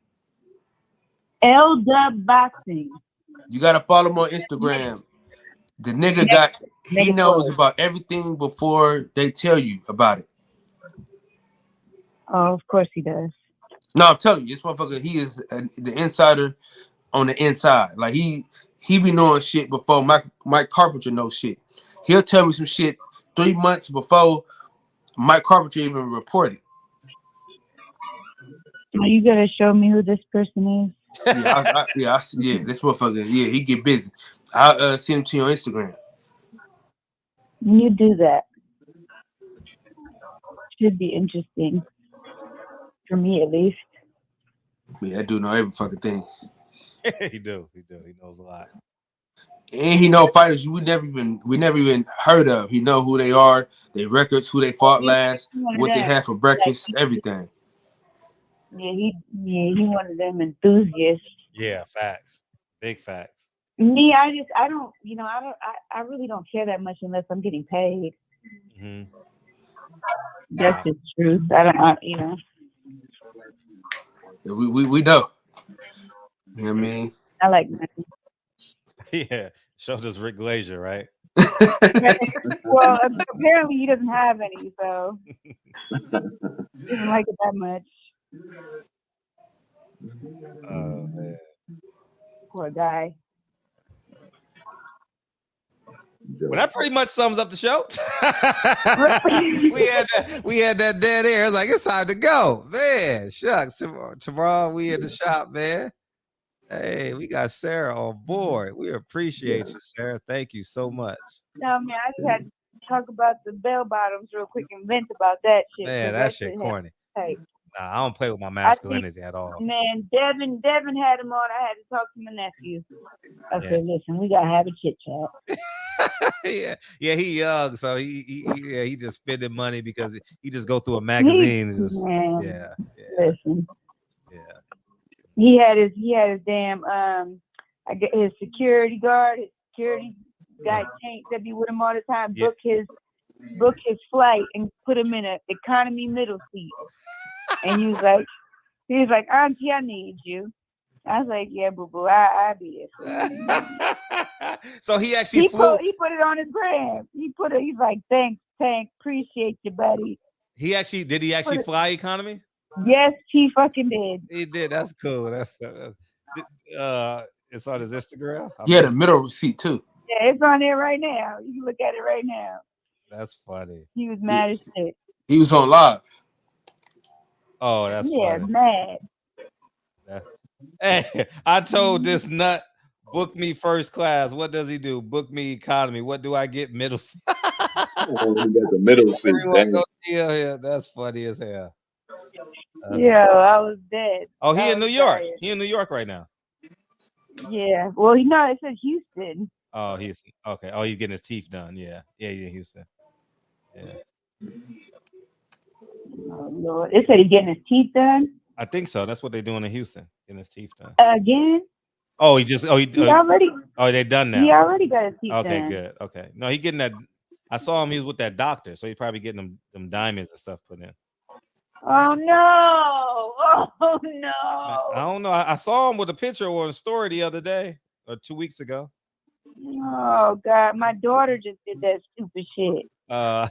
L Dub Boxing. You gotta follow him on Instagram. The nigga he knows about everything before they tell you about it. Oh, of course he does. No, I'm telling you, this motherfucker, he is the insider on the inside. Like he be knowing shit before Mike Carpenter knows shit. He'll tell me some shit 3 months before Mike Carpenter even reported. Are you gonna show me who this person is? Yeah, this motherfucker. Yeah, he get busy. I'll send him to you on Instagram. You do that. Should be interesting. For me, at least. Yeah, that dude know every fucking thing. He do. He knows a lot. And he know fighters we never even heard of. He know who they are, their records, who they fought last, what they had for breakfast, everything. Yeah, he one of them enthusiasts. Yeah, facts. Big facts. Me, I really don't care that much unless I'm getting paid. Mm-hmm. That's the truth. I don't, We know. You know what I mean? I like money. Yeah, showed us Rick Glazier, right? Well, apparently he doesn't have any, so he doesn't like it that much. Oh man, poor guy. Well, that pretty much sums up the show. we had that dead air. It's like it's time to go, man. Shucks, tomorrow we in the shop, man. Hey, we got Sarah on board. We appreciate you, Sarah. Thank you so much. No, man, I just had to talk about the bell bottoms real quick and vent about that shit. Man, that shit corny. Hey. Nah, I don't play with my masculinity at all. Man, Devin had him on. I had to talk to my nephew. I said, listen, we gotta have a chit chat. yeah, he young, so he just spending money because he just go through a magazine. Listen. Yeah. He had his damn I get his security guard, his security guy that be with him all the time, book his flight and put him in an economy middle seat. And he was like, Auntie, I need you. I was like, yeah, boo boo, I be it. So he actually flew. He put it on his gram. He's like, thanks, Tank, appreciate you, buddy. Did he actually fly economy? Yes, he fucking did. He did. That's cool. That's it's on his Instagram. He had a middle seat too. Yeah, it's on there right now. You can look at it right now. That's funny. He was mad as shit. He was on live. Oh, that's funny. Mad. Hey, I told this nut, book me first class. What does he do? Book me economy. What do I get? Middle seat. Oh, he got the middle seat. Yeah, that's funny as hell. Yeah, I was dead. Oh, he in New York. Tired. He in New York right now. Yeah. Well, it said Houston. Oh, he's okay. Oh, he's getting his teeth done. Yeah, Houston. Yeah. Oh Lord, it said he's getting his teeth done. I think so. That's what they're doing in Houston, getting his teeth done. Again? Oh, he already. Oh, they done now. He already got his teeth done. Okay, good. Okay, no, he getting that. I saw him. He was with that doctor, so he's probably getting them diamonds and stuff put in. Oh no! Oh no! I don't know. I saw him with a picture on a story the other day or 2 weeks ago. Oh God, my daughter just did that stupid shit. Yeah.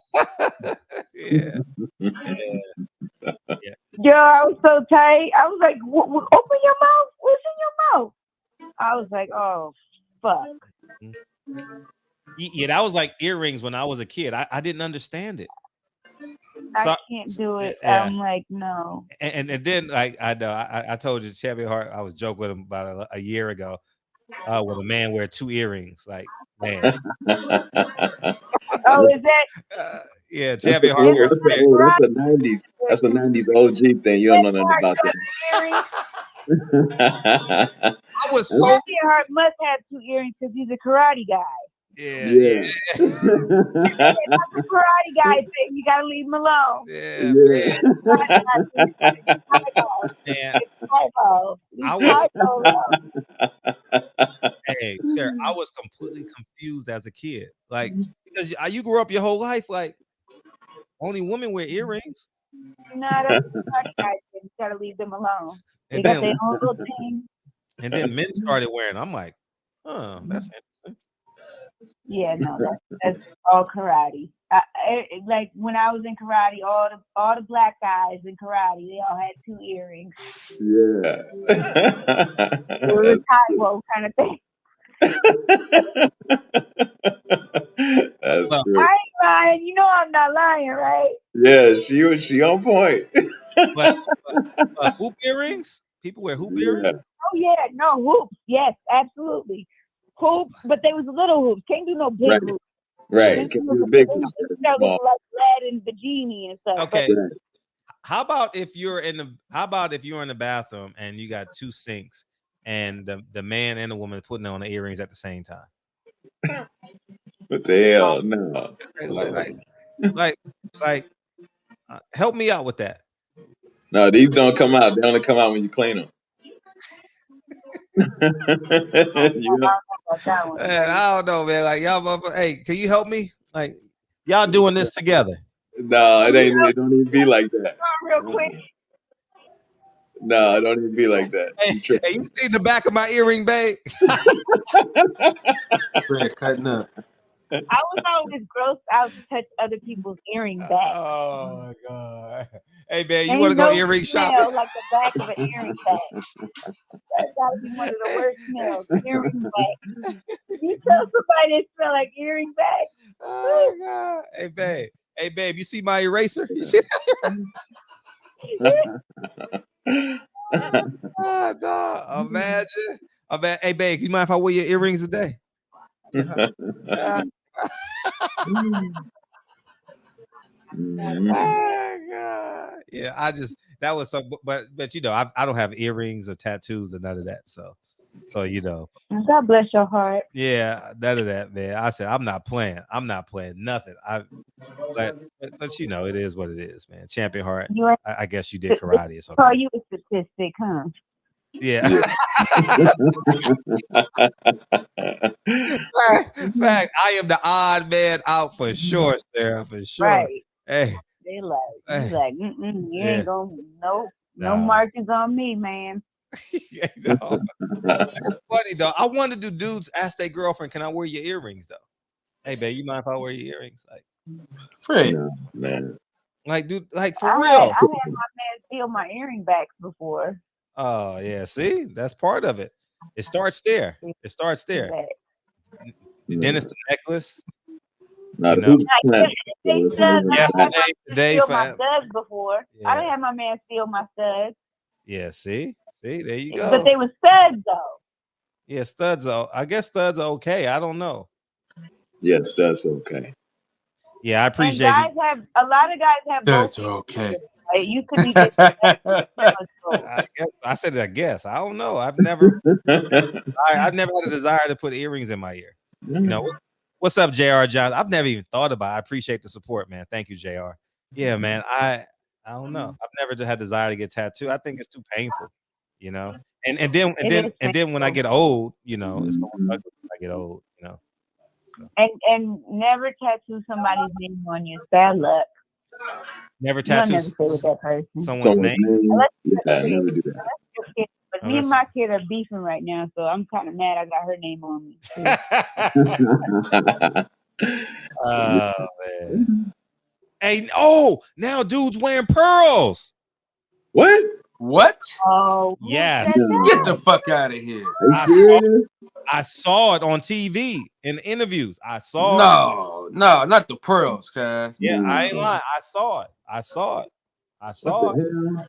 Yo, I was so tight. I was like, open your mouth. What's in your mouth? I was like, oh fuck. Yeah, that was like earrings when I was a kid. I didn't understand it. I can't do it. Yeah. I'm like, no. And then like I know I told you Champion Heart, I was joking with him about a year ago. When a man wear 2 earrings, like man. Oh, is that? Yeah, That's Champion Heart. the 90s. That's a 90s OG thing. You don't know nothing about that. I was so Champion Heart must have 2 earrings because he's a karate guy. Yeah. The karate guy thing, you gotta leave him alone. Yeah. Hey, sir, I was completely confused as a kid. Like, because you grew up your whole life, like, only women wear earrings. No, that's the karate guy thing. You gotta leave them alone. They got their own little thing. And then men started wearing. I'm like, that's interesting. Yeah, no, that's all karate. Like when I was in karate, all the black guys in karate, they all had 2 earrings. Yeah. It was a Taiwo kind of thing. That's true. I ain't lying. You know I'm not lying, right? Yeah, she on point. But hoop earrings? People wear hoop earrings? Oh yeah, no hoops. Yes, absolutely. Hoops, but they was little hoops. Can't do no big hoops. Right. Can't do the big hoops. Like lead and Virginia and stuff. Okay. How about if you're in the bathroom and you got 2 sinks and the man and the woman putting on the earrings at the same time? What the hell? No. Like help me out with that. No, these don't come out. They only come out when you clean them. Man, I don't know, man. Like y'all, hey, can you help me? Like y'all doing this together? No, it ain't. It don't even be like that. Real quick. No, it don't even be like that. Hey, you see the back of my earring, babe? Cutting up. I was always grossed out to touch other people's earring back. Oh my god! Hey man, you want to go earring shopping? Like the back of an earring bag. That's gotta be one of the worst smells. Earring bag. You tell somebody it smell like earring bag. Oh god! Hey babe, you see my eraser? You see that? Imagine. Hey babe, you mind if I wear your earrings today? Oh, God. Yeah, that was so, but you know, I don't have earrings or tattoos or none of that. So you know, God bless your heart. Yeah, none of that, man. I said I'm not playing nothing. But you know, it is what it is, man. Champion Heart. I guess you did karate. It's okay. Call you a statistic, huh? Yeah. Fact, I am the odd man out for sure, Sarah, for sure. Right. Hey. They like, you ain't gonna no markings on me, man. No. That's funny though. I wonder, do dudes ask their girlfriend, "Can I wear your earrings?" Though. Hey, babe, you mind if I wear your earrings? Like, Fred. No, man. Like, dude, like for real. I had my man steal my earring backs before. Oh yeah, see, that's part of it. It starts there. The dentist necklace. No, you know? Yesterday steal my studs before. Yeah. I didn't have my man steal my studs. Yeah, see, there you go. But they were studs though. Yeah, studs are. I guess studs are okay. I don't know. Yeah, studs are okay. Yeah, I appreciate a lot of guys have studs are okay. It used to be different. I guess. I don't know. I've never had a desire to put earrings in my ear. You know, what's up, JR John? I've never even thought about it. I appreciate the support, man. Thank you, JR. Yeah, man. I don't know. I've never had a desire to get tattooed. I think it's too painful, you know. And then when I get old, you know, it's going to ugly when I get old, you know. So. And never tattoo somebody's name on you. It's bad luck. Never tattoo someone's name. Yeah, never do that. But me and my kid are beefing right now, so I'm kind of mad I got her name on me. Oh man. Hey, now dudes wearing pearls. What? What? Oh, who Yes. said No. Get that? the fuck out of here. Are you I serious? saw it on TV in interviews. I saw it. No, not the pearls, cuz. Yeah, I ain't No. lying. I saw it. I saw What the it. hell?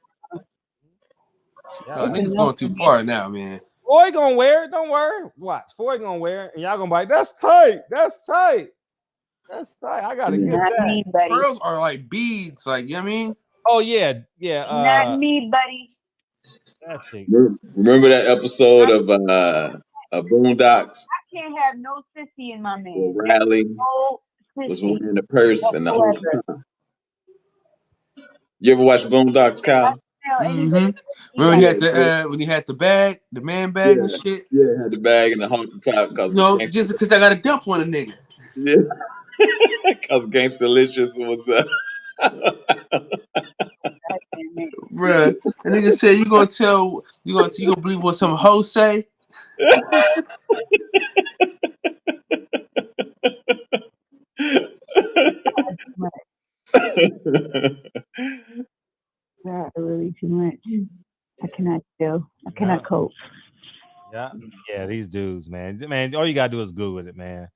Yeah, Oh, It's man. niggas enough going for too me. far now, man. Boy gonna wear it. Don't worry. Watch. Boy gonna wear it. And y'all gonna be like, that's tight. That's tight. That's tight. I gotta get Not that. me, buddy. Pearls are like beads, like, you know what I mean? Oh yeah. Yeah. Not me, buddy. That shit. Remember that episode of Boondocks I can't have no sissy in my man. where There's Riley no was sissy wearing the purse and the whole whatsoever. time? You ever watch Boondocks, Kyle? Tell anybody Mm-hmm. he Remember got when he had the bag, the man bag and Yeah, shit? yeah, had the bag and the halter top You because know, gangster, just because I got a dump on a nigga. yeah, because Gangstalicious was Bruh. And nigga said you gonna believe what some hoes say? Not really too much. I cannot do. I cannot cope. Yeah. Yeah. These dudes, man. Man, all you gotta do is Google it, man.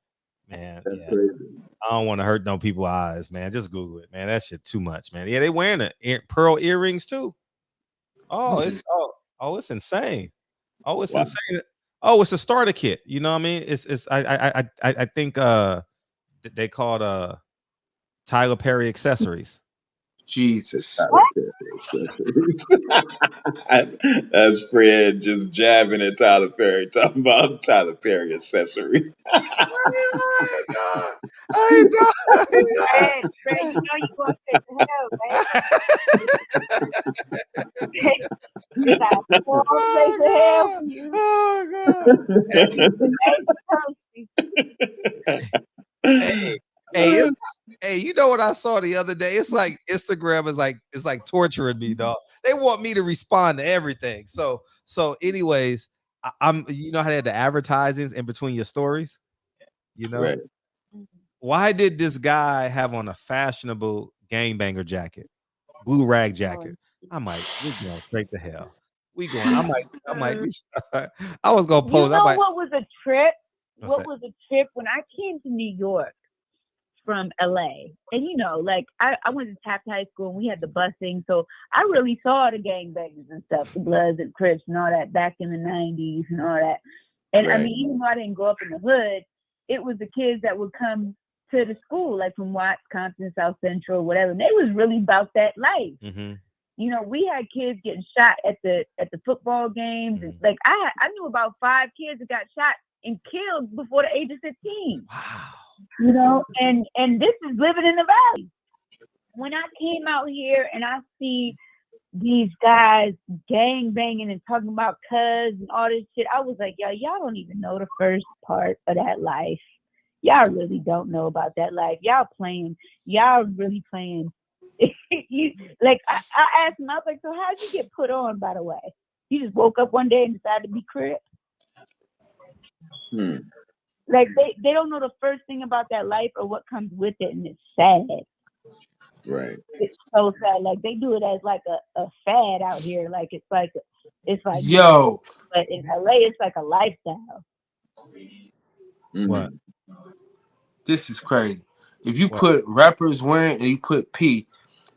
Man. That's Yeah. crazy. I don't want to hurt no people's eyes, man. Just Google it, man. That shit too much, man. Yeah, they wearing the pearl earrings too. Oh, it's insane. Oh, it's Wow. insane. Oh, it's a starter kit. You know what I mean? It's I think they called Tyler Perry accessories. Jesus. That's Fred just jabbing at Tyler Perry, talking about Tyler Perry accessories. Fred, you know you going straight to hell, right? You got four straight to hell for you. Hey, you know what I saw the other day? It's like Instagram is like torturing me, dog. They want me to respond to everything. So anyways, I'm you know how they had the advertisings in between your stories, you know? Right. Why did this guy have on a fashionable gangbanger jacket, blue rag jacket? I'm like, we're going straight to hell. We going. I'm like, I was gonna pose. You know what was a trip? What's What that? was a trip when I came to New York from LA? And you know, like I went to Taft High School and we had the busing, so I really saw the gangbangers and stuff, the Bloods and Crips and all that back in the 90s and all that. And I Right. mean, even though I didn't grow up in the hood, it was the kids that would come to the school, like from Watts, Compton, South Central, whatever. And they was really about that life. Mm-hmm. You know, we had kids getting shot at the football games. And like I knew about 5 kids that got shot and killed before the age of 15. Wow. You know, and this is living in the valley. When I came out here and I see these guys gang banging and talking about cuz and all this shit, I was like, y'all don't even know the first part of that life. Y'all really don't know about that life. Y'all really playing. Like I asked him, I was like, so how'd you get put on, by the way? You just woke up one day and decided to be Crip? Like they don't know the first thing about that life or what comes with it, and it's sad. Right. It's so sad. Like they do it as like a fad out here. Like it's like Yo. But in LA it's like a lifestyle. What? This is crazy. If you put rappers wearing and you put P,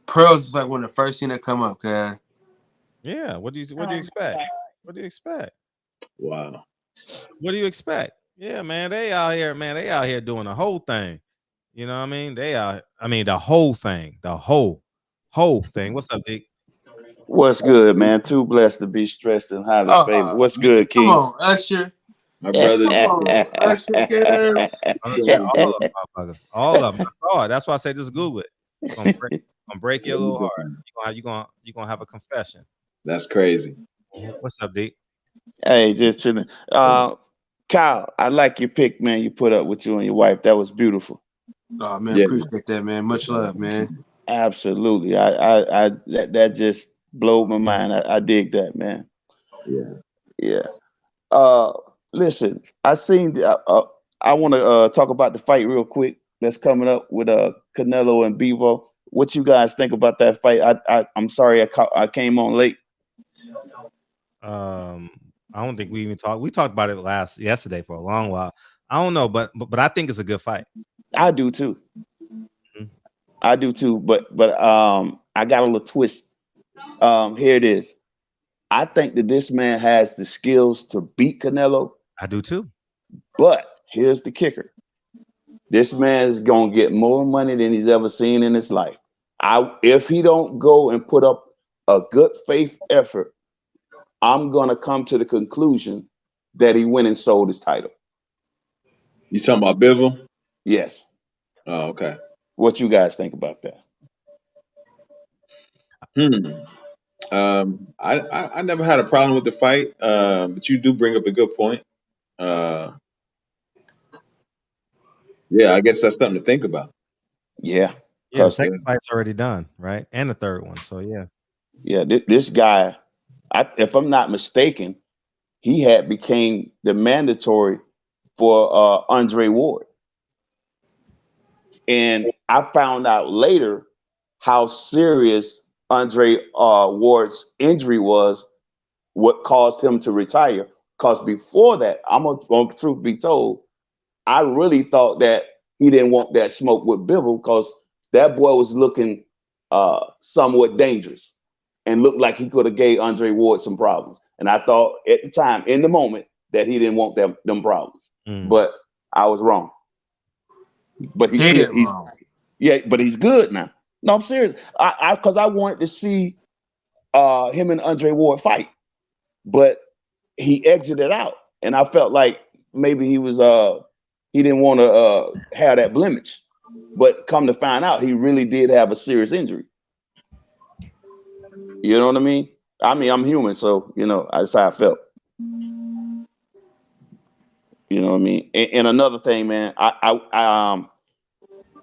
pearls is like one of the first thing that come up, guy. Yeah. What do you expect? What do you expect? Wow. What do you expect? Yeah, man. They out here, man. They out here doing the whole thing. You know what I mean? The whole thing. The whole thing. What's up, Dick? What's good, man? Too blessed to be stressed and highly favored. What's good, Come Kings? on, Usher. My brother. Come on, Usher, guys. All of them, motherfuckers. All of them. I saw it. That's why I say just Google it. It's gonna break your little heart. You're gonna have a confession. That's crazy. What's up, D? Hey, just chilling. Kyle, I like your pic, man. You put up with you and your wife. That was beautiful. Oh man, appreciate that, man. Much love, man. Absolutely. I that just blew my mind. I dig that, man. Yeah. Listen, I seen. I want to talk about the fight real quick. That's coming up with Canelo and Bivol. What you guys think about that fight? I'm sorry I came on late. I don't think we even talked. We talked about it yesterday for a long while. I don't know, but I think it's a good fight. I do too. Mm-hmm. I do too. But I got a little twist. Here it is. I think that this man has the skills to beat Canelo. I do too. But here's the kicker. This man is gonna get more money than he's ever seen in his life. If he don't go and put up a good faith effort, I'm gonna come to the conclusion that he went and sold his title. You talking about Bivol? Yes. Oh, okay. What you guys think about that? I never had a problem with the fight, but you do bring up a good point. Yeah, I guess that's something to think about. Yeah. Yeah, the second fight's already done, right? And the third one. So yeah. Yeah, this guy, if I'm not mistaken, he had became the mandatory for Andre Ward. And I found out later how serious Andre Ward's injury was, what caused him to retire. Because before that, truth be told, I really thought that he didn't want that smoke with Bivol because that boy was looking somewhat dangerous and looked like he could have gave Andre Ward some problems. And I thought at the time, in the moment, that he didn't want them problems. But I was wrong. But he's good now. No, I'm serious. Because I wanted to see him and Andre Ward fight, but he exited out, and I felt like maybe he didn't want to have that blemish. But come to find out, he really did have a serious injury. You know what I mean? I'm human, so that's how I felt. You know what I mean? And another thing, man,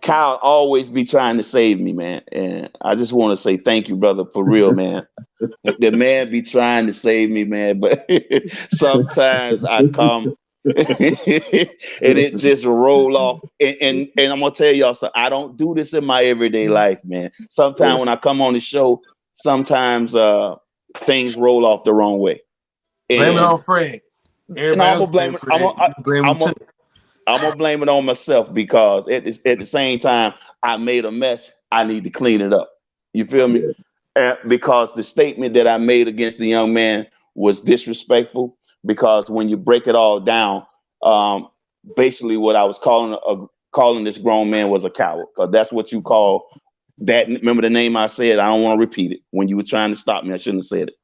Kyle always be trying to save me, man. And I just want to say thank you, brother, for real, man. The man be trying to save me, man. But sometimes I come and it just roll off. And I'm going to tell y'all, so I don't do this in my everyday life, man. Sometimes when I come on the show, sometimes things roll off the wrong way. Blame it on Fred. And I'm going to blame it. I'm gonna blame it on myself because at the same time I made a mess. I need to clean it up. You feel me? Because the statement that I made against the young man was disrespectful. Because when you break it all down, basically what I was calling this grown man was a coward. Because that's what you call that. Remember the name I said? I don't want to repeat it. When you were trying to stop me, I shouldn't have said it.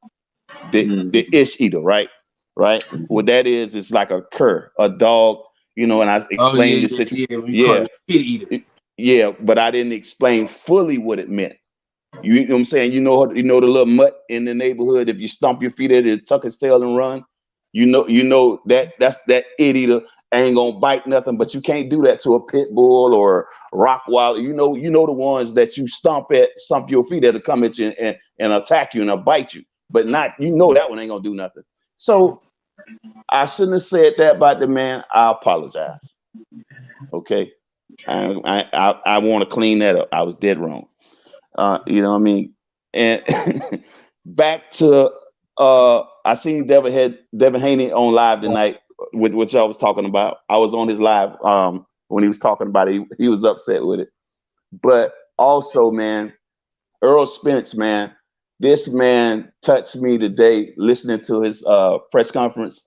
The ish eater, right? Right. What that is, it's like a cur, a dog. And I explained the situation. Yeah, but I didn't explain fully what it meant. You know what I'm saying? You know the little mutt in the neighborhood. If you stomp your feet at it, tuck his tail and run. That's that idiot ain't gonna bite nothing. But you can't do that to a pit bull or a Rottweiler. You know the ones that you stomp your feet at to come at you and attack you and bite you. But not that one ain't gonna do nothing. So I shouldn't have said that about the man. I apologize. Okay. I want to clean that up. I was dead wrong. You know what I mean? And back to I seen Devin Haney on live tonight with what y'all was talking about. I was on his live when he was talking about it. He was upset with it. But also, man, Earl Spence, man, this man touched me today listening to his press conference.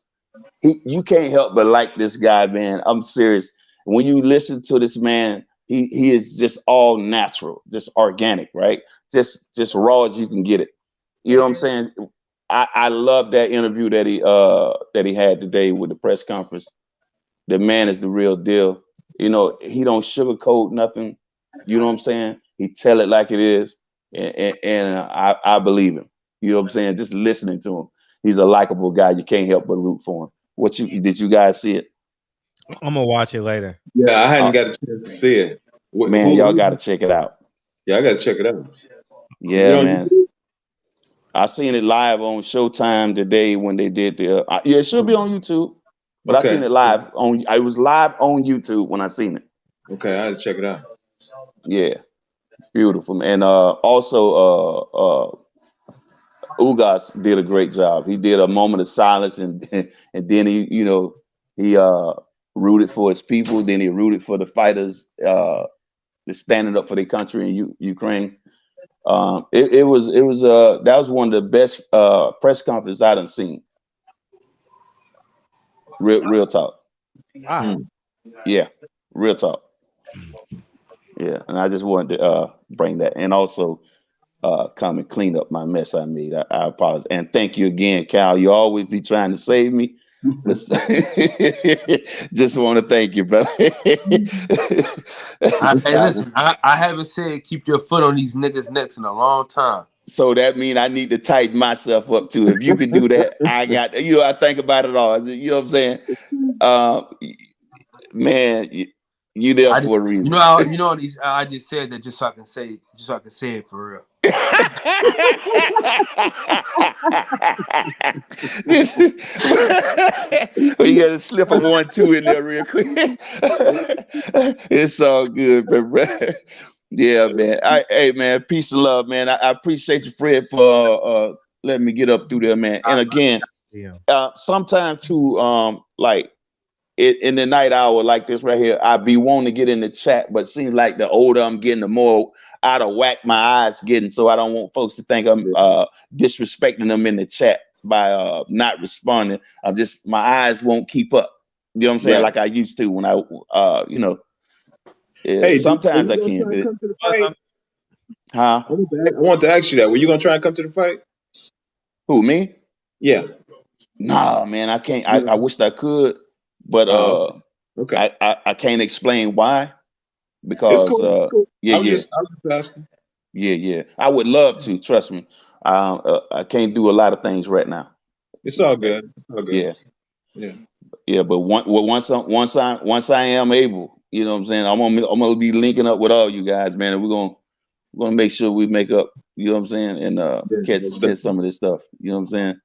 You can't help but like this guy, man. I'm serious. When you listen to this man, he is just all natural, just organic, right? Just raw as you can get it. You know what I'm saying? I love that interview that he had today with the press conference. The man is the real deal. He don't sugarcoat nothing. You know what I'm saying? He tell it like it is, and I believe him. You know what I'm saying? Just listening to him, he's a likable guy. You can't help but root for him. Did you guys see it? I'm gonna watch it later. Yeah, I hadn't got a chance to see it. Y'all got to check it out. Yeah, I got to check it out. Yeah, man. I seen it live on Showtime today when they did the. It should be on YouTube, but okay. I seen it live on. I was live on YouTube when I seen it. Okay, I had to check it out. Yeah, It's beautiful. And also Ugas did a great job. He did a moment of silence, and then he, he rooted for his people. Then he rooted for the fighters that's standing up for their country in Ukraine. That was one of the best press conferences I done seen. Real talk. Wow. Yeah, real talk. Yeah, and I just wanted to bring that, and also come and clean up my mess I made. I apologize, and thank you again, Cal. You always be trying to save me. Just want to thank you, brother. Hey, listen, I haven't said keep your foot on these niggas' necks in a long time. So that means I need to tighten myself up too. If you could do that, I got I think about it all. You know what I'm saying? Man, you there for a reason. I just said that just so I can say it for real. You gotta slip a 1-2 in there real quick. It's all good, bro. Yeah, man. Hey, man, peace and love, man. I appreciate you, Fred, for letting me get up through there, man. And again, sometimes too, like in the night hour like this right here, I be wanting to get in the chat, but it seems like the older I'm getting, the more out of whack my eyes getting. So I don't want folks to think I'm disrespecting them in the chat by not responding. My eyes won't keep up. You know what I'm saying? Right. Like I used to when I, Hey, sometimes I can. can. Come to the fight? Huh? I want to ask you that. Were you gonna try and come to the fight? Who, me? Yeah. Nah, man, I can't. I wished I could, but okay. I can't explain why. Because it's cool. I was just asking. Yeah. I would love to. Trust me. I can't do a lot of things right now. It's all good. Yeah. But once I am able, you know what I'm saying, I'm gonna be linking up with all you guys, man. And we're gonna make sure we make up. You know what I'm saying, and catch some of this stuff. You know what I'm saying.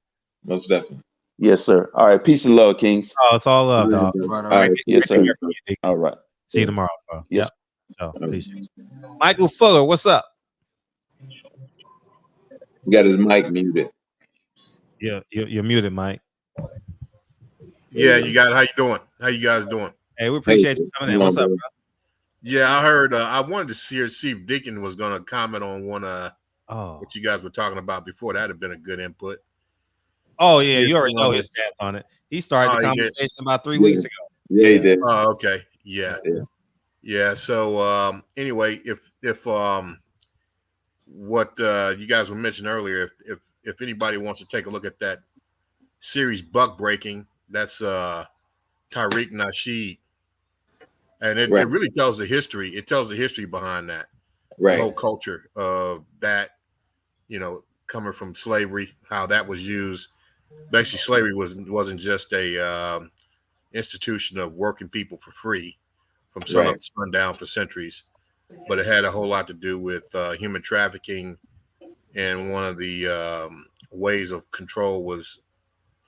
Most definitely. Yes, sir. All right. Peace and love, Kings. Oh, it's all love, dog. All right. Yes, sir. All right. See you tomorrow, bro. Yes. So, Michael Fuller, what's up? He got his mic muted. Yeah, you're muted, Mike. Yeah, you got it. How you doing? How you guys doing? Hey, we appreciate you coming in. What's up, bro? Yeah, I heard. I wanted to see if Deacon was going to comment on one. What you guys were talking about before. That'd have been a good input. Oh yeah, you already know his stance on it. He started the conversation about 3 weeks ago. Yeah, he did. Oh, okay. Yeah. So anyway, if what you guys were mentioning earlier, if anybody wants to take a look at that series, Buck Breaking, that's Tariq Nasheed, and it really tells the history. It tells the history behind that, the whole culture of that. Coming from slavery, how that was used. Basically, slavery wasn't just a institution of working people for free from sun up to sundown for centuries, but it had a whole lot to do with human trafficking, and one of the ways of control was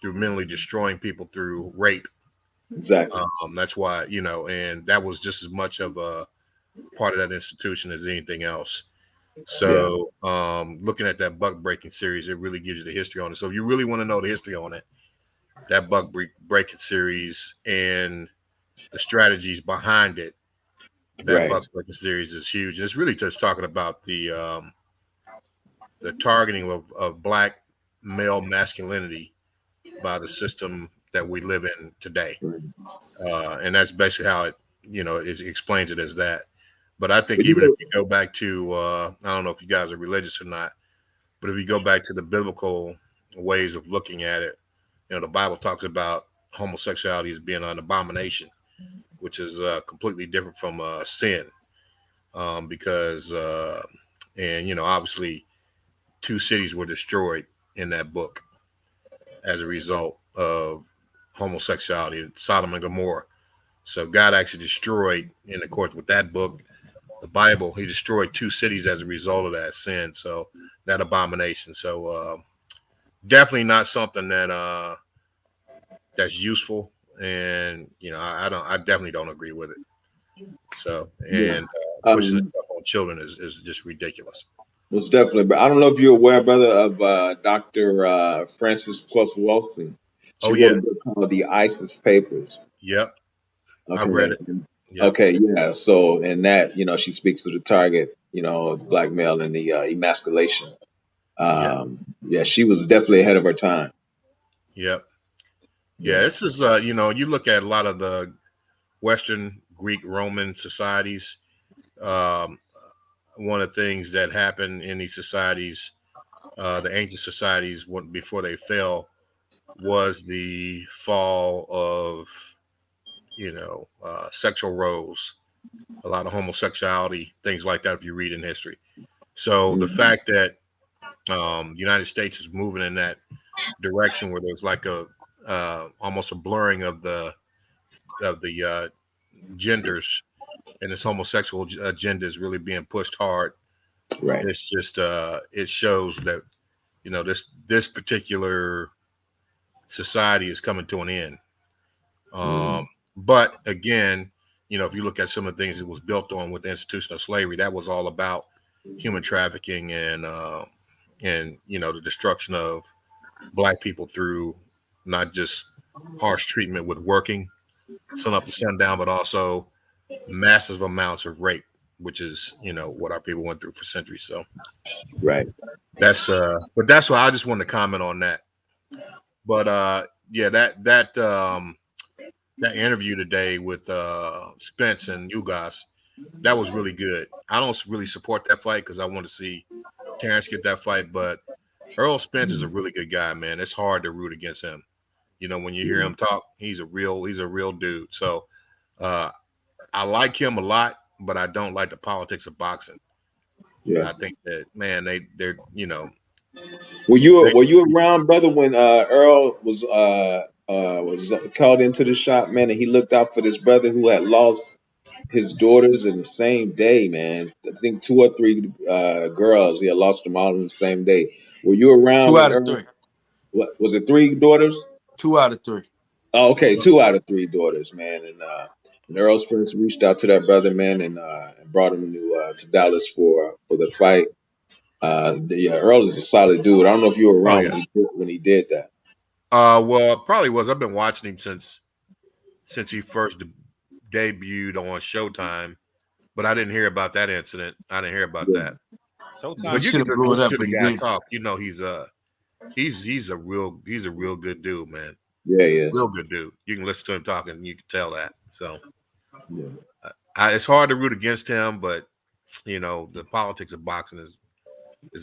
through mentally destroying people through rape. Exactly. That's why, and that was just as much of a part of that institution as anything else. So looking at that Buck Breaking series, it really gives you the history on it. So if you really want to know the history on it, that Buck Breaking series and the strategies behind it, that Buck Breaking series is huge. And it's really just talking about the targeting of Black male masculinity by the system that we live in today. And that's basically how it explains it as that. But I think even if you go back to, I don't know if you guys are religious or not, but if you go back to the biblical ways of looking at it, the Bible talks about homosexuality as being an abomination, which is completely different from sin, because, obviously 2 cities were destroyed in that book as a result of homosexuality, Sodom and Gomorrah. So God actually destroyed, in accordance with that book, the Bible, he destroyed 2 cities as a result of that sin. So that abomination. So definitely not something that that's useful. And I definitely don't agree with it. So and pushing the stuff on on children is just ridiculous. Most definitely. But I don't know if you're aware, brother, of Dr. Frances Kowalski. She Oh wrote yeah. a book called The ISIS Papers. Yep. I Okay. read it. Yep. Okay, yeah. So in that, she speaks to the target, black male and the emasculation. Yeah, she was definitely ahead of her time. Yep. Yeah, this is you look at a lot of the Western Greek Roman societies. One of the things that happened in these societies, the ancient societies, before they fell, was the fall of sexual roles, a lot of homosexuality, things like that. If you read in history, so the fact that the United States is moving in that direction where there's like a almost a blurring of the genders, and this homosexual agenda is really being pushed hard. Right. It's just it shows that this particular society is coming to an end. But again, if you look at some of the things it was built on with the institution of slavery, that was all about human trafficking and the destruction of black people through not just harsh treatment with working sun up to sundown, but also massive amounts of rape, which is what our people went through for centuries. So right, that's but that's why I just wanted to comment on that. But yeah, that interview today with Spence and Ugas, that was really good. I don't really support that fight because I want to see Terrence get that fight, but Earl Spence is a really good guy, man. It's hard to root against him. When you hear him talk, he's a real dude. So I like him a lot, but I don't like the politics of boxing. Yeah, I think that, man, they're Were you around, brother, when Earl was called into the shop, man, and he looked out for this brother who had lost his daughters in the same day, man? I think 2 or 3 girls, he had lost them all in the same day. Were you around 2 when out of Earl? 3. What was it? 3 daughters? 2 out of 3. Oh, okay, 2 out of 3 daughters, man. And Earl Spence reached out to that brother, man, and brought him to Dallas for the fight. Yeah, Earl is a solid dude. I don't know if you were around when he did that. Well, it probably was. I've been watching him since he first debuted on Showtime, but I didn't hear about that incident. I didn't hear about that. Showtime. But you can just listen to the guy talk. He's a real good dude, man. Yeah, he is. Real good dude. You can listen to him talking, and you can tell that. So it's hard to root against him, but the politics of boxing is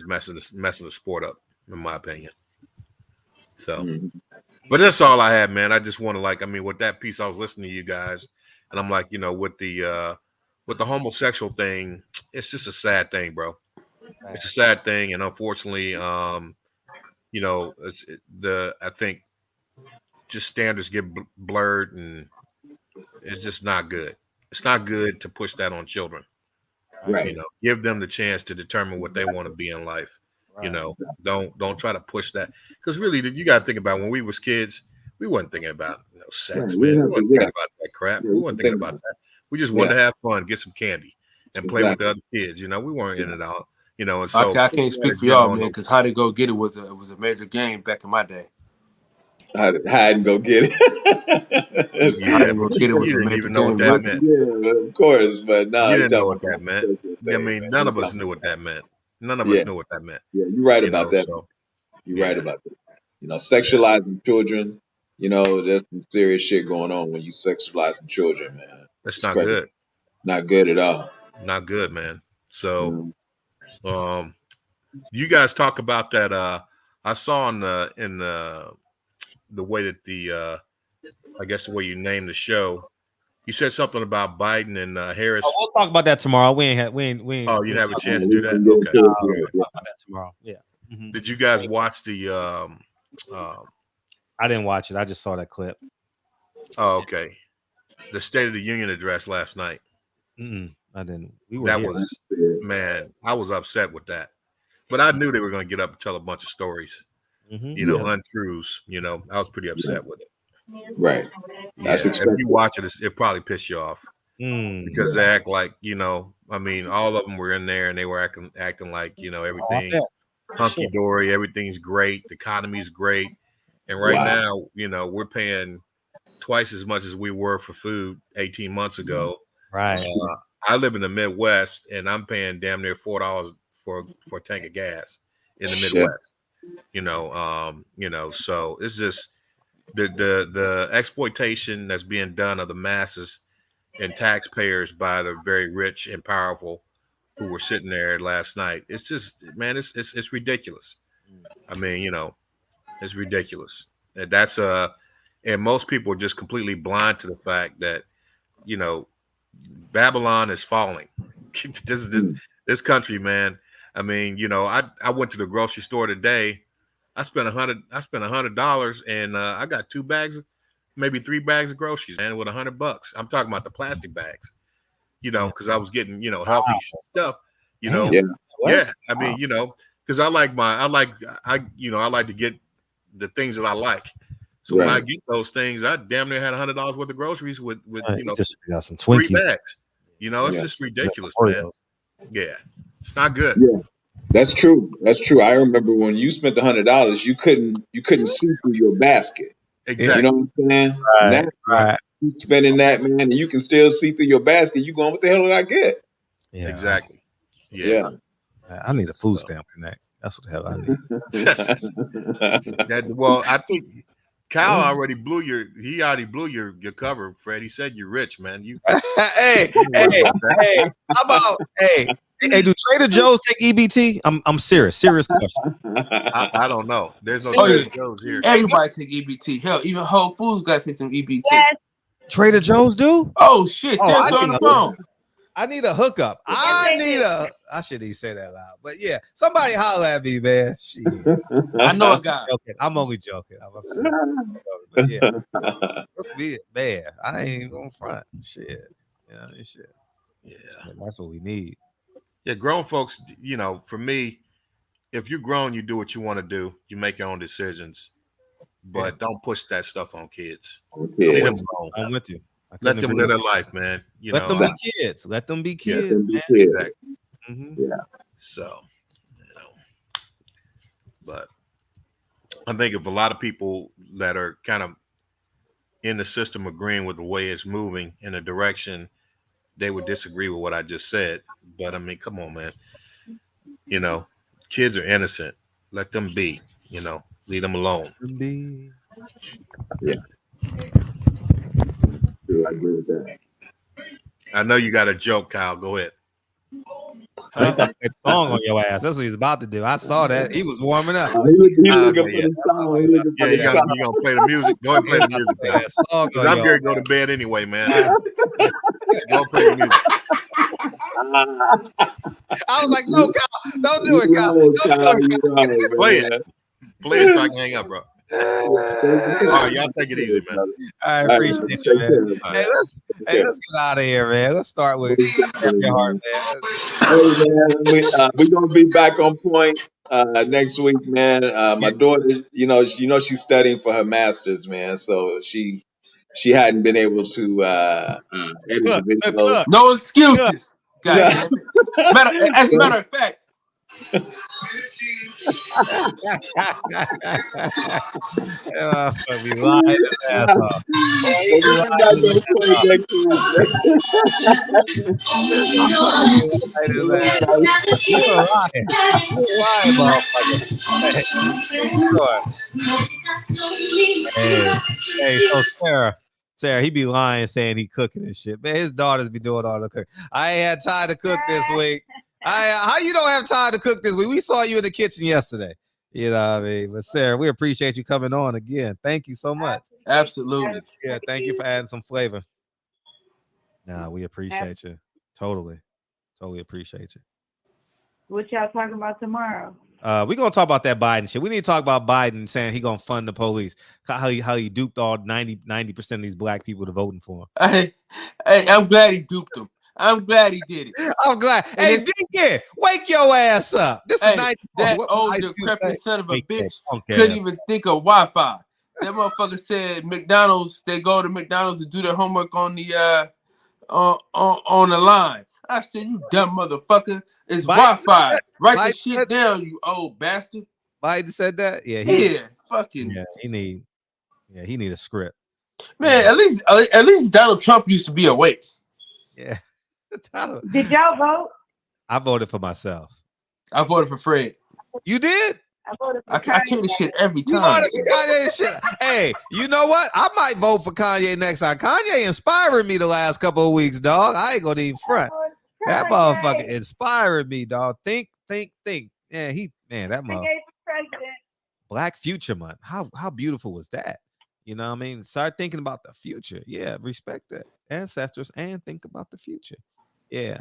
messing the sport up, in my opinion. So, but that's all I had, man. I just want to with that piece, I was listening to you guys, and I'm like, with the homosexual thing, it's just a sad thing, bro. It's a sad thing, and unfortunately, I think just standards get blurred, and it's just not good. It's not good to push that on children. Right. Give them the chance to determine what they want to be in life. Right. Don't try to push that, because really, you got to think about when we was kids, we wasn't thinking about sex, man. We wasn't thinking about that crap. We wasn't thinking about that. We just wanted to have fun, get some candy, and play with the other kids. We weren't in it out. And so I can't speak for y'all, man, because How to Go Get It was a major game back in my day. Hide and go get it. Hide and go get it was a major game. What that meant. Yeah, of course, but no, you didn't know what that meant. I mean, none of us knew what that meant. None of us knew what that meant. Yeah, you're right about that. So, you're right about that. Sexualizing children, there's some serious shit going on when you sexualizing children, man. That's not good. Not good at all. Not good, man. So, you guys talk about that. I saw in the way that I guess the way you named the show, you said something about Biden and Harris. Oh, we'll talk about that tomorrow. We ain't. Oh, you have a chance to do that? Okay. We'll talk about that tomorrow. Yeah. Mm-hmm. Did you guys watch the? I didn't watch it. I just saw that clip. Oh, okay. The State of the Union address last night. I didn't. Man, I was upset with that, but I knew they were going to get up and tell a bunch of stories. Untruths. I was pretty upset with it. Right. That's if you watch it, it probably piss you off because they act like I mean, all of them were in there and they were acting like, everything's Sure. hunky-dory, everything's great, the economy's great. And right now, we're paying twice as much as we were for food 18 months ago. Right. I live in the Midwest and I'm paying damn near $4 for a tank of gas in the Midwest. So it's just the exploitation that's being done of the masses and taxpayers by the very rich and powerful who were sitting there last night. It's just, man, it's ridiculous. I mean, it's ridiculous. And that's and most people are just completely blind to the fact that, Babylon is falling. This country, man. I mean, I went to the grocery store today. I spent $100 and I got 2 bags, maybe 3 bags of groceries, man, with $100. I'm talking about the plastic bags, because I was getting, healthy stuff, Yeah. I mean, because I like to get the things that I like. So when I get those things, I damn near had $100 worth of groceries with just got some 3 Twinkies. Bags. It's just ridiculous, man. Yeah, it's not good. Yeah, that's true. That's true. I remember when you spent the $100, you couldn't see through your basket. Exactly. You know what I'm saying? Right. Now, you spending that, man, and you can still see through your basket. You going, what the hell did I get? Yeah. Exactly. Yeah. I need a food stamp connect. That's what the hell I need. Well, I think Kyle already blew your cover, Fred. He said you're rich, man. Hey, how about hey, do Trader Joe's take EBT? I'm serious question. I don't know. There's no Trader Joe's here. Everybody take EBT. Hell, even Whole Foods got to take some EBT. Yes. Trader Joe's do? Oh shit! Sarah's on the phone. I need a hookup. I shouldn't even say that loud, but yeah, somebody holler at me, man. Shit. I know a guy. I'm only joking. I'm upset. But yeah, look me, man. I ain't even gonna front. Shit. Shit. Yeah, that's what we need. Yeah, grown folks. For me, if you're grown, you do what you want to do. You make your own decisions, but don't push that stuff on kids. Yeah. I'm with you. Let them live their life, man. Let them be kids. Let them be kids, man. Exactly. Mm-hmm. Yeah. So, but I think if a lot of people that are kind of in the system agreeing with the way it's moving in a direction, they would disagree with what I just said. But I mean, come on, man. Kids are innocent. Let them be. Leave them alone. Yeah. I agree with that. I know you got a joke, Kyle. Go ahead. That song on your ass. That's what he's about to do. I saw that. He was warming up. He looking for the song. You gonna play the music? Go ahead and play the music. Because I'm going to go to bed anyway, man. Go play the music. I was like, no, Kyle, don't do it, Kyle. Play it. Play it so I can hang up, bro. All right, y'all take it easy, man. I appreciate you, man. Let's get out of here, man. Let's start with your heart, man. We're gonna be back on point next week, man. My daughter, she's studying for her master's, man. So she hadn't been able to edit the video. No excuses. As a matter of fact. We lying his ass off. Hey, so Sarah, he be lying saying he cooking and shit. Man, his daughters be doing all the cooking. I ain't had time to cook this week. How you don't have time to cook this week? We saw you in the kitchen yesterday. You know what I mean? But Sarah, we appreciate you coming on again. Thank you so much. Absolutely. Yeah, thank you for adding some flavor. Nah, we appreciate you. Totally appreciate you. What y'all talking about tomorrow? We're gonna talk about that Biden shit. We need to talk about Biden saying he gonna fund the police. How he duped all 90% of these black people to voting for him. Hey, I'm glad he duped them. I'm glad he did it. I'm glad. Hey, DJ, wake your ass up. This is nice. That old decrepit son of a bitch couldn't even think of Wi-Fi. That motherfucker said McDonald's. They go to McDonald's to do their homework on the on the line. I said, you dumb motherfucker. It's Wi-Fi. Write the shit down, you old bastard. Biden said that? Yeah. Fucking. Yeah, he need a script. Man, at least Donald Trump used to be awake. Yeah. Did y'all vote? I voted for myself. I voted for Fred. You did? I voted for I tell this shit every time. You voted for Kanye shit. Hey, you know what? I might vote for Kanye next time. Kanye inspired me the last couple of weeks, dog. I ain't gonna even front. That motherfucker inspired me, dog. Think. Yeah, that motherfucker. Black Future Month. How beautiful was that? You know what I mean? Start thinking about the future. Yeah, respect the ancestors and think about the future. Yeah.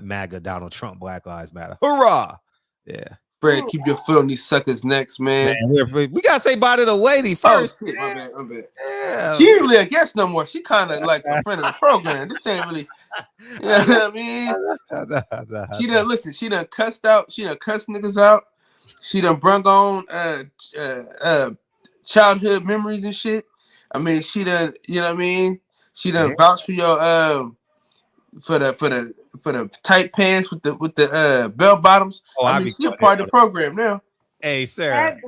MAGA, Donald Trump, Black Lives Matter. Hurrah! Yeah. Fred, keep your foot on these suckers' necks, man. We gotta say bye to the lady first. Oh, shit, my bad. Yeah. She ain't really a guest no more. She kind of like a friend of the program. This ain't really, you know what I mean? She done listen. She done cussed out. She done cussed niggas out. She done brung on childhood memories and shit. I mean, she done, you know what I mean? She done vouched for your for the tight pants with the bell bottoms. Oh, I mean, you're part of the program now. Hey, Sarah.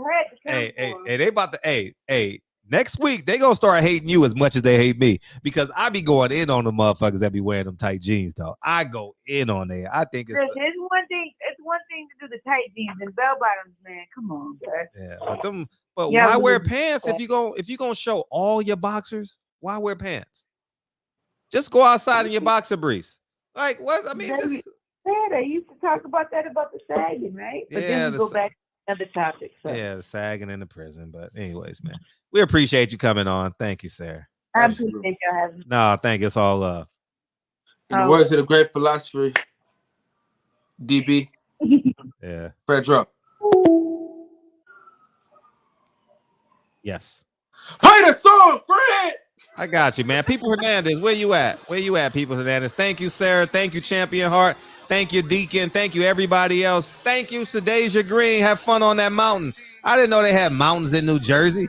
Hey, they about to. Hey. Next week they gonna start hating you as much as they hate me because I be going in on the motherfuckers that be wearing them tight jeans, though. I go in on there. I think it's one thing. It's one thing to do the tight jeans and bell bottoms, man. Come on, bro. Yeah, but why wear pants if you gonna show all your boxers? Why wear pants? Just go outside in your boxer briefs. Like what? I mean, they used to talk about the sagging, right? But then we go back to another topic. So. Yeah, the sagging in the prison. But anyways, man, we appreciate you coming on. Thank you, Sarah. I appreciate y'all having me. No, thank you. It's all love. In the words of the great philosopher, DB. Yeah. Fred Drop. Yes. Play the song, Fred. I got you, man. People Hernandez, where you at? People Hernandez? Thank you, Sarah. Thank you, Champion Heart. Thank you, Deacon. Thank you, everybody else. Thank you, Sedasia Green. Have fun on that mountain. I didn't know they had mountains in New Jersey.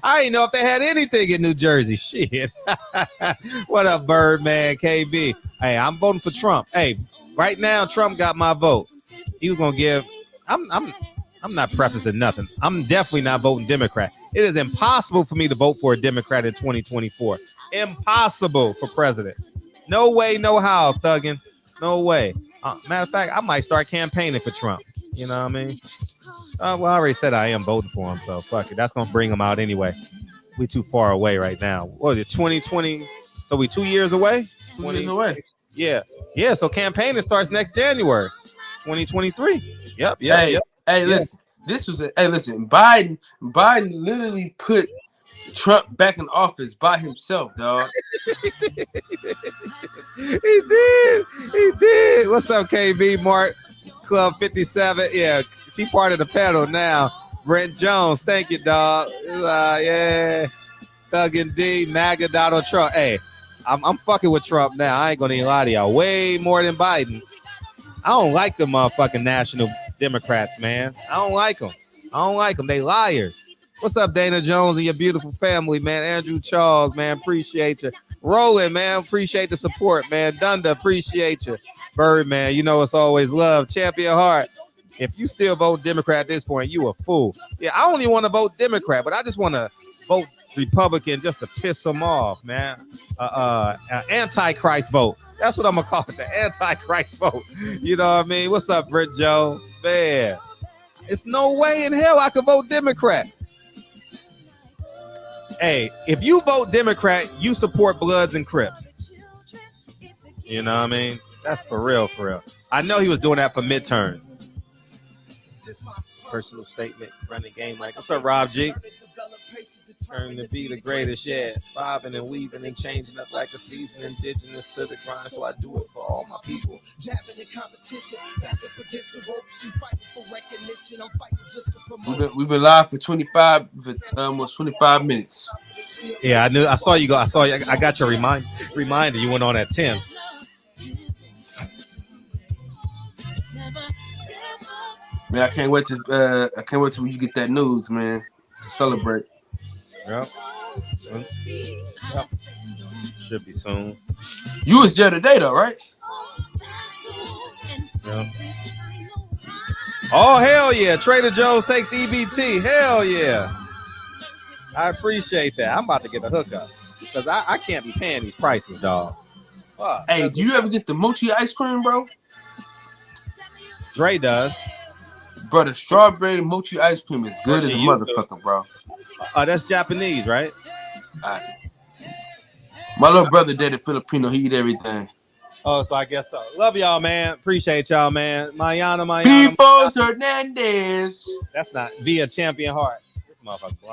I didn't know if they had anything in New Jersey. Shit. What up, Birdman, KB? Hey, I'm voting for Trump. Hey, right now, Trump got my vote. He was gonna give. I'm not prefacing nothing. I'm definitely not voting Democrat. It is impossible for me to vote for a Democrat in 2024. Impossible for president. No way, no how, thuggin'. No way. Matter of fact, I might start campaigning for Trump. You know what I mean? Well, I already said I am voting for him, so fuck it. That's gonna bring him out anyway. We too far away right now. What is it, 2020? So we 2 years away? 2 years away. Yeah. So campaigning starts next January, 2023. Yep. Hey, listen. Biden literally put Trump back in office by himself, dog. He did. What's up, KB? Mark Club 57. Yeah, she part of the panel now. Brent Jones, thank you, dog. Yeah. Thuggin' D, MAGA, Donald Trump. Hey, I'm fucking with Trump now. I ain't gonna even lie to y'all. Way more than Biden. I don't like the motherfucking national Democrats, man. I don't like them. They liars. What's up, Dana Jones and your beautiful family, man? Andrew Charles, man, appreciate you. Roland, man, appreciate the support, man. Dunda, appreciate you. Birdman, you know it's always love. Champion Heart. If you still vote Democrat at this point, you a fool. Yeah, I only want to vote Democrat, but I just want to vote Republican just to piss them off, man. Antichrist vote. That's what I'm gonna call it, the Antichrist vote. You know what I mean? What's up, Britt Jones? Man, it's no way in hell I could vote Democrat. Hey, if you vote Democrat, you support Bloods and Crips. You know what I mean? That's for real. I know he was doing that for midterms. This personal statement, running game like, what's up, Rob G? Turn to be the greatest, yeah. Bobbing and weaving and changing up like a season, indigenous to the grind. So I do it for all my people. We've been live for almost 25 minutes. Yeah, I saw you go. I got your reminder. You went on at 10. Man, I can't wait till you get that news, man, to celebrate. Yep. Should be soon. You was there today, though, right? Yeah. Oh, hell yeah. Trader Joe's takes EBT. Hell yeah. I appreciate that. I'm about to get the hookup because I can't be paying these prices, dog. Fuck. Hey, do you ever get the mochi ice cream, bro? Dre does. Bro, the strawberry mochi ice cream is good as a motherfucker, bro. That's Japanese, right? My little brother dated Filipino. He eat everything. Oh, so I guess so. Love y'all, man. Appreciate y'all, man. Mayana. Peoples Hernandez. That's not be a champion heart. This motherfucker.